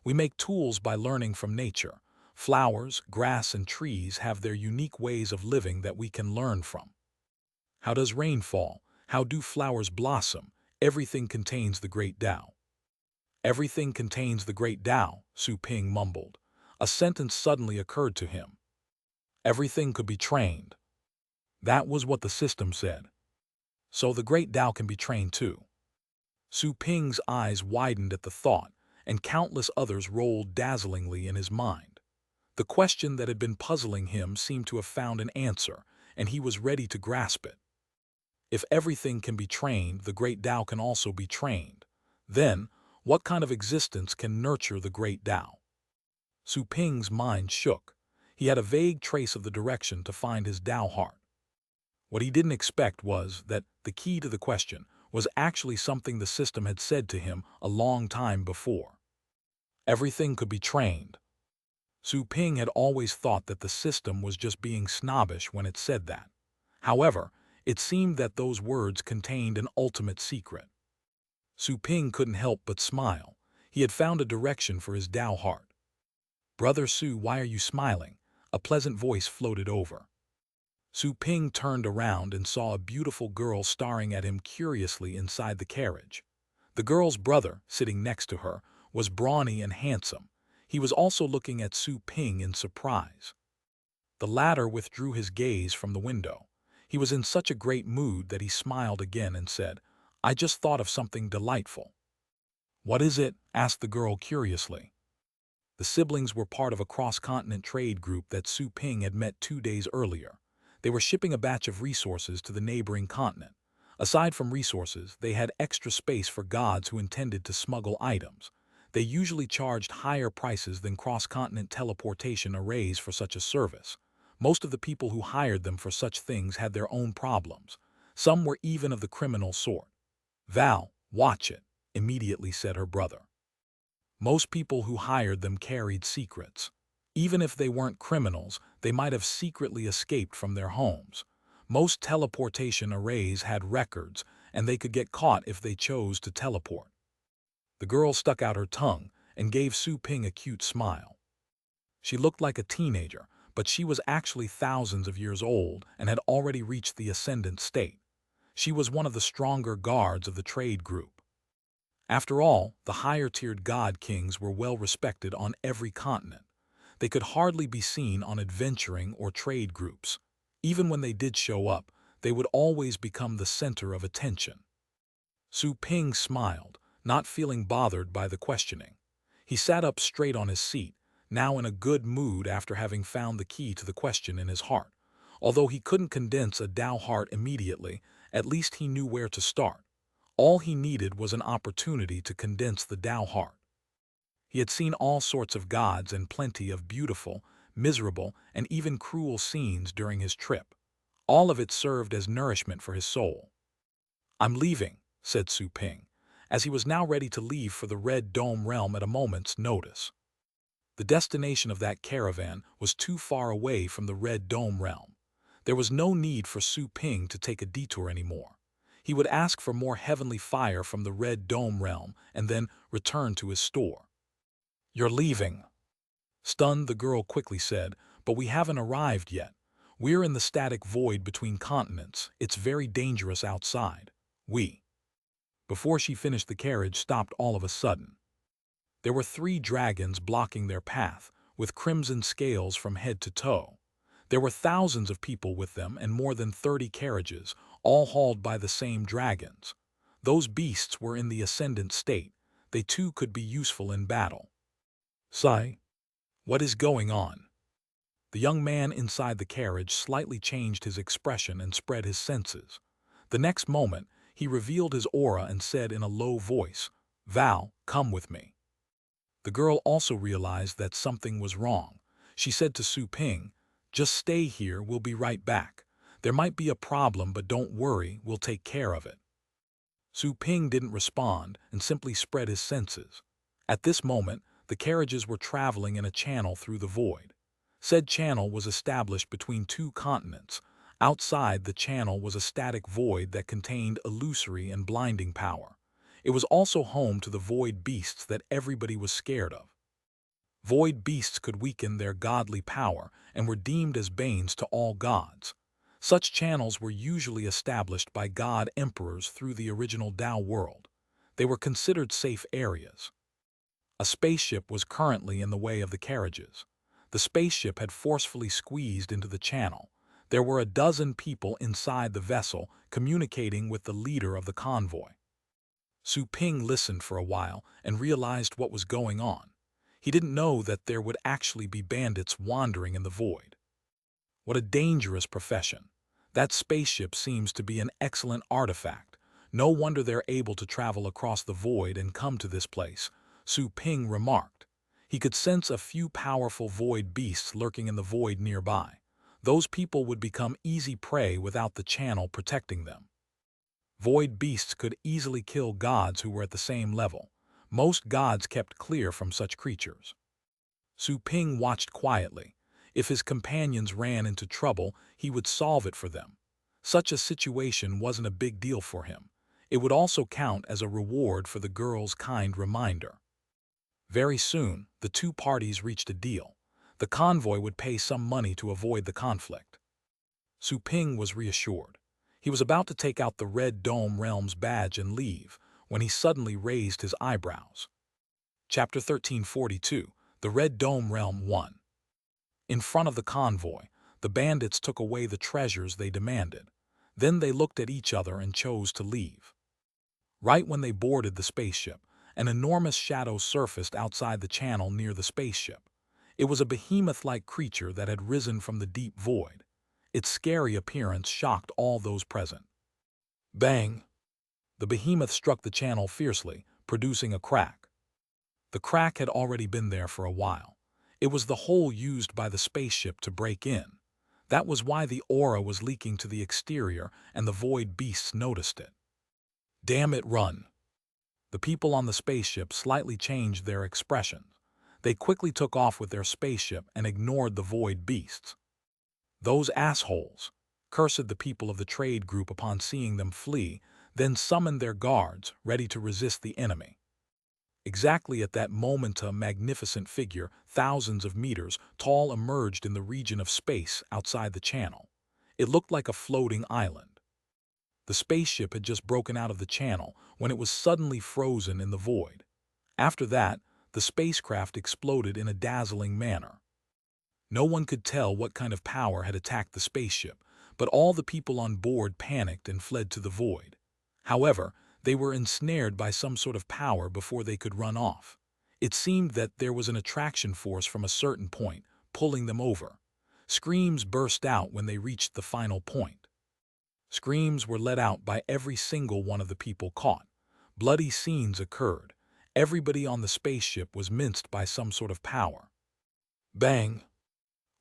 [SPEAKER 1] We make tools by learning from nature. Flowers, grass, and trees have their unique ways of living that we can learn from. How does rain fall? How do flowers blossom? Everything contains the great Tao. Everything contains the great Tao, Su Ping mumbled. A sentence suddenly occurred to him. Everything could be trained. That was what the system said. So the great Tao can be trained too. Su Ping's eyes widened at the thought, and countless others rolled dazzlingly in his mind. The question that had been puzzling him seemed to have found an answer, and he was ready to grasp it. If everything can be trained, the great Tao can also be trained. Then, what kind of existence can nurture the great Tao? Su Ping's mind shook. He had a vague trace of the direction to find his Tao heart. What he didn't expect was that the key to the question was actually something the system had said to him a long time before. Everything could be trained. Su Ping had always thought that the system was just being snobbish when it said that. However, it seemed that those words contained an ultimate secret. Su Ping couldn't help but smile. He had found a direction for his Tao heart. "Brother Su, why are you smiling?" A pleasant voice floated over. Su Ping turned around and saw a beautiful girl staring at him curiously inside the carriage. The girl's brother, sitting next to her, was brawny and handsome. He was also looking at Su Ping in surprise. The latter withdrew his gaze from the window. He was in such a great mood that he smiled again and said, "I just thought of something delightful." "What is it?" asked the girl curiously. The siblings were part of a cross-continent trade group that Su Ping had met 2 days earlier. They were shipping a batch of resources to the neighboring continent. Aside from resources, they had extra space for gods who intended to smuggle items. They usually charged higher prices than cross-continent teleportation arrays for such a service. Most of the people who hired them for such things had their own problems. Some were even of the criminal sort. "Val, watch it," immediately said her brother. Most people who hired them carried secrets. Even if they weren't criminals, they might have secretly escaped from their homes. Most teleportation arrays had records, and they could get caught if they chose to teleport. The girl stuck out her tongue and gave Su Ping a cute smile. She looked like a teenager, but she was actually thousands of years old and had already reached the ascendant state. She was one of the stronger guards of the trade group. After all, the higher-tiered god kings were well respected on every continent. They could hardly be seen on adventuring or trade groups. Even when they did show up, they would always become the center of attention. Su Ping smiled, not feeling bothered by the questioning. He sat up straight on his seat, now in a good mood after having found the key to the question in his heart. Although he couldn't condense a Tao heart immediately, at least he knew where to start. All he needed was an opportunity to condense the Tao heart. He had seen all sorts of gods and plenty of beautiful, miserable, and even cruel scenes during his trip. All of it served as nourishment for his soul. "I'm leaving," said Su Ping, as he was now ready to leave for the Red Dome realm at a moment's notice. The destination of that caravan was too far away from the Red Dome realm. There was no need for Su Ping to take a detour anymore. He would ask for more heavenly fire from the Red Dome realm and then return to his store. "You're leaving." Stunned, the girl quickly said, "But we haven't arrived yet. We're in the static void between continents. It's very dangerous outside. Before she finished, the carriage stopped all of a sudden. There were 3 dragons blocking their path, with crimson scales from head to toe. There were thousands of people with them and more than 30 carriages, all hauled by the same dragons. Those beasts were in the ascendant state. They too could be useful in battle. "Sai, what is going on?" The young man inside the carriage slightly changed his expression and spread his senses. The next moment, he revealed his aura and said in a low voice, "Val, come with me." The girl also realized that something was wrong. She said to Su Ping, "Just stay here, we'll be right back. There might be a problem, but don't worry, we'll take care of it." Su Ping didn't respond and simply spread his senses. At this moment, The carriages were traveling in a channel through the void. Said channel was established between two continents. Outside the channel was a static void that contained illusory and blinding power. It was also home to the void beasts that everybody was scared of. Void beasts could weaken their godly power and were deemed as banes to all gods. Such channels were usually established by god emperors through the original Tao world. They were considered safe areas. A spaceship was currently in the way of the carriages. The spaceship had forcefully squeezed into the channel. There were a dozen people inside the vessel communicating with the leader of the convoy. Su Ping listened for a while and realized what was going on. He didn't know that there would actually be bandits wandering in the void. What a dangerous profession. That spaceship seems to be an excellent artifact. No wonder they're able to travel across the void and come to this place, Su Ping remarked. He could sense a few powerful void beasts lurking in the void nearby. Those people would become easy prey without the channel protecting them. Void beasts could easily kill gods who were at the same level. Most gods kept clear from such creatures. Su Ping watched quietly. If his companions ran into trouble, he would solve it for them. Such a situation wasn't a big deal for him. It would also count as a reward for the girl's kind reminder. Very soon, the two parties reached a deal. The convoy would pay some money to avoid the conflict. Su Ping was reassured. He was about to take out the Red Dome Realm's badge and leave, when he suddenly raised his eyebrows. Chapter 1342, The Red Dome Realm 1. In front of the convoy, the bandits took away the treasures they demanded. Then they looked at each other and chose to leave. Right when they boarded the spaceship, an enormous shadow surfaced outside the channel near the spaceship. It was a behemoth-like creature that had risen from the deep void. Its scary appearance shocked all those present. Bang! The behemoth struck the channel fiercely, producing a crack. The crack had already been there for a while. It was the hole used by the spaceship to break in. That was why the aura was leaking to the exterior and the void beasts noticed it. Damn it, run! The people on the spaceship slightly changed their expressions. They quickly took off with their spaceship and ignored the void beasts. Those assholes, cursed the people of the trade group upon seeing them flee, then summoned their guards, ready to resist the enemy. Exactly at that moment a magnificent figure, thousands of meters tall, emerged in the region of space outside the channel. It looked like a floating island. The spaceship had just broken out of the channel when it was suddenly frozen in the void. After that, the spacecraft exploded in a dazzling manner. No one could tell what kind of power had attacked the spaceship, but all the people on board panicked and fled to the void. However, they were ensnared by some sort of power before they could run off. It seemed that there was an attraction force from a certain point, pulling them over. Screams burst out when they reached the final point. Screams were let out by every single one of the people caught. Bloody scenes occurred. Everybody on the spaceship was minced by some sort of power. Bang!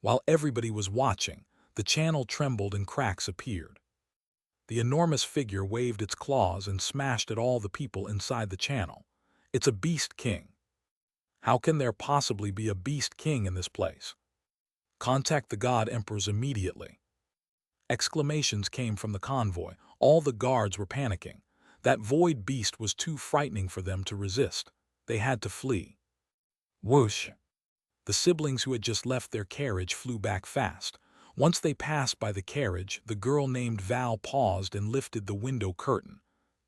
[SPEAKER 1] While everybody was watching, the channel trembled and cracks appeared. The enormous figure waved its claws and smashed at all the people inside the channel. It's a beast king. How can there possibly be a beast king in this place? Contact the god emperors immediately. Exclamations came from the convoy. All the guards were panicking. That void beast was too frightening for them to resist. They had to flee. Whoosh! The siblings who had just left their carriage flew back fast. Once they passed by the carriage, the girl named Val paused and lifted the window curtain.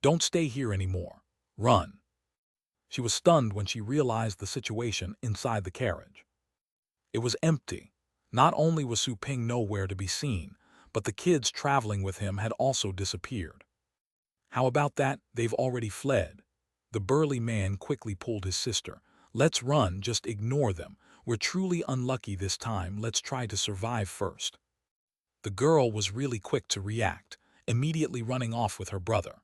[SPEAKER 1] Don't stay here anymore. Run. She was stunned when she realized the situation inside the carriage. It was empty. Not only was Su Ping nowhere to be seen, but the kids traveling with him had also disappeared. How about that? They've already fled. The burly man quickly pulled his sister. Let's run, just ignore them. We're truly unlucky this time, let's try to survive first. The girl was really quick to react, immediately running off with her brother.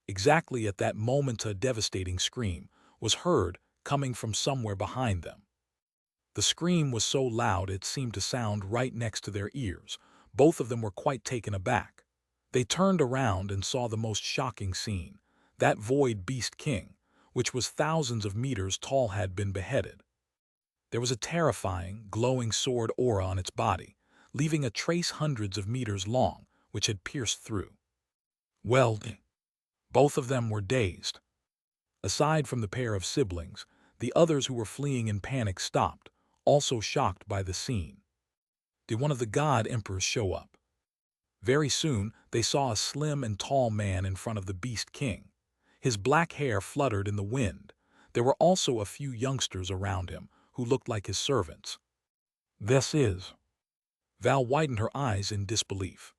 [SPEAKER 1] Exactly at that moment a devastating scream was heard coming from somewhere behind them. The scream was so loud it seemed to sound right next to their ears. Both of them were quite taken aback. They turned around and saw the most shocking scene. That void beast king, which was thousands of meters tall, had been beheaded. There was a terrifying, glowing sword aura on its body, leaving a trace hundreds of meters long, which had pierced through. Well, both of them were dazed. Aside from the pair of siblings, the others who were fleeing in panic stopped, also shocked by the scene. Did one of the god emperors show up? Very soon, they saw a slim and tall man in front of the Beast King. His black hair fluttered in the wind. There were also a few youngsters around him who looked like his servants. This is... Val widened her eyes in disbelief.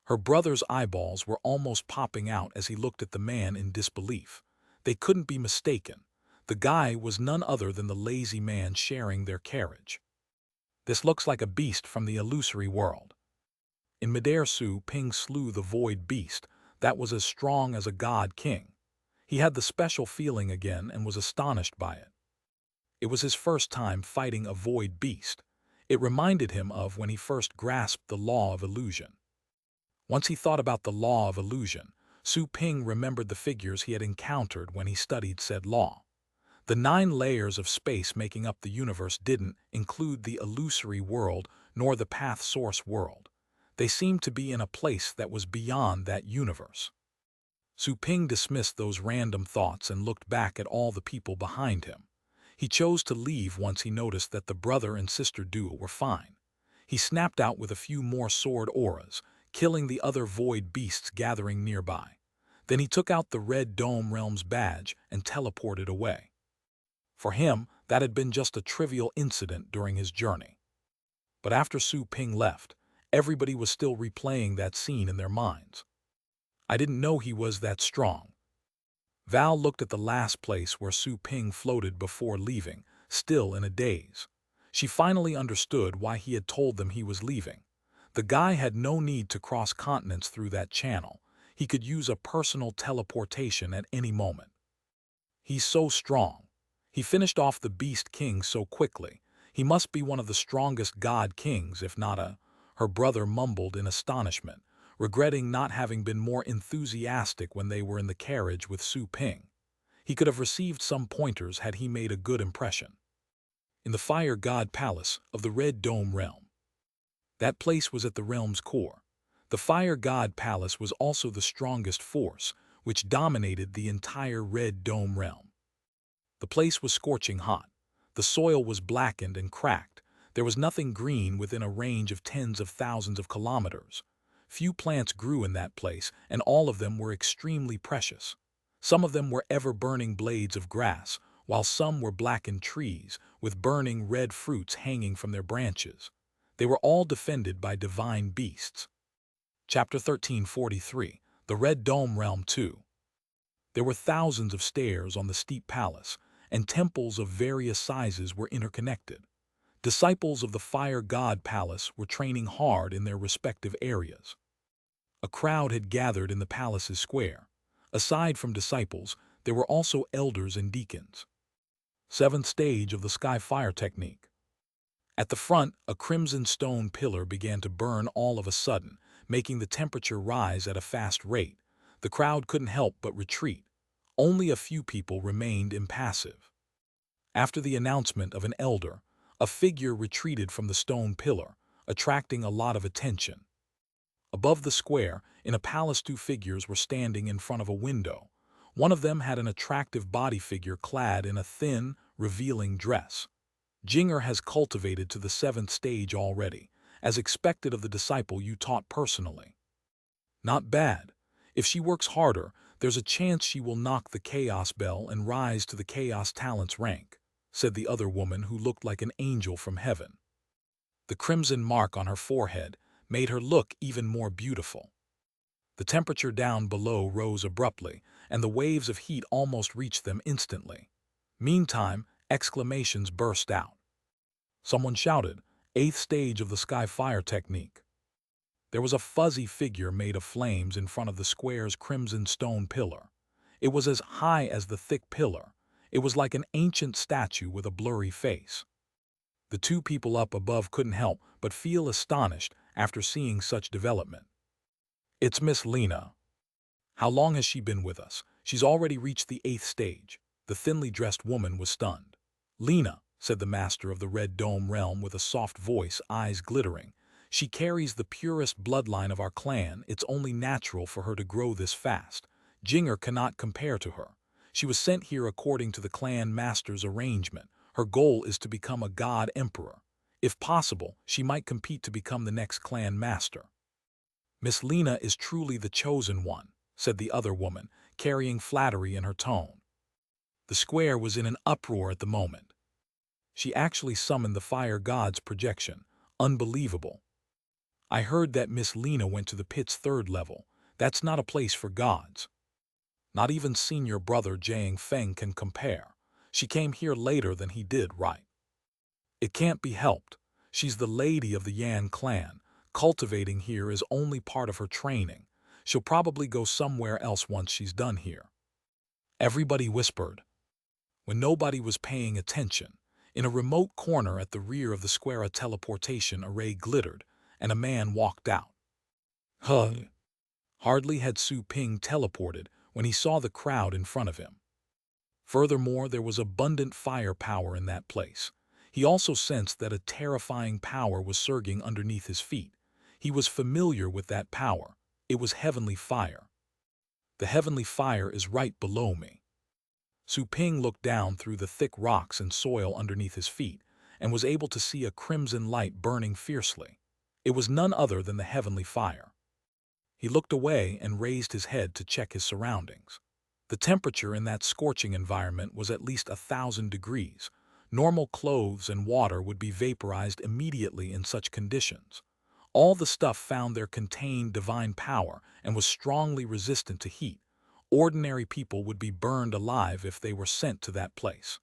[SPEAKER 1] Her brother's eyeballs were almost popping out as he looked at the man in disbelief. They couldn't be mistaken. The guy was none other than the lazy man sharing their carriage. This looks like a beast from the illusory world. In midair, Su Ping slew the void beast that was as strong as a god king. He had the special feeling again and was astonished by it. It was his first time fighting a void beast. It reminded him of when he first grasped the law of illusion. Once he thought about the law of illusion, Su Ping remembered the figures he had encountered when he studied said law. The 9 layers of space making up the universe didn't include the illusory world nor the path source world. They seemed to be in a place that was beyond that universe. Su Ping dismissed those random thoughts and looked back at all the people behind him. He chose to leave once he noticed that the brother and sister duo were fine. He snapped out with a few more sword auras, killing the other void beasts gathering nearby. Then he took out the Red Dome Realm's badge and teleported away. For him, that had been just a trivial incident during his journey. But after Su Ping left, everybody was still replaying that scene in their minds. I didn't know he was that strong. Val looked at the last place where Su Ping floated before leaving, still in a daze. She finally understood why he had told them he was leaving. The guy had no need to cross continents through that channel. He could use a personal teleportation at any moment. He's so strong. He finished off the Beast King so quickly. He must be one of the strongest god kings, if not a... Her brother mumbled in astonishment, regretting not having been more enthusiastic when they were in the carriage with Su Ping. He could have received some pointers had he made a good impression. In the Fire God Palace of the Red Dome Realm. That place was at the realm's core. The Fire God Palace was also the strongest force, which dominated the entire Red Dome Realm. The place was scorching hot. The soil was blackened and cracked. There was nothing green within a range of tens of thousands of kilometers. Few plants grew in that place, and all of them were extremely precious. Some of them were ever-burning blades of grass, while some were blackened trees, with burning red fruits hanging from their branches. They were all defended by divine beasts. Chapter 1343, The Red Dome Realm 2. There were thousands of stairs on the steep palace, and temples of various sizes were interconnected. Disciples of the Fire God Palace were training hard in their respective areas. A crowd had gathered in the palace's square. Aside from disciples, there were also elders and deacons. 7th stage of the Sky Fire technique. At the front, a crimson stone pillar began to burn all of a sudden, making the temperature rise at a fast rate. The crowd couldn't help but retreat. Only a few people remained impassive. After the announcement of an elder, a figure retreated from the stone pillar, attracting a lot of attention. Above the square, in a palace, 2 figures were standing in front of a window. One of them had an attractive body figure clad in a thin, revealing dress. Jinger has cultivated to the 7th stage already, as expected of the disciple you taught personally. Not bad. If she works harder, there's a chance she will knock the Chaos Bell and rise to the Chaos Talents rank, said the other woman who looked like an angel from heaven. The crimson mark on her forehead made her look even more beautiful. The temperature down below rose abruptly, and the waves of heat almost reached them instantly. Meantime, exclamations burst out. Someone shouted, 8th stage of the Sky Fire technique. There was a fuzzy figure made of flames in front of the square's crimson stone pillar. It was as high as the thick pillar. It was like an ancient statue with a blurry face. The 2 people up above couldn't help but feel astonished after seeing such development. It's Miss Lena. How long has she been with us? She's already reached the 8th stage. The thinly dressed woman was stunned. "Lena," said the master of the Red Dome realm with a soft voice, eyes glittering. "She carries the purest bloodline of our clan. It's only natural for her to grow this fast. Jinger cannot compare to her. She was sent here according to the clan master's arrangement. Her goal is to become a god emperor. If possible, she might compete to become the next clan master." "Miss Lena is truly the chosen one," said the other woman, carrying flattery in her tone. The square was in an uproar at the moment. She actually summoned the fire god's projection. Unbelievable. "I heard that Miss Lena went to the pit's 3rd level. That's not a place for gods. Not even senior brother Jiang Feng can compare. She came here later than he did, right? It can't be helped. She's the lady of the Yan clan. Cultivating here is only part of her training. She'll probably go somewhere else once she's done here." Everybody whispered. When nobody was paying attention, in a remote corner at the rear of the square, a teleportation array glittered, and a man walked out. Huh! Hardly had Su Ping teleported when he saw the crowd in front of him. Furthermore, there was abundant firepower in that place. He also sensed that a terrifying power was surging underneath his feet. He was familiar with that power. It was heavenly fire. "The heavenly fire is right below me." Su Ping looked down through the thick rocks and soil underneath his feet and was able to see a crimson light burning fiercely. It was none other than the heavenly fire. He looked away and raised his head to check his surroundings. The temperature in that scorching environment was at least 1,000 degrees. Normal clothes and water would be vaporized immediately in such conditions. All the stuff found there contained divine power and was strongly resistant to heat. Ordinary people would be burned alive if they were sent to that place.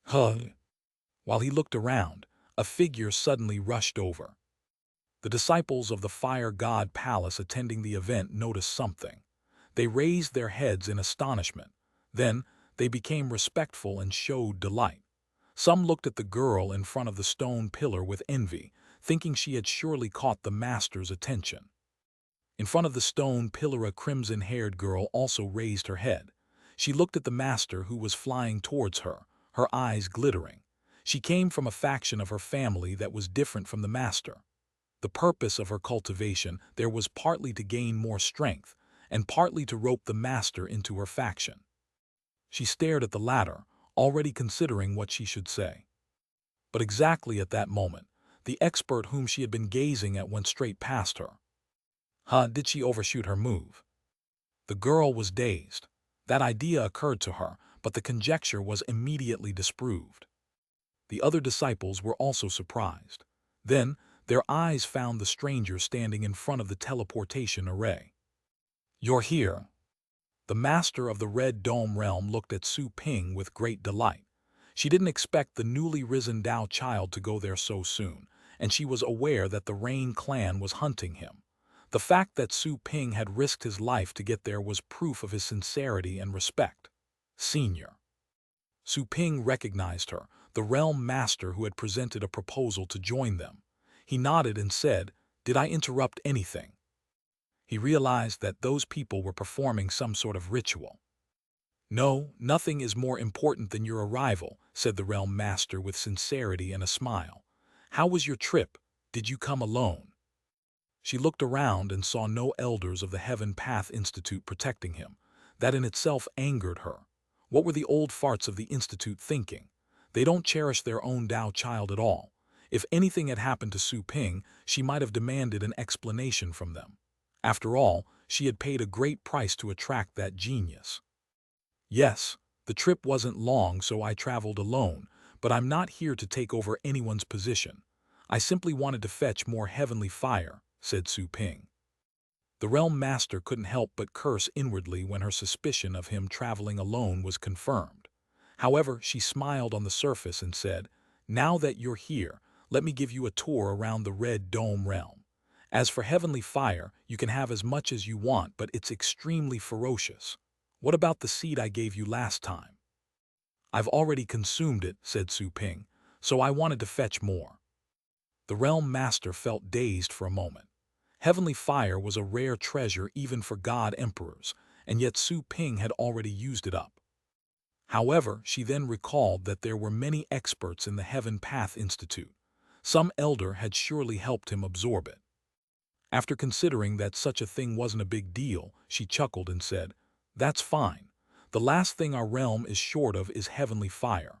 [SPEAKER 1] While he looked around, a figure suddenly rushed over. The disciples of the Fire God Palace attending the event noticed something. They raised their heads in astonishment. Then, they became respectful and showed delight. Some looked at the girl in front of the stone pillar with envy, thinking she had surely caught the master's attention. In front of the stone pillar, a crimson-haired girl also raised her head. She looked at the master, who was flying towards her, her eyes glittering. She came from a faction of her family that was different from the master. The purpose of her cultivation there was partly to gain more strength, and partly to rope the master into her faction. She stared at the latter, already considering what she should say. But exactly at that moment, the expert whom she had been gazing at went straight past her. Did she overshoot her move? The girl was dazed. That idea occurred to her, but the conjecture was immediately disproved. The other disciples were also surprised. Then, their eyes found the stranger standing in front of the teleportation array. "You're here." The master of the Red Dome realm looked at Su Ping with great delight. She didn't expect the newly risen Dao child to go there so soon, and she was aware that the Rain clan was hunting him. The fact that Su Ping had risked his life to get there was proof of his sincerity and respect. "Senior." Su Ping recognized her, the realm master who had presented a proposal to join them. He nodded and said, "Did I interrupt anything?" He realized that those people were performing some sort of ritual. "No, nothing is more important than your arrival," said the realm master with sincerity and a smile. "How was your trip? Did you come alone?" She looked around and saw no elders of the Heaven Path Institute protecting him. That in itself angered her. What were the old farts of the Institute thinking? They don't cherish their own Dao child at all. If anything had happened to Su Ping, she might have demanded an explanation from them. After all, she had paid a great price to attract that genius. "Yes, the trip wasn't long, so I traveled alone, but I'm not here to take over anyone's position. I simply wanted to fetch more heavenly fire," said Su Ping. The realm master couldn't help but curse inwardly when her suspicion of him traveling alone was confirmed. However, she smiled on the surface and said, "Now that you're here, let me give you a tour around the Red Dome realm. As for heavenly fire, you can have as much as you want, but it's extremely ferocious. What about the seed I gave you last time?" "I've already consumed it," said Su Ping, "so I wanted to fetch more." The realm master felt dazed for a moment. Heavenly fire was a rare treasure even for god emperors, and yet Su Ping had already used it up. However, she then recalled that there were many experts in the Heaven Path Institute. Some elder had surely helped him absorb it. After considering that such a thing wasn't a big deal, she chuckled and said, "That's fine. The last thing our realm is short of is heavenly fire."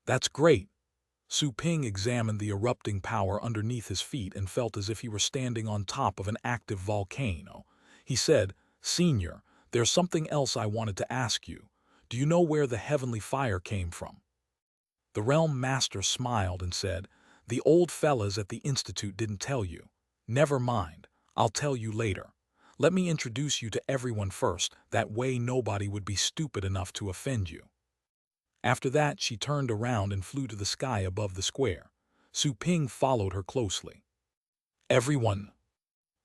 [SPEAKER 1] "That's great." Su Ping examined the erupting power underneath his feet and felt as if he were standing on top of an active volcano. He said, "Senior, there's something else I wanted to ask you. Do you know where the heavenly fire came from?" The realm master smiled and said, "The old fellas at the institute didn't tell you. Never mind, I'll tell you later. Let me introduce you to everyone first, that way nobody would be stupid enough to offend you." After that, she turned around and flew to the sky above the square. Su Ping followed her closely. "Everyone."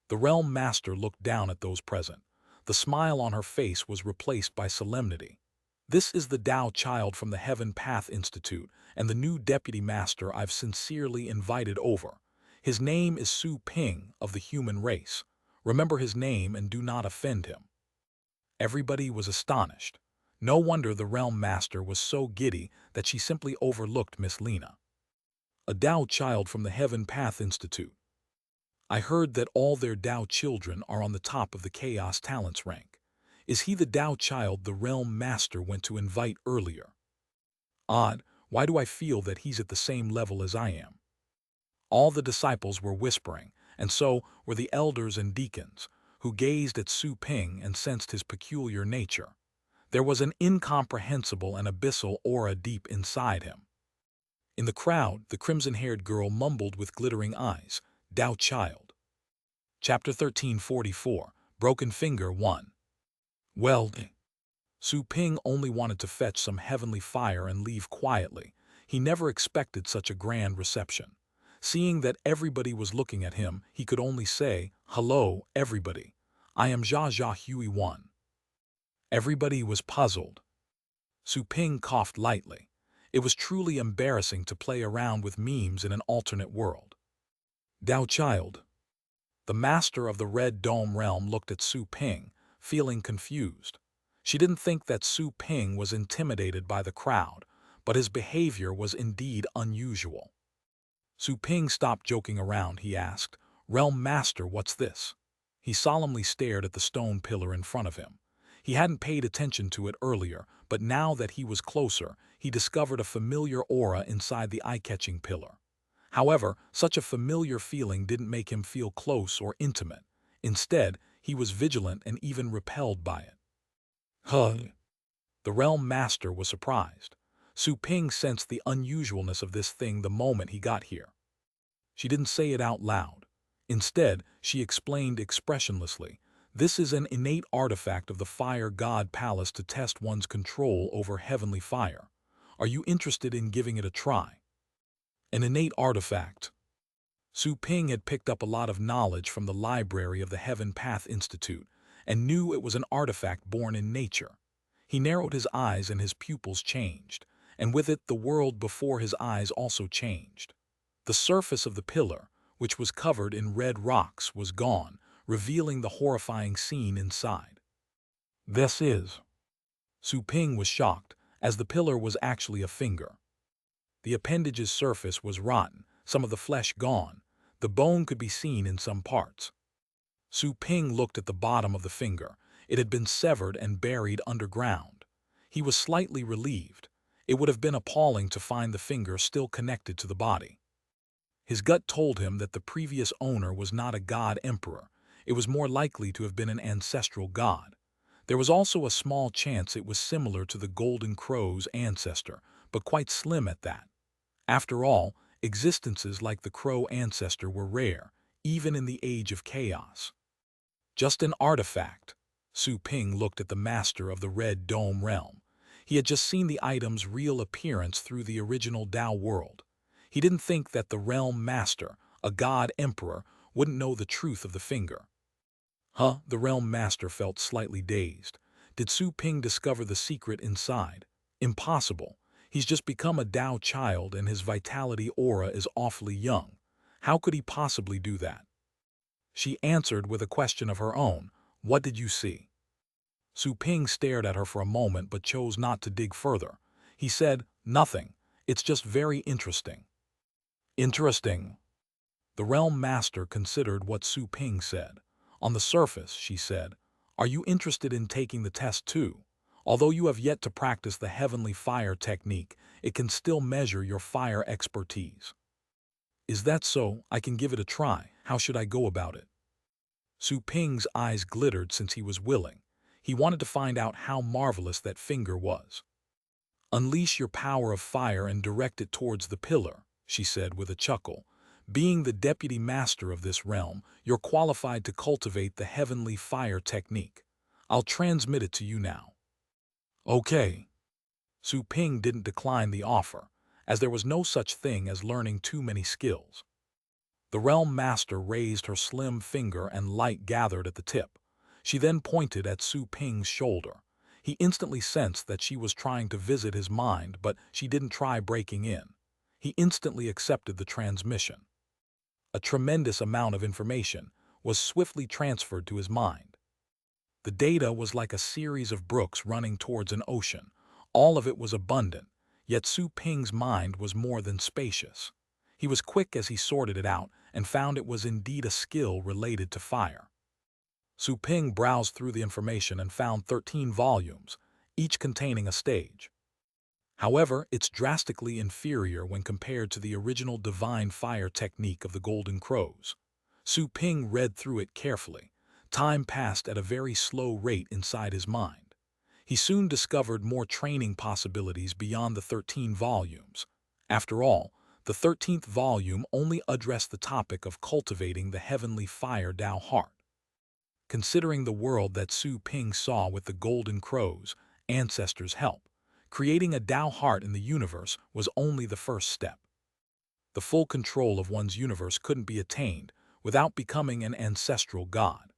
[SPEAKER 1] The realm master looked down at those present. The smile on her face was replaced by solemnity. "This is the Tao child from the Heaven Path Institute, and the new deputy master I've sincerely invited over. His name is Su Ping of the human race. Remember his name and do not offend him." Everybody was astonished. No wonder the realm master was so giddy that she simply overlooked Miss Lena. "A Tao child from the Heaven Path Institute. I heard that all their Tao children are on the top of the Chaos Talents rank. Is he the Tao child the realm master went to invite earlier? Odd, why do I feel that he's at the same level as I am?" All the disciples were whispering, and so were the elders and deacons, who gazed at Su Ping and sensed his peculiar nature. There was an incomprehensible and abyssal aura deep inside him. In the crowd, the crimson-haired girl mumbled with glittering eyes, "Tao child." Chapter 1344, Broken Finger 1. Well, Su Ping only wanted to fetch some heavenly fire and leave quietly. He never expected such a grand reception. Seeing that everybody was looking at him, he could only say, "Hello, everybody. I am Jia Jia Hui 1. Everybody was puzzled. Su Ping coughed lightly. It was truly embarrassing to play around with memes in an alternate world. "Tao child." The master of the Red Dome realm looked at Su Ping, feeling confused. She didn't think that Su Ping was intimidated by the crowd, but his behavior was indeed unusual. Su Ping stopped joking around, he asked, "Realm Master, what's this?" He solemnly stared at the stone pillar in front of him. He hadn't paid attention to it earlier, but now that he was closer, he discovered a familiar aura inside the eye-catching pillar. However, such a familiar feeling didn't make him feel close or intimate. Instead, he was vigilant and even repelled by it. "Huh?" The realm master was surprised. Su Ping sensed the unusualness of this thing the moment he got here. She didn't say it out loud. Instead, she explained expressionlessly, "This is an innate artifact of the Fire God Palace to test one's control over heavenly fire. Are you interested in giving it a try?" An innate artifact. Su Ping had picked up a lot of knowledge from the library of the Heaven Path Institute and knew it was an artifact born in nature. He narrowed his eyes and his pupils changed, and with it the world before his eyes also changed. The surface of the pillar, which was covered in red rocks, was gone, revealing the horrifying scene inside. "This is..." Su Ping was shocked, as the pillar was actually a finger. The appendage's surface was rotten, some of the flesh gone. The bone could be seen in some parts. Su Ping looked at the bottom of the finger. It had been severed and buried underground. He was slightly relieved. It would have been appalling to find the finger still connected to the body. His gut told him that the previous owner was not a god emperor. It was more likely to have been an ancestral god. There was also a small chance it was similar to the Golden Crow's ancestor, but quite slim at that. After all, existences like the Crow ancestor were rare, even in the Age of Chaos. Just an artifact. Su Ping looked at the master of the Red Dome realm. He had just seen the item's real appearance through the original Tao world. He didn't think that the realm master, a god emperor, wouldn't know the truth of the finger. Huh? The realm master felt slightly dazed. Did Su Ping discover the secret inside? Impossible. He's just become a Tao child and his vitality aura is awfully young. How could he possibly do that? She answered with a question of her own. "What did you see?" Su Ping stared at her for a moment but chose not to dig further. He said, "Nothing. It's just very interesting." Interesting. The Realm Master considered what Su Ping said. On the surface, she said, "Are you interested in taking the test too? Although you have yet to practice the heavenly fire technique, it can still measure your fire expertise." "Is that so? I can give it a try. How should I go about it?" Su Ping's eyes glittered since he was willing. He wanted to find out how marvelous that finger was. "Unleash your power of fire and direct it towards the pillar," she said with a chuckle. "Being the deputy master of this realm, you're qualified to cultivate the heavenly fire technique. I'll transmit it to you now." "Okay." Su Ping didn't decline the offer, as there was no such thing as learning too many skills. The Realm Master raised her slim finger and light gathered at the tip. She then pointed at Su Ping's shoulder. He instantly sensed that she was trying to visit his mind, but she didn't try breaking in. He instantly accepted the transmission. A tremendous amount of information was swiftly transferred to his mind. The data was like a series of brooks running towards an ocean. All of it was abundant, yet Su Ping's mind was more than spacious. He was quick as he sorted it out and found it was indeed a skill related to fire. Su Ping browsed through the information and found 13 volumes, each containing a stage. However, it's drastically inferior when compared to the original divine fire technique of the Golden Crows. Su Ping read through it carefully. Time passed at a very slow rate inside his mind. He soon discovered more training possibilities beyond the 13 volumes. After all, the 13th volume only addressed the topic of cultivating the heavenly fire Tao heart. Considering the world that Su Ping saw with the Golden Crow's ancestors' help, creating a Tao heart in the universe was only the first step. The full control of one's universe couldn't be attained without becoming an ancestral god.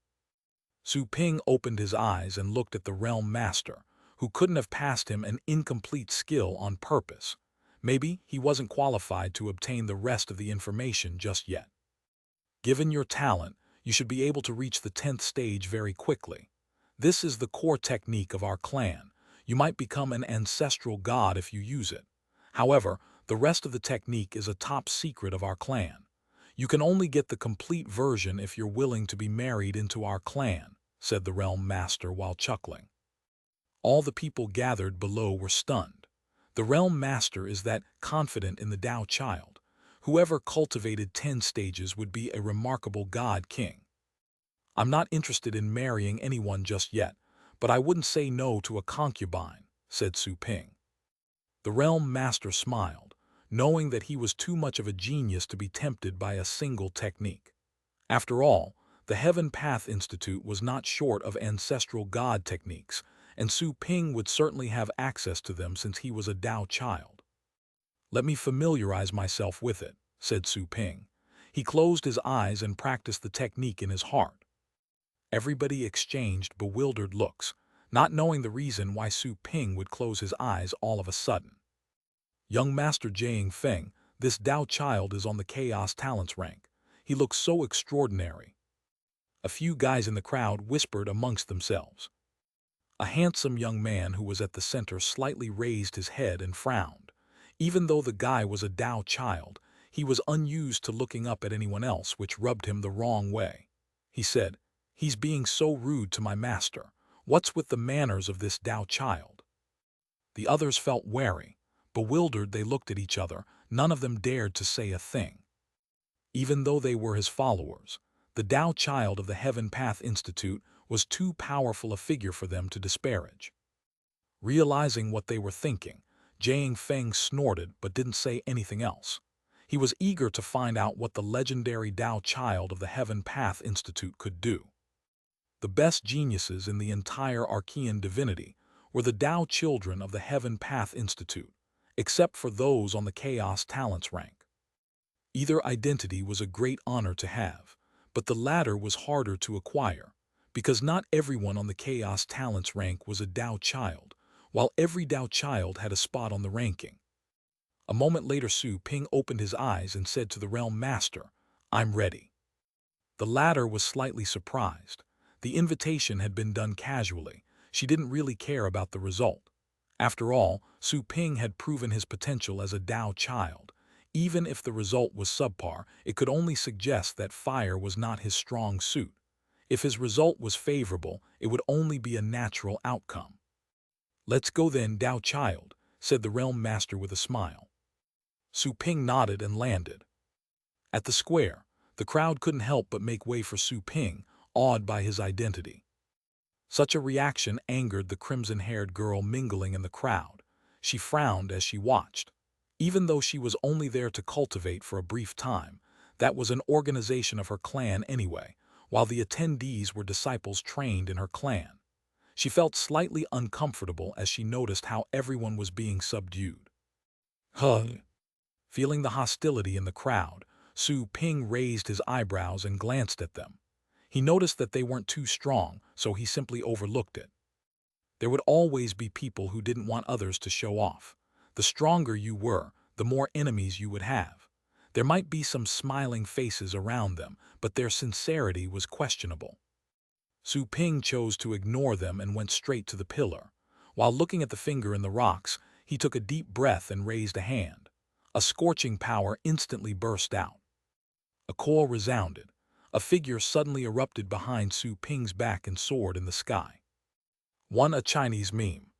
[SPEAKER 1] Su Ping opened his eyes and looked at the Realm Master, who couldn't have passed him an incomplete skill on purpose. Maybe he wasn't qualified to obtain the rest of the information just yet. "Given your talent, you should be able to reach the 10th stage very quickly. This is the core technique of our clan. You might become an ancestral god if you use it. However, the rest of the technique is a top secret of our clan. You can only get the complete version if you're willing to be married into our clan," said the Realm Master while chuckling. All the people gathered below were stunned. The Realm Master is that confident in the Tao child. Whoever cultivated 10 stages would be a remarkable god king. "I'm not interested in marrying anyone just yet, but I wouldn't say no to a concubine," said Su Ping. The Realm Master smiled, knowing that he was too much of a genius to be tempted by a single technique. After all, the Heaven Path Institute was not short of ancestral god techniques, and Su Ping would certainly have access to them since he was a Tao child. "Let me familiarize myself with it," said Su Ping. He closed his eyes and practiced the technique in his heart. Everybody exchanged bewildered looks, not knowing the reason why Su Ping would close his eyes all of a sudden. "Young Master Jiang Feng, this Tao child is on the Chaos Talents rank. He looks so extraordinary." A few guys in the crowd whispered amongst themselves. A handsome young man who was at the center slightly raised his head and frowned. Even though the guy was a Tao child, he was unused to looking up at anyone else, which rubbed him the wrong way. He said, "He's being so rude to my master. What's with the manners of this Tao child?" The others felt wary. Bewildered, they looked at each other. None of them dared to say a thing. Even though they were his followers, the Tao child of the Heaven Path Institute was too powerful a figure for them to disparage. Realizing what they were thinking, Jiang Feng snorted but didn't say anything else. He was eager to find out what the legendary Tao child of the Heaven Path Institute could do. The best geniuses in the entire Archean divinity were the Tao children of the Heaven Path Institute, except for those on the Chaos Talents rank. Either identity was a great honor to have, but the latter was harder to acquire, because not everyone on the Chaos Talents rank was a Tao child, while every Tao child had a spot on the ranking. A moment later, Su Ping opened his eyes and said to the Realm Master, "I'm ready." The latter was slightly surprised. The invitation had been done casually. she didn't really care about the result. After all, Su Ping had proven his potential as a Dao child. Even if the result was subpar, it could only suggest that fire was not his strong suit. If his result was favorable, it would only be a natural outcome. "Let's go then, Dao child," said the Realm Master with a smile. Su Ping nodded and landed. At the square, the crowd couldn't help but make way for Su Ping, awed by his identity. Such a reaction angered the crimson-haired girl mingling in the crowd. She frowned as she watched. Even though she was only there to cultivate for a brief time, that was an organization of her clan anyway, while the attendees were disciples trained in her clan. She felt slightly uncomfortable as she noticed how everyone was being subdued. Huh? Feeling the hostility in the crowd, Su Ping raised his eyebrows and glanced at them. He noticed that they weren't too strong, so he simply overlooked it. There would always be people who didn't want others to show off. The stronger you were, the more enemies you would have. There might be some smiling faces around them, but their sincerity was questionable. Su Ping chose to ignore them and went straight to the pillar. While looking at the finger in the rocks, he took a deep breath and raised a hand. A scorching power instantly burst out. A call resounded. A figure suddenly erupted behind Su Ping's back and soared in the sky. A Chinese meme.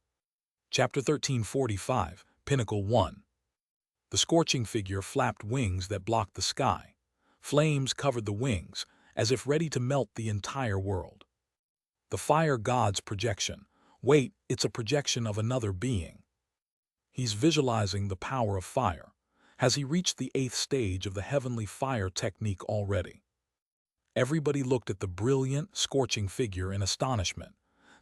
[SPEAKER 1] Chapter 1345, Pinnacle 1. The scorching figure flapped wings that blocked the sky. Flames covered the wings, as if ready to melt the entire world. The fire god's projection. Wait, it's a projection of another being. He's visualizing the power of fire. Has he reached the 8th stage of the heavenly fire technique already? Everybody looked at the brilliant, scorching figure in astonishment.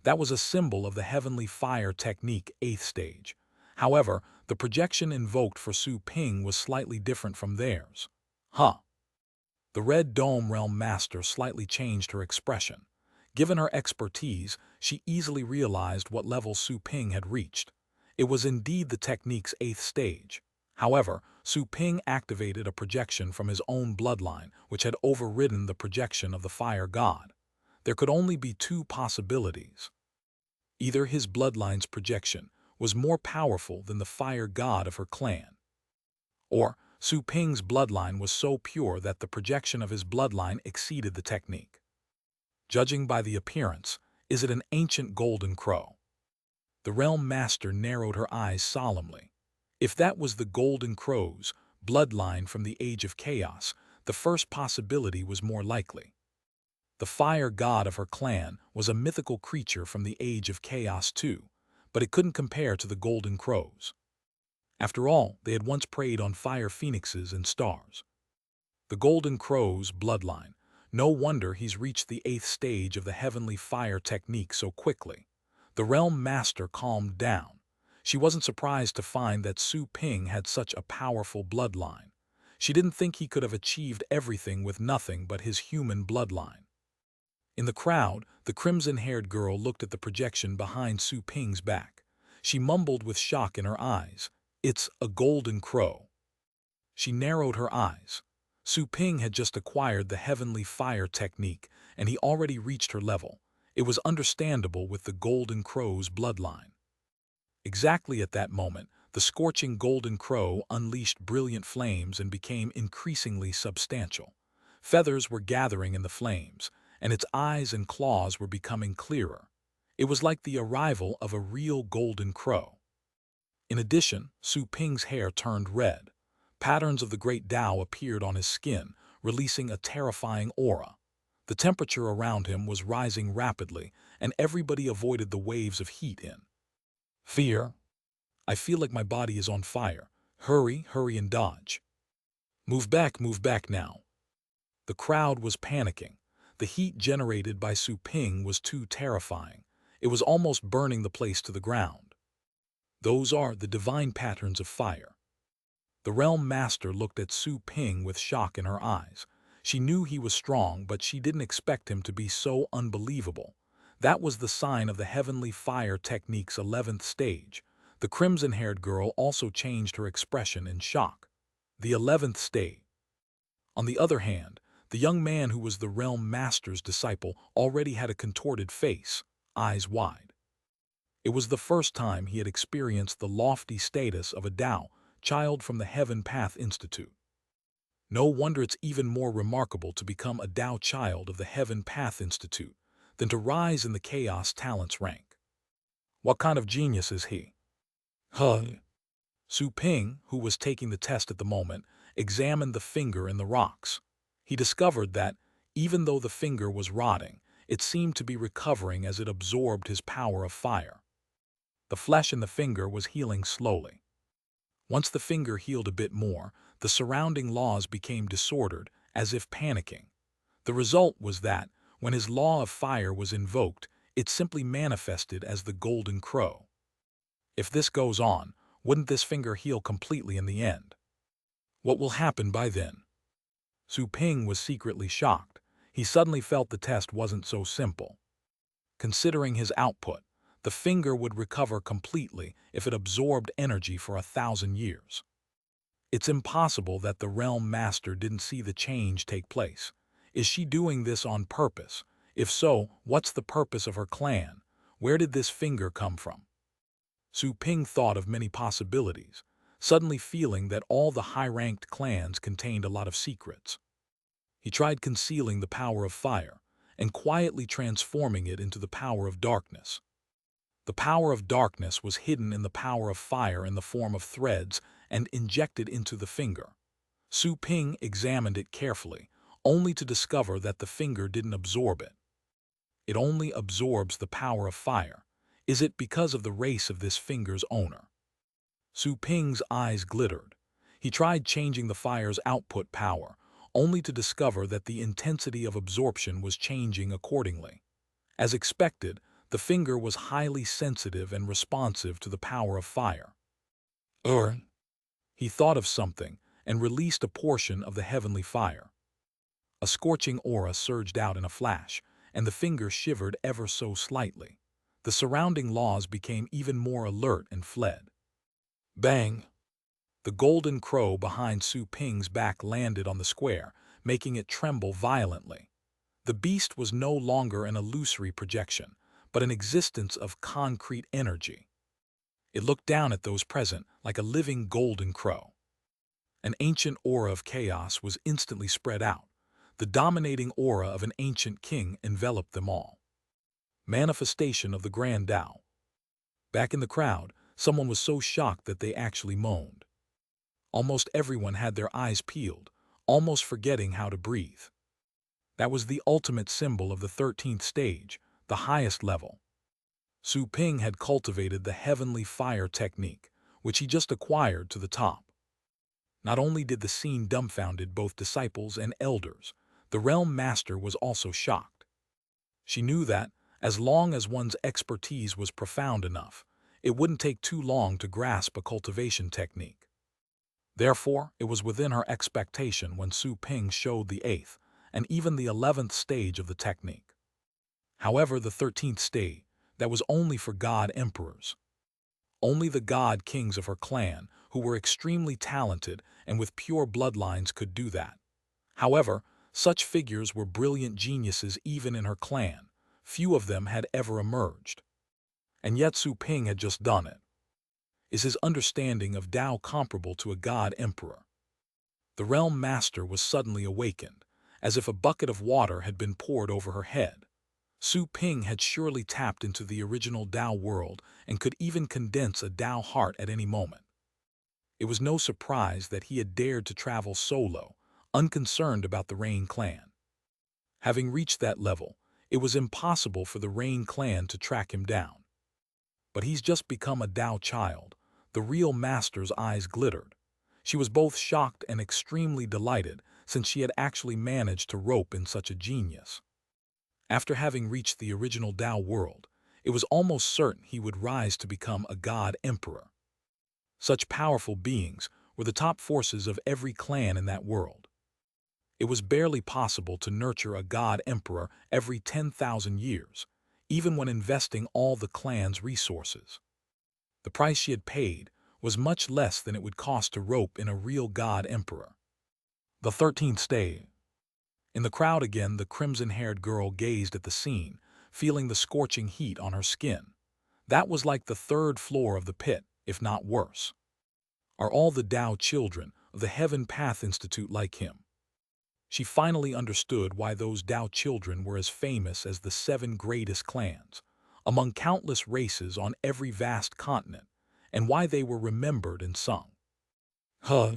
[SPEAKER 1] That was a symbol of the heavenly fire technique 8th stage. However, the projection invoked for Su Ping was slightly different from theirs. The Red Dome Realm Master slightly changed her expression. Given her expertise, she easily realized what level Su Ping had reached. It was indeed the technique's 8th stage. However, Su Ping activated a projection from his own bloodline, which had overridden the projection of the fire god. There could only be two possibilities. Either his bloodline's projection was more powerful than the fire god of her clan, or Su Ping's bloodline was so pure that the projection of his bloodline exceeded the technique. Judging by the appearance, is it an ancient golden crow? The Realm Master narrowed her eyes solemnly. If that was the Golden Crow's bloodline from the Age of Chaos, the first possibility was more likely. The fire god of her clan was a mythical creature from the Age of Chaos too, but it couldn't compare to the Golden Crows. After all, they had once preyed on fire phoenixes and stars. The Golden Crow's bloodline. No wonder he's reached the 8th stage of the heavenly fire technique so quickly. The Realm Master calmed down. She wasn't surprised to find that Su Ping had such a powerful bloodline. She didn't think he could have achieved everything with nothing but his human bloodline. In the crowd, the crimson-haired girl looked at the projection behind Su Ping's back. She mumbled with shock in her eyes. "It's a golden crow." She narrowed her eyes. Su Ping had just acquired the heavenly fire technique, and he already reached her level. It was understandable with the golden crow's bloodline. Exactly at that moment, the scorching golden crow unleashed brilliant flames and became increasingly substantial. Feathers were gathering in the flames, and its eyes and claws were becoming clearer. It was like the arrival of a real golden crow. In addition, Su Ping's hair turned red. Patterns of the great Tao appeared on his skin, releasing a terrifying aura. The temperature around him was rising rapidly, and everybody avoided the waves of heat in fear. "I feel like my body is on fire. Hurry, hurry and dodge. Move back now." The crowd was panicking. The heat generated by Su Ping was too terrifying. It was almost burning the place to the ground. Those are the divine patterns of fire. The Realm Master looked at Su Ping with shock in her eyes. She knew he was strong, but she didn't expect him to be so unbelievable. That was the sign of the heavenly fire technique's 11th stage. The crimson-haired girl also changed her expression in shock. The 11th stage. On the other hand, the young man who was the Realm Master's disciple already had a contorted face, eyes wide. It was the first time he had experienced the lofty status of a Tao child from the Heaven Path Institute. No wonder it's even more remarkable to become a Tao child of the Heaven Path Institute than to rise in the Chaos Talents rank. What kind of genius is he? Huh? Su Ping, who was taking the test at the moment, examined the finger in the rocks. He discovered that, even though the finger was rotting, it seemed to be recovering as it absorbed his power of fire. The flesh in the finger was healing slowly. Once the finger healed a bit more, the surrounding laws became disordered, as if panicking. The result was that, when his law of fire was invoked, it simply manifested as the golden crow. If this goes on, wouldn't this finger heal completely in the end? What will happen by then? Su Ping was secretly shocked. He suddenly felt the test wasn't so simple. Considering his output, the finger would recover completely if it absorbed energy for 1,000 years. It's impossible that the Realm Master didn't see the change take place. Is she doing this on purpose? If so, what's the purpose of her clan? Where did this finger come from? Su Ping thought of many possibilities, suddenly feeling that all the high-ranked clans contained a lot of secrets. He tried concealing the power of fire and quietly transforming it into the power of darkness. The power of darkness was hidden in the power of fire in the form of threads and injected into the finger. Su Ping examined it carefully, only to discover that the finger didn't absorb it. It only absorbs the power of fire. Is it because of the race of this finger's owner? Su Ping's eyes glittered. He tried changing the fire's output power, only to discover that the intensity of absorption was changing accordingly. As expected, the finger was highly sensitive and responsive to the power of fire. He thought of something and released a portion of the heavenly fire. A scorching aura surged out in a flash, and the finger shivered ever so slightly. The surrounding laws became even more alert and fled. Bang! The golden crow behind Su Ping's back landed on the square, making it tremble violently. The beast was no longer an illusory projection, but an existence of concrete energy. It looked down at those present like a living golden crow. An ancient aura of chaos was instantly spread out. The dominating aura of an ancient king enveloped them all. Manifestation of the Grand Tao. Back in the crowd, someone was so shocked that they actually moaned. Almost everyone had their eyes peeled, almost forgetting how to breathe. That was the ultimate symbol of the 13th stage, the highest level. Su Ping had cultivated the heavenly fire technique, which he just acquired to the top. Not only did the scene dumbfounded both disciples and elders, the Realm Master was also shocked. She knew that, as long as one's expertise was profound enough, it wouldn't take too long to grasp a cultivation technique. Therefore, it was within her expectation when Su Ping showed the 8th and even the 11th stage of the technique. However, the 13th stage, that was only for god emperors. Only the god kings of her clan, who were extremely talented and with pure bloodlines, could do that. However, such figures were brilliant geniuses even in her clan. Few of them had ever emerged. And yet Su Ping had just done it. Is his understanding of Tao comparable to a god emperor? The Realm Master was suddenly awakened, as if a bucket of water had been poured over her head. Su Ping had surely tapped into the original Tao world and could even condense a Tao heart at any moment. It was no surprise that he had dared to travel solo, unconcerned about the Rain clan. Having reached that level, it was impossible for the Rain clan to track him down. But he's just become a Tao child. The real master's eyes glittered. She was both shocked and extremely delighted, since she had actually managed to rope in such a genius. After having reached the original Tao world, it was almost certain he would rise to become a god emperor. Such powerful beings were the top forces of every clan in that world. It was barely possible to nurture a god emperor every 10,000 years, even when investing all the clan's resources. The price she had paid was much less than it would cost to rope in a real god emperor. The 13th stage. In the crowd again, the crimson-haired girl gazed at the scene, feeling the scorching heat on her skin. That was like the third floor of the pit, if not worse. Are all the Tao children of the Heaven Path Institute like him? She finally understood why those Tao children were as famous as the 7 greatest clans, among countless races on every vast continent, and why they were remembered and sung. Huh.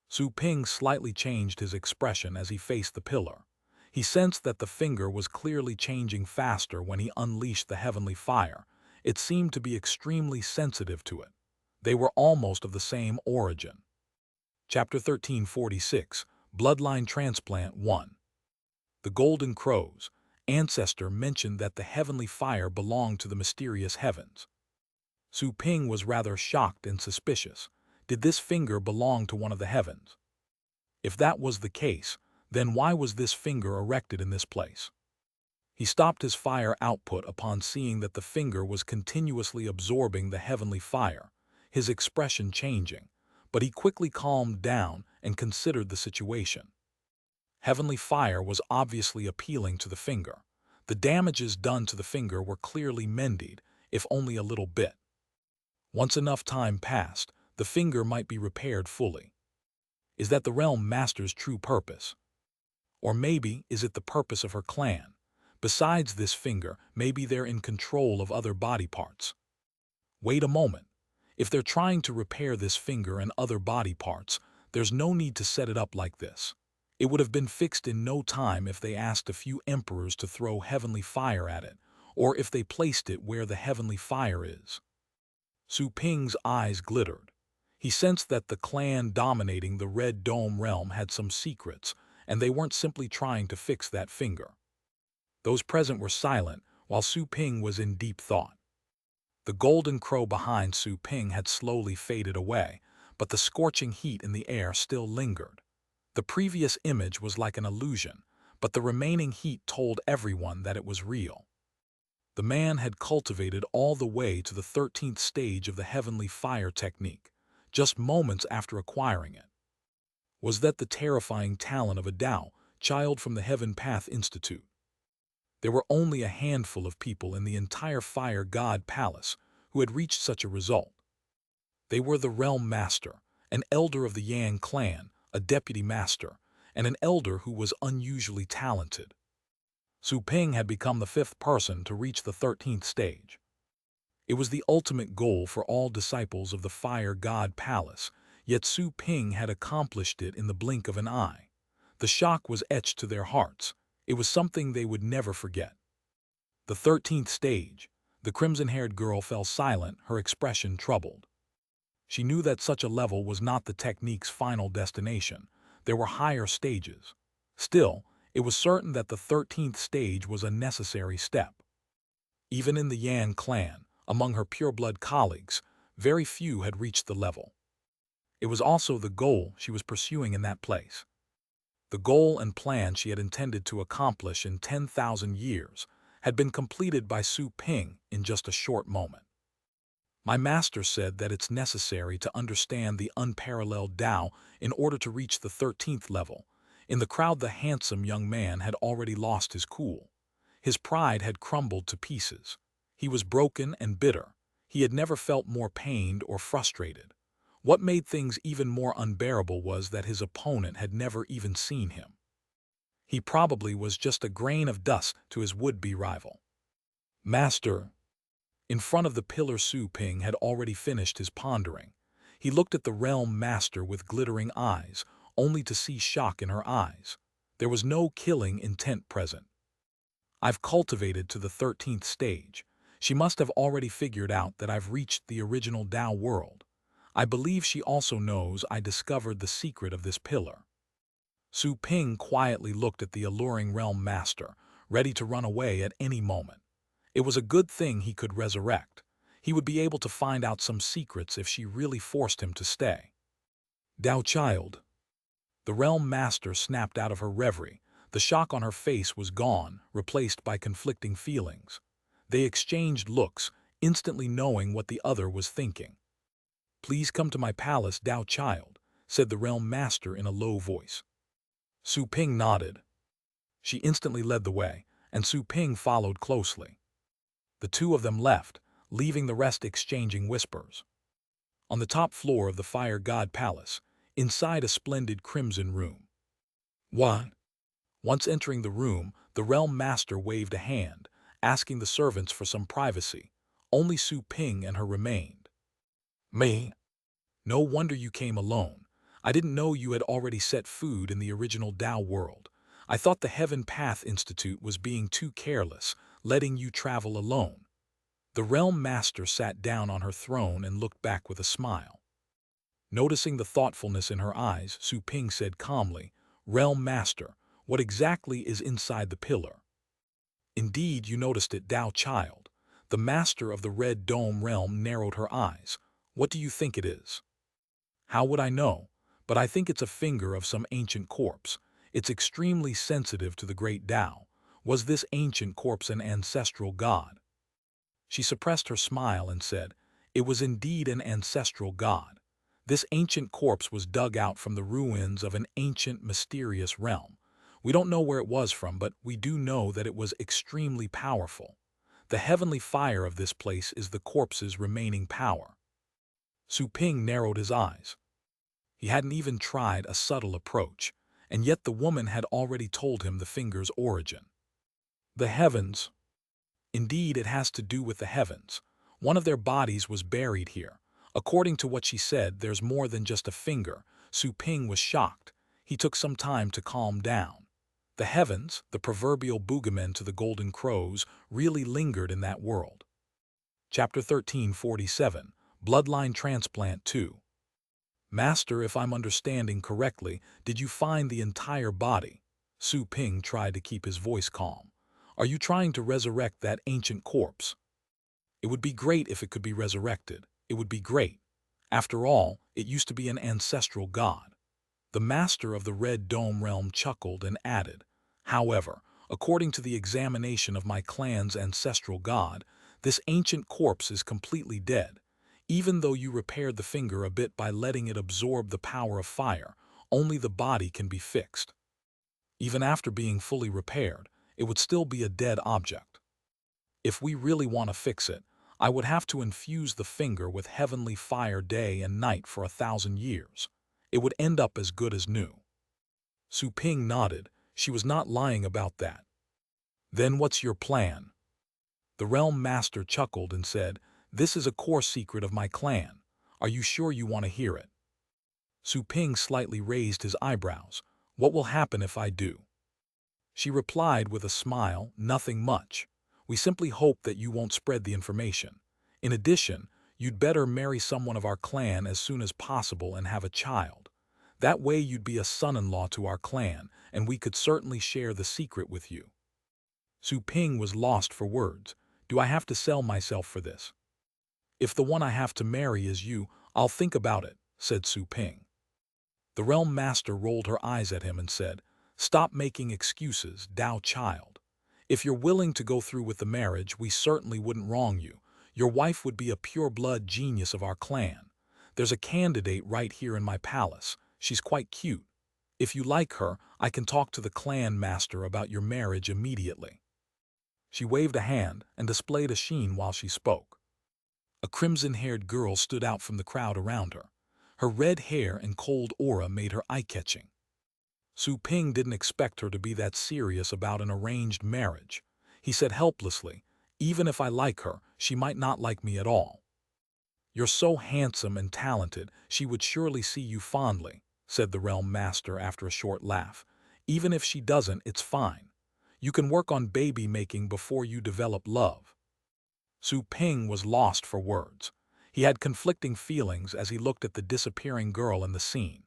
[SPEAKER 1] Su Ping slightly changed his expression as he faced the pillar. He sensed that the finger was clearly changing faster when he unleashed the heavenly fire. It seemed to be extremely sensitive to it. They were almost of the same origin. Chapter 1346, Bloodline Transplant 1. The Golden Crow's ancestor mentioned that the heavenly fire belonged to the mysterious heavens. Su Ping was rather shocked and suspicious. Did this finger belong to one of the heavens? If that was the case, then why was this finger erected in this place? He stopped his fire output upon seeing that the finger was continuously absorbing the heavenly fire, his expression changing, but he quickly calmed down and considered the situation. Heavenly fire was obviously appealing to the finger. The damages done to the finger were clearly mended, if only a little bit. Once enough time passed, the finger might be repaired fully. Is that the Realm Master's true purpose? Or maybe is it the purpose of her clan? Besides this finger, maybe they're in control of other body parts. Wait a moment. If they're trying to repair this finger and other body parts, there's no need to set it up like this. It would have been fixed in no time if they asked a few emperors to throw heavenly fire at it, or if they placed it where the heavenly fire is. Su Ping's eyes glittered. He sensed that the clan dominating the Red Dome realm had some secrets, and they weren't simply trying to fix that finger. Those present were silent, while Su Ping was in deep thought. The golden crow behind Su Ping had slowly faded away, but the scorching heat in the air still lingered. The previous image was like an illusion, but the remaining heat told everyone that it was real. The man had cultivated all the way to the 13th stage of the heavenly fire technique, just moments after acquiring it. Was that the terrifying talent of a Tao child from the Heaven Path Institute? There were only a handful of people in the entire Fire God Palace who had reached such a result. They were the Realm Master, an elder of the Yang clan, a deputy master, and an elder who was unusually talented. Su Ping had become the 5th person to reach the 13th stage. It was the ultimate goal for all disciples of the Fire God Palace, yet Su Ping had accomplished it in the blink of an eye. The shock was etched to their hearts. It was something they would never forget. The 13th stage. The crimson-haired girl fell silent, her expression troubled. She knew that such a level was not the technique's final destination. There were higher stages. Still, it was certain that the 13th stage was a necessary step. Even in the Yan clan, among her pureblood colleagues, very few had reached the level. It was also the goal she was pursuing in that place. The goal and plan she had intended to accomplish in 10,000 years had been completed by Su Ping in just a short moment. My master said that it's necessary to understand the unparalleled Tao in order to reach the 13th level. In the crowd, the handsome young man had already lost his cool. His pride had crumbled to pieces. He was broken and bitter. He had never felt more pained or frustrated. What made things even more unbearable was that his opponent had never even seen him. He probably was just a grain of dust to his would-be rival. Master. In front of the pillar, Su Ping had already finished his pondering. He looked at the Realm Master with glittering eyes, only to see shock in her eyes. There was no killing intent present. I've cultivated to the 13th stage. She must have already figured out that I've reached the original Tao world. I believe she also knows I discovered the secret of this pillar. Su Ping quietly looked at the alluring Realm Master, ready to run away at any moment. It was a good thing he could resurrect. He would be able to find out some secrets if she really forced him to stay. Tao child. The Realm Master snapped out of her reverie. The shock on her face was gone, replaced by conflicting feelings. They exchanged looks, instantly knowing what the other was thinking. Please come to my palace, Tao child, said the Realm Master in a low voice. Su Ping nodded. She instantly led the way, and Su Ping followed closely. The two of them left, leaving the rest exchanging whispers. On the top floor of the Fire God Palace, inside a splendid crimson room. What? Once entering the room, the Realm Master waved a hand, asking the servants for some privacy. Only Su Ping and her remained. Me? No wonder you came alone. I didn't know you had already set food in the original Tao world. I thought the Heaven Path Institute was being too careless, letting you travel alone. The Realm Master sat down on her throne and looked back with a smile. Noticing the thoughtfulness in her eyes, Su Ping said calmly, "Realm Master, what exactly is inside the pillar?" "Indeed, you noticed it, Tao child." The Master of the Red Dome realm narrowed her eyes. "What do you think it is?" "How would I know? But I think it's a finger of some ancient corpse. It's extremely sensitive to the great Tao. Was this ancient corpse an ancestral god?" She suppressed her smile and said, "It was indeed an ancestral god. This ancient corpse was dug out from the ruins of an ancient, mysterious realm. We don't know where it was from, but we do know that it was extremely powerful. The heavenly fire of this place is the corpse's remaining power." Su Ping narrowed his eyes. He hadn't even tried a subtle approach, and yet the woman had already told him the finger's origin. The heavens. Indeed, it has to do with the heavens. One of their bodies was buried here. According to what she said, there's more than just a finger. Su Ping was shocked. He took some time to calm down. The heavens, the proverbial boogeyman to the golden crows, really lingered in that world. Chapter 1347, Bloodline Transplant 2. "Master, if I'm understanding correctly, did you find the entire body?" Su Ping tried to keep his voice calm. "Are you trying to resurrect that ancient corpse?" "It would be great if it could be resurrected. It would be great. After all, it used to be an ancestral god." The Master of the Red Dome realm chuckled and added, "However, according to the examination of my clan's ancestral god, this ancient corpse is completely dead. Even though you repaired the finger a bit by letting it absorb the power of fire, only the body can be fixed. Even after being fully repaired, it would still be a dead object. If we really want to fix it, I would have to infuse the finger with heavenly fire day and night for 1,000 years. It would end up as good as new." Su Ping nodded. She was not lying about that. "Then what's your plan?" The Realm Master chuckled and said, "This is a core secret of my clan. Are you sure you want to hear it?" Su Ping slightly raised his eyebrows. "What will happen if I do?" She replied with a smile, "Nothing much. We simply hope that you won't spread the information. In addition, you'd better marry someone of our clan as soon as possible and have a child. That way you'd be a son-in-law to our clan, and we could certainly share the secret with you." Su Ping was lost for words. "Do I have to sell myself for this?" "If the one I have to marry is you, I'll think about it," said Su Ping. The Realm Master rolled her eyes at him and said, "Stop making excuses, Tao child. If you're willing to go through with the marriage, we certainly wouldn't wrong you. Your wife would be a pure-blood genius of our clan. There's a candidate right here in my palace. She's quite cute. If you like her, I can talk to the clan master about your marriage immediately." She waved a hand and displayed a sheen while she spoke. A crimson-haired girl stood out from the crowd around her. Her red hair and cold aura made her eye-catching. Su Ping didn't expect her to be that serious about an arranged marriage. He said helplessly, "Even if I like her, she might not like me at all." "You're so handsome and talented, she would surely see you fondly," said the Realm Master after a short laugh. "Even if she doesn't, it's fine. You can work on baby-making before you develop love." Su Ping was lost for words. He had conflicting feelings as he looked at the disappearing girl in the scene.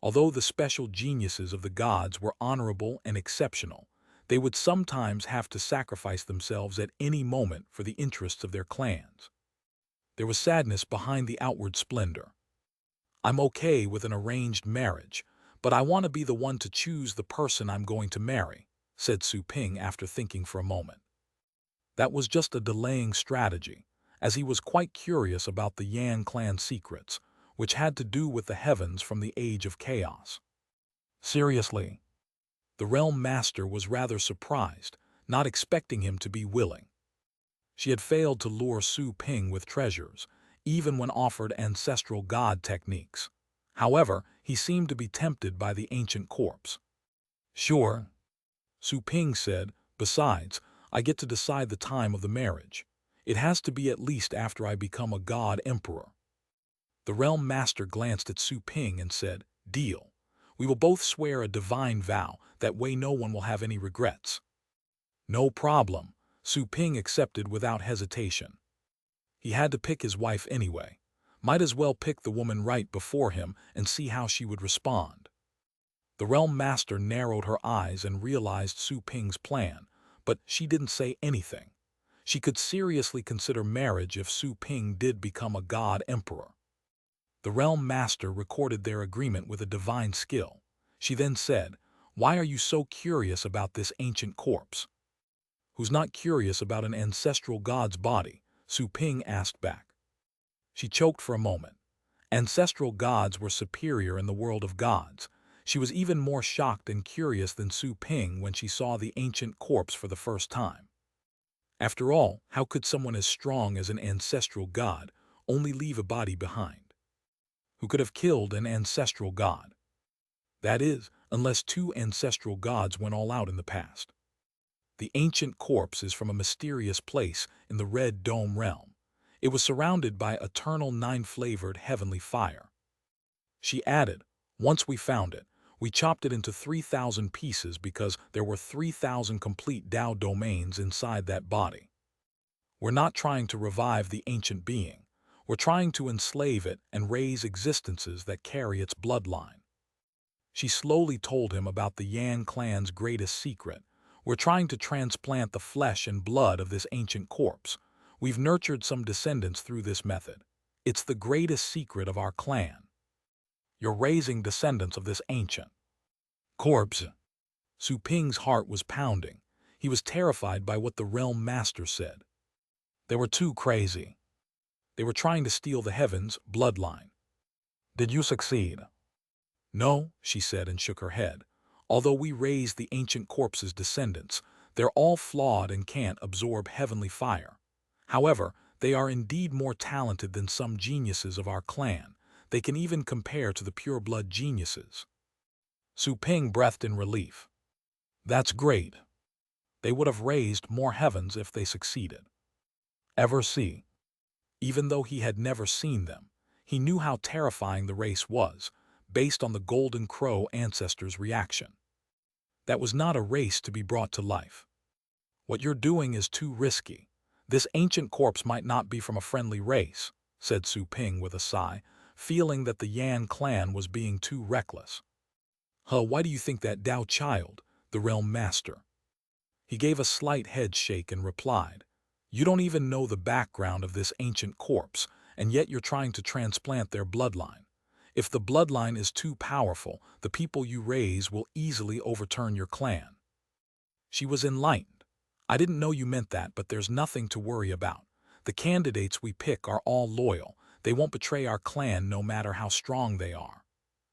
[SPEAKER 1] Although the special geniuses of the gods were honorable and exceptional, they would sometimes have to sacrifice themselves at any moment for the interests of their clans. There was sadness behind the outward splendor. "I'm okay with an arranged marriage, but I want to be the one to choose the person I'm going to marry," said Su Ping after thinking for a moment. That was just a delaying strategy, as he was quite curious about the Yan clan secrets, which had to do with the heavens from the Age of Chaos. "Seriously?" The Realm Master was rather surprised, not expecting him to be willing. She had failed to lure Su Ping with treasures, even when offered ancestral god techniques. However, he seemed to be tempted by the ancient corpse. "Sure," Su Ping said. "Besides, I get to decide the time of the marriage. It has to be at least after I become a god emperor." The realm master glanced at Su Ping and said, "Deal. We will both swear a divine vow, that way no one will have any regrets." "No problem," Su Ping accepted without hesitation. He had to pick his wife anyway. Might as well pick the woman right before him and see how she would respond. The realm master narrowed her eyes and realized Su Ping's plan, but she didn't say anything. She could seriously consider marriage if Su Ping did become a god emperor. The realm master recorded their agreement with a divine skill. She then said, "Why are you so curious about this ancient corpse?" "Who's not curious about an ancestral god's body?" Su Ping asked back. She choked for a moment. Ancestral gods were superior in the world of gods. She was even more shocked and curious than Su Ping when she saw the ancient corpse for the first time. After all, how could someone as strong as an ancestral god only leave a body behind? Who could have killed an ancestral god? That is, unless two ancestral gods went all out in the past. The ancient corpse is from a mysterious place in the Red Dome realm. It was surrounded by eternal nine-flavored heavenly fire. She added, "Once we found it, we chopped it into 3,000 pieces because there were 3,000 complete Tao domains inside that body. We're not trying to revive the ancient being. We're trying to enslave it and raise existences that carry its bloodline." She slowly told him about the Yan clan's greatest secret. "We're trying to transplant the flesh and blood of this ancient corpse. We've nurtured some descendants through this method. It's the greatest secret of our clan." "You're raising descendants of this ancient corpse?" Su Ping's heart was pounding. He was terrified by what the realm master said. They were too crazy. They were trying to steal the heavens' bloodline. "Did you succeed?" "No," she said and shook her head. "Although we raised the ancient corpse's descendants, they're all flawed and can't absorb heavenly fire. However, they are indeed more talented than some geniuses of our clan. They can even compare to the pure-blood geniuses." Su Ping breathed in relief. "That's great. They would have raised more heavens if they succeeded." Ever see? Even though he had never seen them, he knew how terrifying the race was, based on the Golden Crow ancestors' reaction. That was not a race to be brought to life. "What you're doing is too risky. This ancient corpse might not be from a friendly race," said Su Ping with a sigh, feeling that the Yan clan was being too reckless. Why do you think that, Tao child?" the realm master. He gave a slight head shake and replied, "You don't even know the background of this ancient corpse, and yet you're trying to transplant their bloodline. If the bloodline is too powerful, the people you raise will easily overturn your clan." She was enlightened. "I didn't know you meant that, but there's nothing to worry about. The candidates we pick are all loyal. They won't betray our clan no matter how strong they are."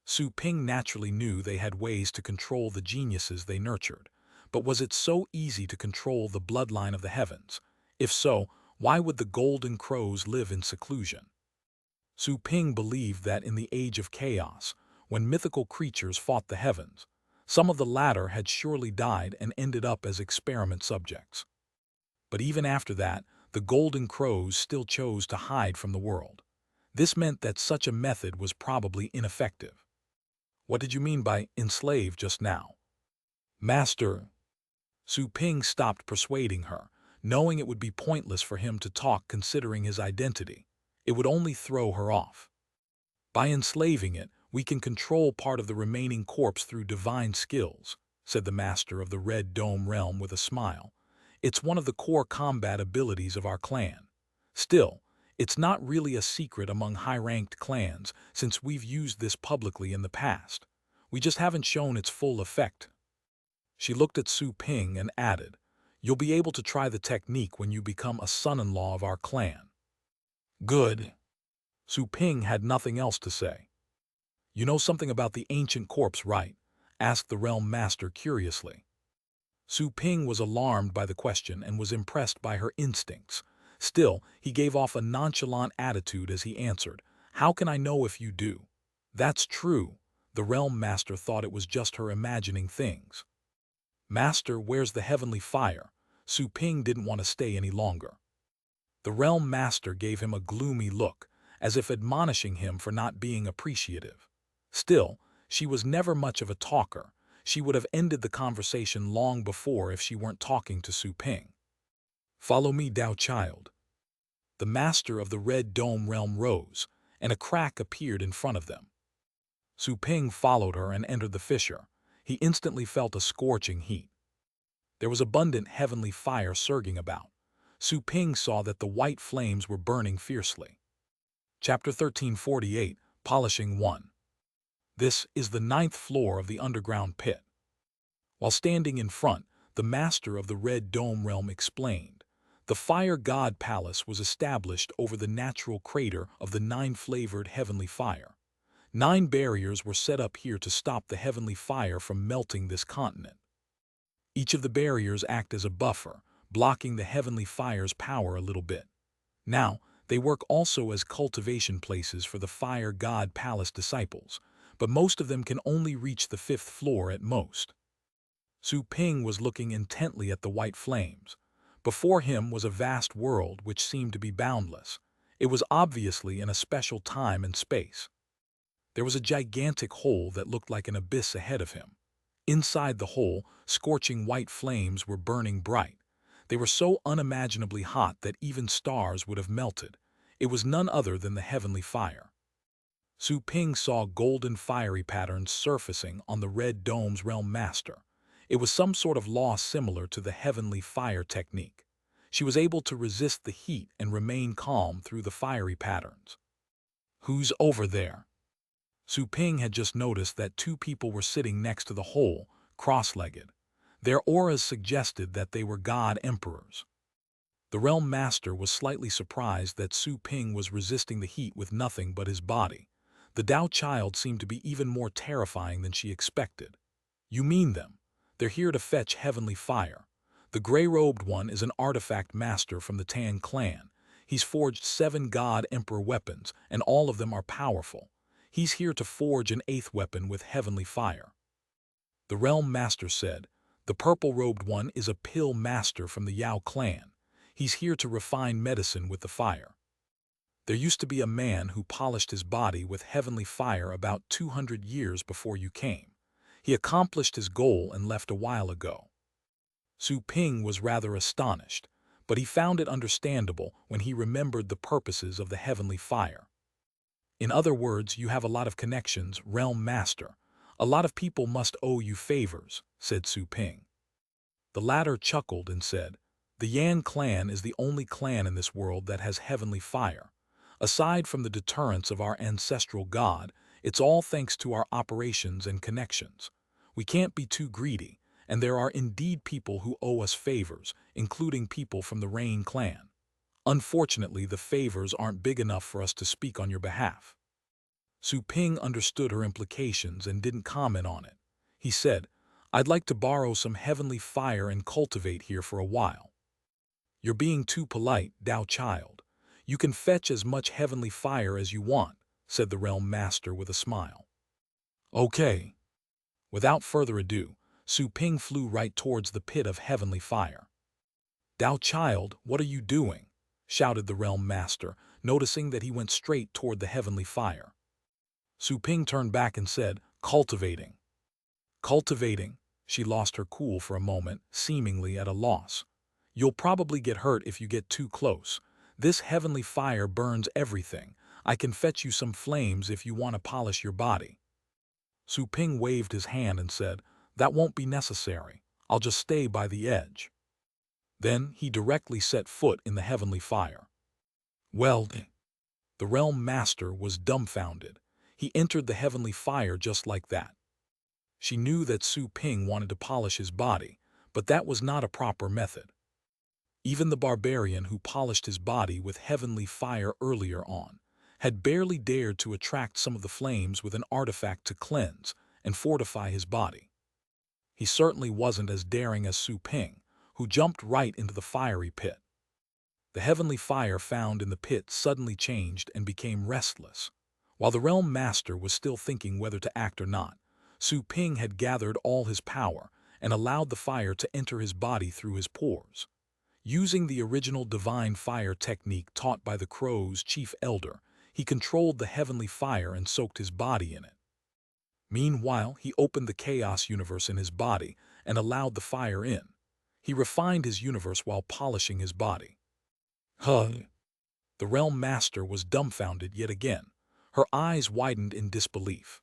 [SPEAKER 1] Su Ping naturally knew they had ways to control the geniuses they nurtured. But was it so easy to control the bloodline of the heavens? If so, why would the Golden Crows live in seclusion? Su Ping believed that in the age of chaos, when mythical creatures fought the heavens, some of the latter had surely died and ended up as experiment subjects. But even after that, the Golden Crows still chose to hide from the world. This meant that such a method was probably ineffective. "What did you mean by enslave just now?" "Master." Su Ping stopped persuading her, knowing it would be pointless for him to talk considering his identity. It would only throw her off. "By enslaving it, we can control part of the remaining corpse through divine skills," said the master of the Red Dome realm with a smile. "It's one of the core combat abilities of our clan. Still, it's not really a secret among high-ranked clans since we've used this publicly in the past. We just haven't shown its full effect." She looked at Su Ping and added, "You'll be able to try the technique when you become a son-in-law of our clan." "Good." Su Ping had nothing else to say. "You know something about the ancient corpse, right?" asked the realm master curiously. Su Ping was alarmed by the question and was impressed by her instincts. Still, he gave off a nonchalant attitude as he answered, "How can I know if you do?" "That's true." The realm master thought it was just her imagining things. "Master, where's the heavenly fire?" Su Ping didn't want to stay any longer. The realm master gave him a gloomy look, as if admonishing him for not being appreciative. Still, she was never much of a talker. She would have ended the conversation long before if she weren't talking to Su Ping. "Follow me, Dao child." The master of the Red Dome realm rose, and a crack appeared in front of them. Su Ping followed her and entered the fissure. He instantly felt a scorching heat. There was abundant heavenly fire surging about. Su Ping saw that the white flames were burning fiercely. Chapter 1348, Polishing 1. This is the 9th floor of the underground pit. While standing in front, the master of the Red Dome realm explained. The Fire God Palace was established over the natural crater of the 9-flavored heavenly fire. 9 barriers were set up here to stop the heavenly fire from melting this continent. Each of the barriers act as a buffer, blocking the heavenly fire's power a little bit. Now, they work also as cultivation places for the Fire God Palace disciples, but most of them can only reach the 5th floor at most. Su Ping was looking intently at the white flames. Before him was a vast world which seemed to be boundless. It was obviously in a special time and space. There was a gigantic hole that looked like an abyss ahead of him. Inside the hole, scorching white flames were burning bright. They were so unimaginably hot that even stars would have melted. It was none other than the heavenly fire. Su Ping saw golden fiery patterns surfacing on the Red Dome's realm master. It was some sort of law similar to the heavenly fire technique. She was able to resist the heat and remain calm through the fiery patterns. "Who's over there?" Su Ping had just noticed that 2 people were sitting next to the hole, cross-legged. Their auras suggested that they were god emperors. The realm master was slightly surprised that Su Ping was resisting the heat with nothing but his body. The Dao child seemed to be even more terrifying than she expected. "You mean them? They're here to fetch heavenly fire. The gray-robed one is an artifact master from the Tan clan. He's forged 7 god emperor weapons, and all of them are powerful. He's here to forge an 8th weapon with heavenly fire." The realm master said, "The purple-robed one is a pill master from the Yao clan. He's here to refine medicine with the fire. There used to be a man who polished his body with heavenly fire about 200 years before you came. He accomplished his goal and left a while ago." Su Ping was rather astonished, but he found it understandable when he remembered the purposes of the heavenly fire. "In other words, you have a lot of connections, realm master. A lot of people must owe you favors," said Su Ping. The latter chuckled and said, "The Yan clan is the only clan in this world that has heavenly fire. Aside from the deterrence of our ancestral god, it's all thanks to our operations and connections. We can't be too greedy, and there are indeed people who owe us favors, including people from the Rain clan. Unfortunately, the favors aren't big enough for us to speak on your behalf." Su Ping understood her implications and didn't comment on it. He said, "I'd like to borrow some heavenly fire and cultivate here for a while." "You're being too polite, Dao child. You can fetch as much heavenly fire as you want," said the realm master with a smile. "Okay." Without further ado, Su Ping flew right towards the pit of heavenly fire. "Dao child, what are you doing?" shouted the realm master, noticing that he went straight toward the heavenly fire. Su Ping turned back and said, "Cultivating." "Cultivating?" She lost her cool for a moment, seemingly at a loss. "You'll probably get hurt if you get too close. This heavenly fire burns everything. I can fetch you some flames if you want to polish your body." Su Ping waved his hand and said, "That won't be necessary. I'll just stay by the edge." Then he directly set foot in the heavenly fire. "Well," the realm master was dumbfounded. He entered the heavenly fire just like that. She knew that Su Ping wanted to polish his body, but that was not a proper method. Even the barbarian who polished his body with heavenly fire earlier on had barely dared to attract some of the flames with an artifact to cleanse and fortify his body. He certainly wasn't as daring as Su Ping, who jumped right into the fiery pit. The heavenly fire found in the pit suddenly changed and became restless. While the realm master was still thinking whether to act or not, Su Ping had gathered all his power and allowed the fire to enter his body through his pores. Using the original divine fire technique taught by the Crow's chief elder, he controlled the heavenly fire and soaked his body in it. Meanwhile, he opened the chaos universe in his body and allowed the fire in. He refined his universe while polishing his body. Huh. The realm master was dumbfounded yet again. Her eyes widened in disbelief.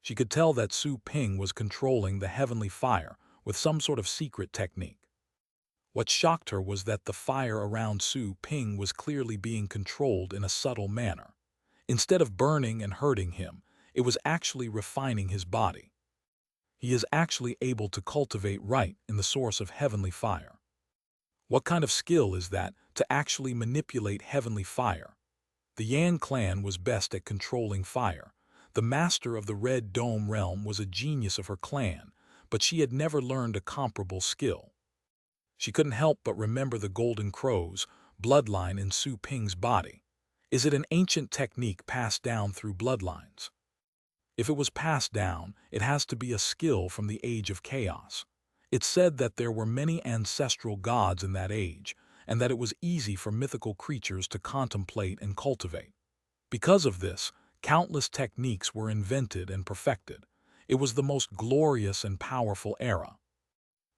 [SPEAKER 1] She could tell that Su Ping was controlling the heavenly fire with some sort of secret technique. What shocked her was that the fire around Su Ping was clearly being controlled in a subtle manner. Instead of burning and hurting him, it was actually refining his body. He is actually able to cultivate right in the source of heavenly fire. What kind of skill is that, to actually manipulate heavenly fire? The Yan clan was best at controlling fire. The master of the Red Dome realm was a genius of her clan, but she had never learned a comparable skill. She couldn't help but remember the Golden Crow's bloodline in Su Ping's body. Is it an ancient technique passed down through bloodlines? If it was passed down, it has to be a skill from the Age of Chaos. It's said that there were many ancestral gods in that age, and that it was easy for mythical creatures to contemplate and cultivate. Because of this, countless techniques were invented and perfected. It was the most glorious and powerful era.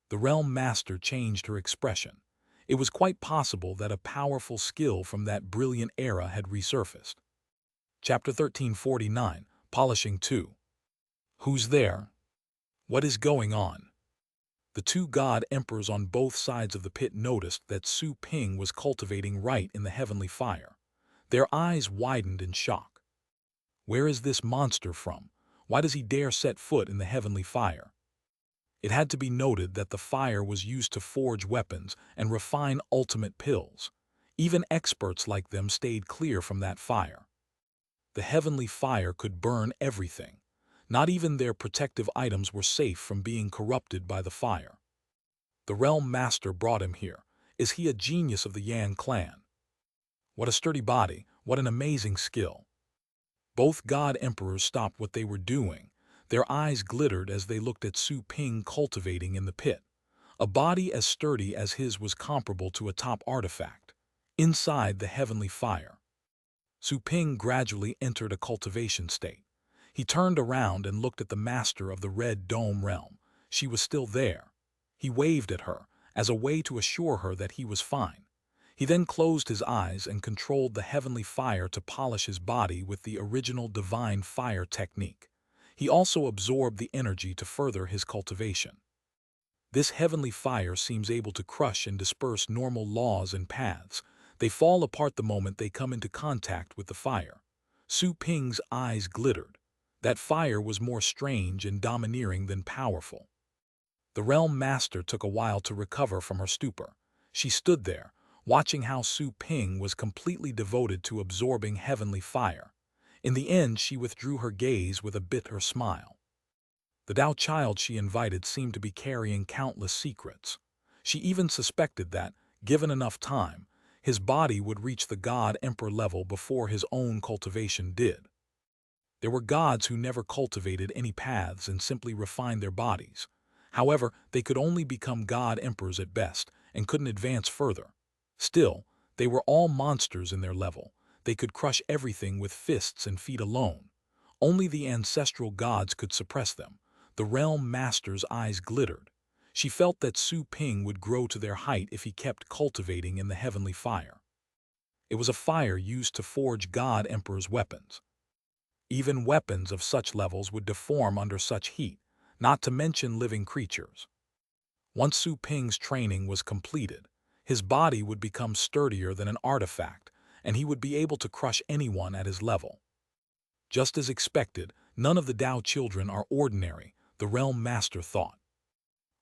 [SPEAKER 1] The realm master changed her expression. It was quite possible that a powerful skill from that brilliant era had resurfaced. Chapter 1349, Polishing 2. Who's there? What is going on? The two god emperors on both sides of the pit noticed that Su Ping was cultivating right in the heavenly fire. Their eyes widened in shock. Where is this monster from? Why does he dare set foot in the heavenly fire? It had to be noted that the fire was used to forge weapons and refine ultimate pills. Even experts like them stayed clear from that fire. The heavenly fire could burn everything. Not even their protective items were safe from being corrupted by the fire. The realm master brought him here. Is he a genius of the Yan clan? What a sturdy body, what an amazing skill. Both god emperors stopped what they were doing. Their eyes glittered as they looked at Su Ping cultivating in the pit. A body as sturdy as his was comparable to a top artifact. Inside the heavenly fire, Su Ping gradually entered a cultivation state. He turned around and looked at the master of the Red Dome realm. She was still there. He waved at her, as a way to assure her that he was fine. He then closed his eyes and controlled the heavenly fire to polish his body with the original divine fire technique. He also absorbed the energy to further his cultivation. This heavenly fire seems able to crush and disperse normal laws and paths. They fall apart the moment they come into contact with the fire. Su Ping's eyes glittered. That fire was more strange and domineering than powerful. The realm master took a while to recover from her stupor. She stood there, watching how Su Ping was completely devoted to absorbing heavenly fire. In the end, she withdrew her gaze with a bitter smile. The Tao child she invited seemed to be carrying countless secrets. She even suspected that, given enough time, his body would reach the god-emperor level before his own cultivation did. There were gods who never cultivated any paths and simply refined their bodies. However, they could only become god-emperors at best and couldn't advance further. Still, they were all monsters in their level. They could crush everything with fists and feet alone. Only the ancestral gods could suppress them. The realm master's eyes glittered. She felt that Su Ping would grow to their height if he kept cultivating in the heavenly fire. It was a fire used to forge god-emperors' weapons. Even weapons of such levels would deform under such heat, not to mention living creatures. Once Su Ping's training was completed, his body would become sturdier than an artifact, and he would be able to crush anyone at his level. Just as expected, none of the Tao children are ordinary, the realm master thought.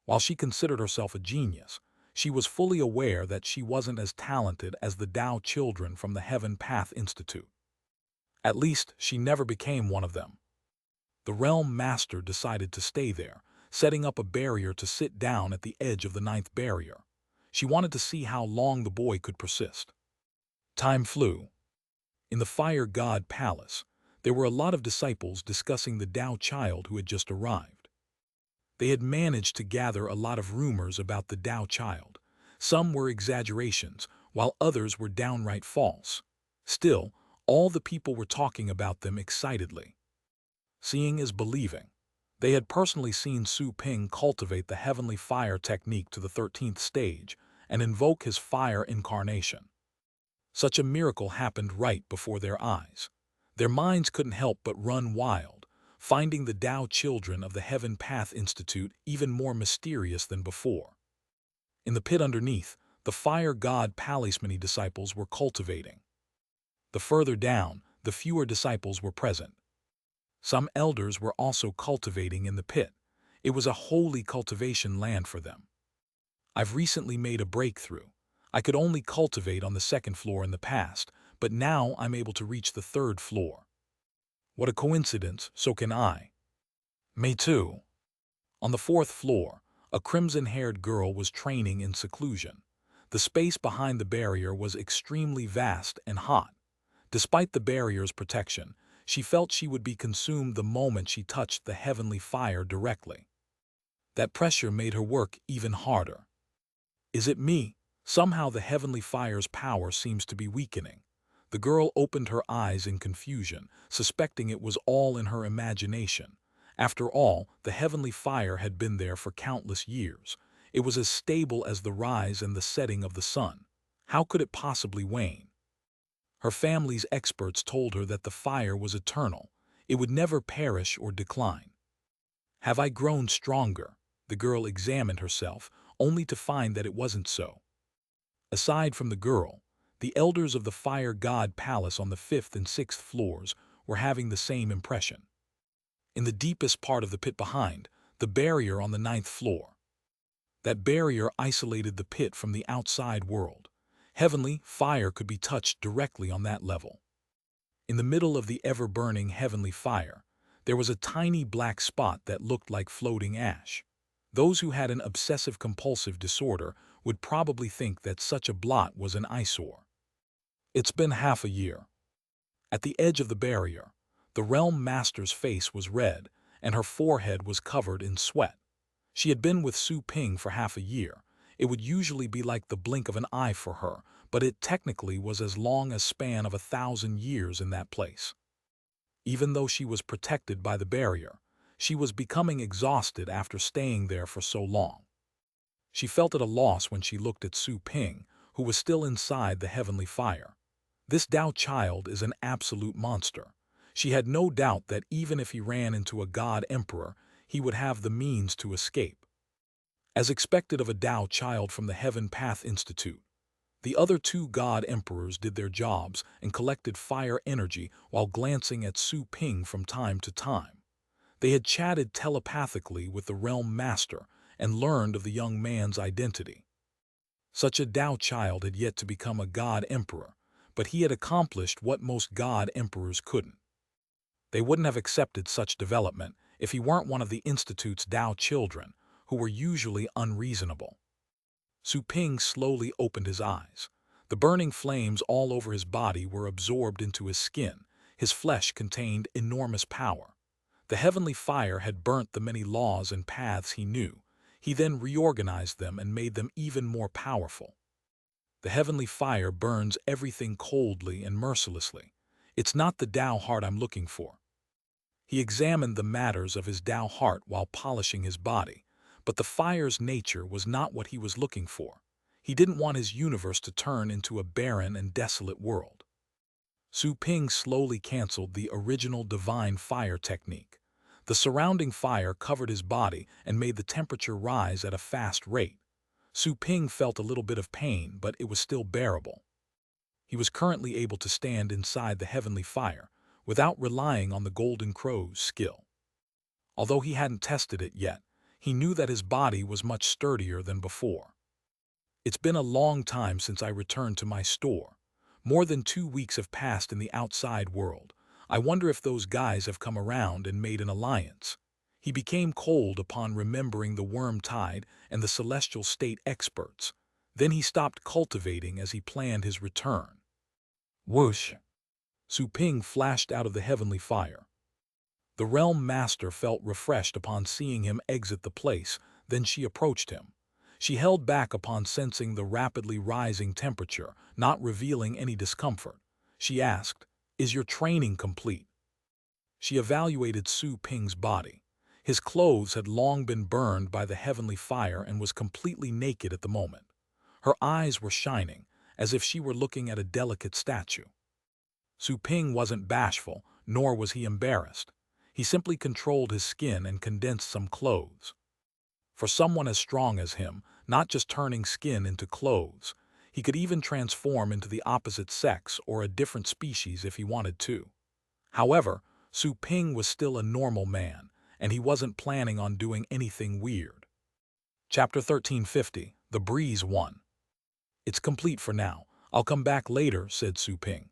[SPEAKER 1] While she considered herself a genius, she was fully aware that she wasn't as talented as the Tao children from the Heaven Path Institute. At least, she never became one of them. The realm master decided to stay there, setting up a barrier to sit down at the edge of the ninth barrier. She wanted to see how long the boy could persist. Time flew. In the fire god palace, there were a lot of disciples discussing the Tao child who had just arrived. They had managed to gather a lot of rumors about the Tao child. Some were exaggerations, while others were downright false. Still, all the people were talking about them excitedly. Seeing is believing. They had personally seen Su Ping cultivate the heavenly fire technique to the 13th stage and invoke his fire incarnation. Such a miracle happened right before their eyes. Their minds couldn't help but run wild, finding the Tao children of the Heaven Path Institute even more mysterious than before. In the pit underneath, the fire god Palismani disciples were cultivating. The further down, the fewer disciples were present. Some elders were also cultivating in the pit. It was a holy cultivation land for them. I've recently made a breakthrough. I could only cultivate on the second floor in the past, but now I'm able to reach the third floor. What a coincidence, so can I. Me too. On the fourth floor, a crimson-haired girl was training in seclusion. The space behind the barrier was extremely vast and hot. Despite the barrier's protection, she felt she would be consumed the moment she touched the heavenly fire directly. That pressure made her work even harder. Is it me? Somehow the heavenly fire's power seems to be weakening. The girl opened her eyes in confusion, suspecting it was all in her imagination. After all, the heavenly fire had been there for countless years. It was as stable as the rise and the setting of the sun. How could it possibly wane? Her family's experts told her that the fire was eternal. It would never perish or decline. Have I grown stronger? The girl examined herself, only to find that it wasn't so. Aside from the girl, the elders of the fire god palace on the 5th and 6th floors were having the same impression. In the deepest part of the pit behind, the barrier on the 9th floor. That barrier isolated the pit from the outside world. Heavenly fire could be touched directly on that level. In the middle of the ever-burning heavenly fire, there was a tiny black spot that looked like floating ash. Those who had an obsessive-compulsive disorder would probably think that such a blot was an eyesore. It's been half a year. At the edge of the barrier, the realm master's face was red, and her forehead was covered in sweat. She had been with Su Ping for half a year. It would usually be like the blink of an eye for her, but it technically was as long a span of 1,000 years in that place. Even though she was protected by the barrier, she was becoming exhausted after staying there for so long. She felt at a loss when she looked at Su Ping, who was still inside the heavenly fire. This Tao child is an absolute monster. She had no doubt that even if he ran into a god emperor, he would have the means to escape. As expected of a Tao child from the Heaven Path Institute, the other two god emperors did their jobs and collected fire energy while glancing at Su Ping from time to time. They had chatted telepathically with the realm master and learned of the young man's identity. Such a Tao child had yet to become a god emperor, but he had accomplished what most god emperors couldn't. They wouldn't have accepted such development if he weren't one of the Institute's Tao children, who were usually unreasonable. Su Ping slowly opened his eyes. The burning flames all over his body were absorbed into his skin. His flesh contained enormous power. The heavenly fire had burnt the many laws and paths he knew. He then reorganized them and made them even more powerful. The heavenly fire burns everything coldly and mercilessly. It's not the Tao heart I'm looking for. He examined the matters of his Tao heart while polishing his body, but the fire's nature was not what he was looking for. He didn't want his universe to turn into a barren and desolate world. Su Ping slowly canceled the original divine fire technique. The surrounding fire covered his body and made the temperature rise at a fast rate. Su Ping felt a little bit of pain, but it was still bearable. He was currently able to stand inside the heavenly fire without relying on the Golden Crow's skill. Although he hadn't tested it yet, he knew that his body was much sturdier than before. It's been a long time since I returned to my store. More than 2 weeks have passed in the outside world. I wonder if those guys have come around and made an alliance. He became cold upon remembering the worm tide and the celestial state experts. Then he stopped cultivating as he planned his return. Whoosh! Su Ping flashed out of the heavenly fire. The realm master felt refreshed upon seeing him exit the place, then she approached him. She held back upon sensing the rapidly rising temperature, not revealing any discomfort. She asked, "Is your training complete?" She evaluated Su Ping's body. His clothes had long been burned by the heavenly fire and was completely naked at the moment. Her eyes were shining, as if she were looking at a delicate statue. Su Ping wasn't bashful, nor was he embarrassed. He simply controlled his skin and condensed some clothes. For someone as strong as him, not just turning skin into clothes, he could even transform into the opposite sex or a different species if he wanted to. However, Su Ping was still a normal man, and he wasn't planning on doing anything weird. Chapter 1350, The Breeze 1. It's complete for now. I'll come back later, said Su Ping.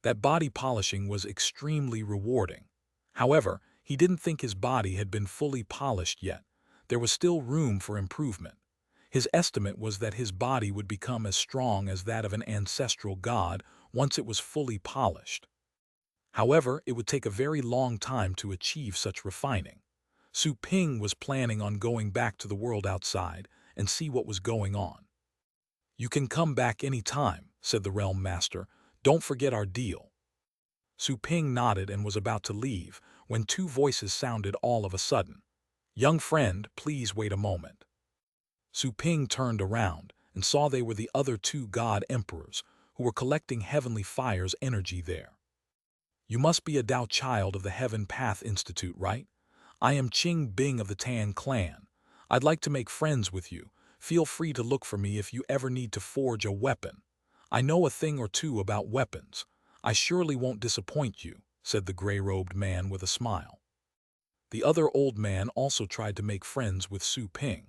[SPEAKER 1] That body polishing was extremely rewarding. However, he didn't think his body had been fully polished yet. There was still room for improvement. His estimate was that his body would become as strong as that of an ancestral god once it was fully polished. However, it would take a very long time to achieve such refining. Su Ping was planning on going back to the world outside and see what was going on. You can come back any time, said the realm master. Don't forget our deal. Su Ping nodded and was about to leave when two voices sounded all of a sudden. Young friend, please wait a moment. Su Ping turned around and saw they were the other two god emperors who were collecting heavenly fire's energy there. You must be a Dao child of the Heaven Path Institute, right? I am Qing Bing of the Tan clan. I'd like to make friends with you. Feel free to look for me if you ever need to forge a weapon. I know a thing or two about weapons. I surely won't disappoint you, said the gray-robed man with a smile. The other old man also tried to make friends with Su Ping.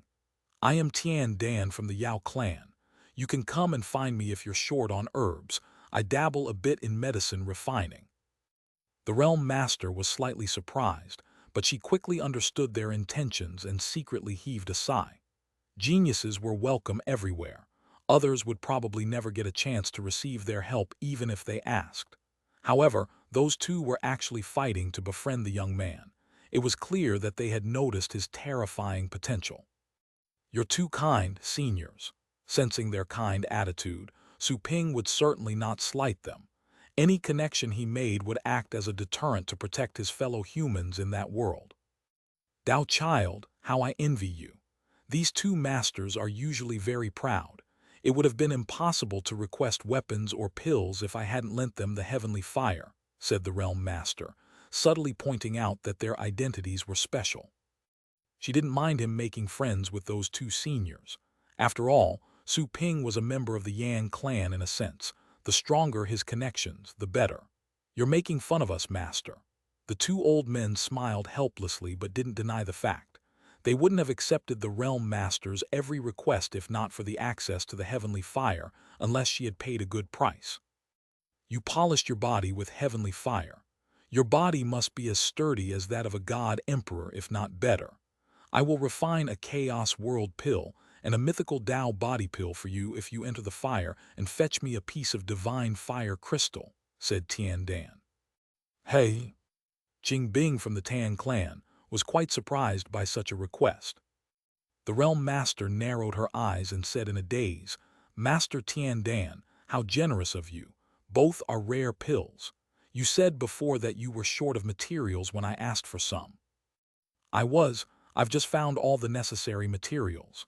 [SPEAKER 1] I am Tian Dan from the Yao clan. You can come and find me if you're short on herbs. I dabble a bit in medicine refining. The realm master was slightly surprised, but she quickly understood their intentions and secretly heaved a sigh. Geniuses were welcome everywhere. Others would probably never get a chance to receive their help even if they asked. However, those two were actually fighting to befriend the young man. It was clear that they had noticed his terrifying potential. You're too kind, seniors. Sensing their kind attitude, Su Ping would certainly not slight them. Any connection he made would act as a deterrent to protect his fellow humans in that world. Dao child, how I envy you. These two masters are usually very proud. It would have been impossible to request weapons or pills if I hadn't lent them the heavenly fire, said the realm master, subtly pointing out that their identities were special. She didn't mind him making friends with those two seniors. After all, Su Ping was a member of the Yan clan in a sense. The stronger his connections, the better. You're making fun of us, master. The two old men smiled helplessly but didn't deny the fact. They wouldn't have accepted the realm master's every request if not for the access to the heavenly fire, unless she had paid a good price. You polished your body with heavenly fire. Your body must be as sturdy as that of a god emperor, if not better. I will refine a chaos world pill and a mythical Tao body pill for you if you enter the fire and fetch me a piece of divine fire crystal, said Tian Dan. Hey! Qing Bing from the Tan clan was quite surprised by such a request. The realm master narrowed her eyes and said in a daze, Master Tian Dan, how generous of you. Both are rare pills. You said before that you were short of materials when I asked for some. I've just found all the necessary materials.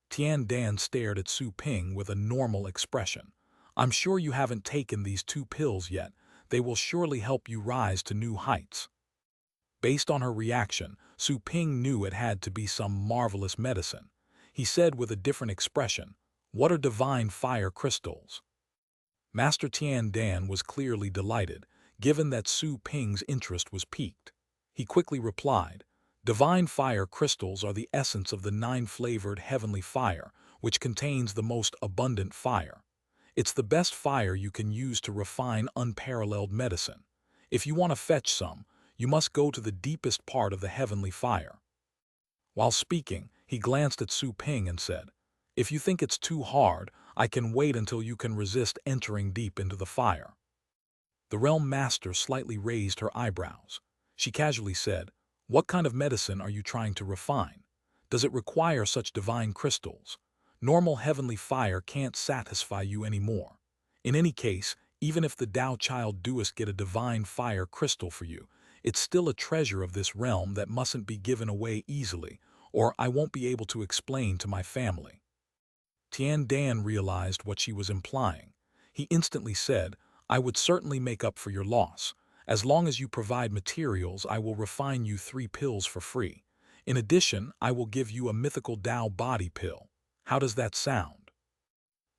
[SPEAKER 1] Tian Dan stared at Su Ping with a normal expression. I'm sure you haven't taken these two pills yet. They will surely help you rise to new heights. Based on her reaction, Su Ping knew it had to be some marvelous medicine. He said with a different expression, What are divine fire crystals? Master Tian Dan was clearly delighted, given that Su Ping's interest was piqued. He quickly replied, Divine fire crystals are the essence of the nine-flavored heavenly fire, which contains the most abundant fire. It's the best fire you can use to refine unparalleled medicine. If you want to fetch some, you must go to the deepest part of the heavenly fire. While speaking, he glanced at Su Ping and said, If you think it's too hard, I can wait until you can resist entering deep into the fire." The realm master slightly raised her eyebrows. She casually said, "What kind of medicine are you trying to refine? Does it require such divine crystals? Normal heavenly fire can't satisfy you anymore. In any case, even if the Tao Child doest get a divine fire crystal for you, it's still a treasure of this realm that mustn't be given away easily, or I won't be able to explain to my family." Tian Dan realized what she was implying. He instantly said, "I would certainly make up for your loss. As long as you provide materials, I will refine you 3 pills for free. In addition, I will give you a mythical Tao body pill. How does that sound?"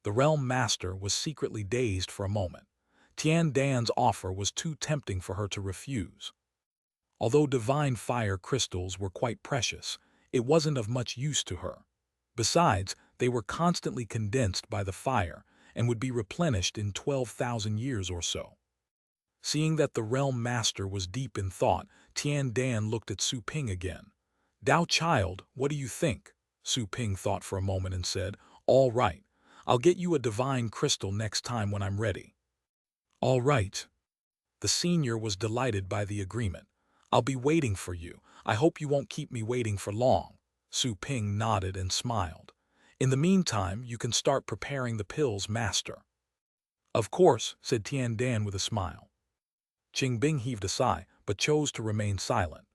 [SPEAKER 1] The realm master was secretly dazed for a moment. Tian Dan's offer was too tempting for her to refuse. Although divine fire crystals were quite precious, it wasn't of much use to her. Besides, they were constantly condensed by the fire and would be replenished in 12,000 years or so. Seeing that the realm master was deep in thought, Tian Dan looked at Su Ping again. "Tao Child, what do you think?" Su Ping thought for a moment and said, "All right. I'll get you a divine crystal next time when I'm ready." "All right." The senior was delighted by the agreement. "I'll be waiting for you. I hope you won't keep me waiting for long." Su Ping nodded and smiled. "In the meantime, you can start preparing the pills, master." "Of course," said Tian Dan with a smile. Qing Bing heaved a sigh, but chose to remain silent.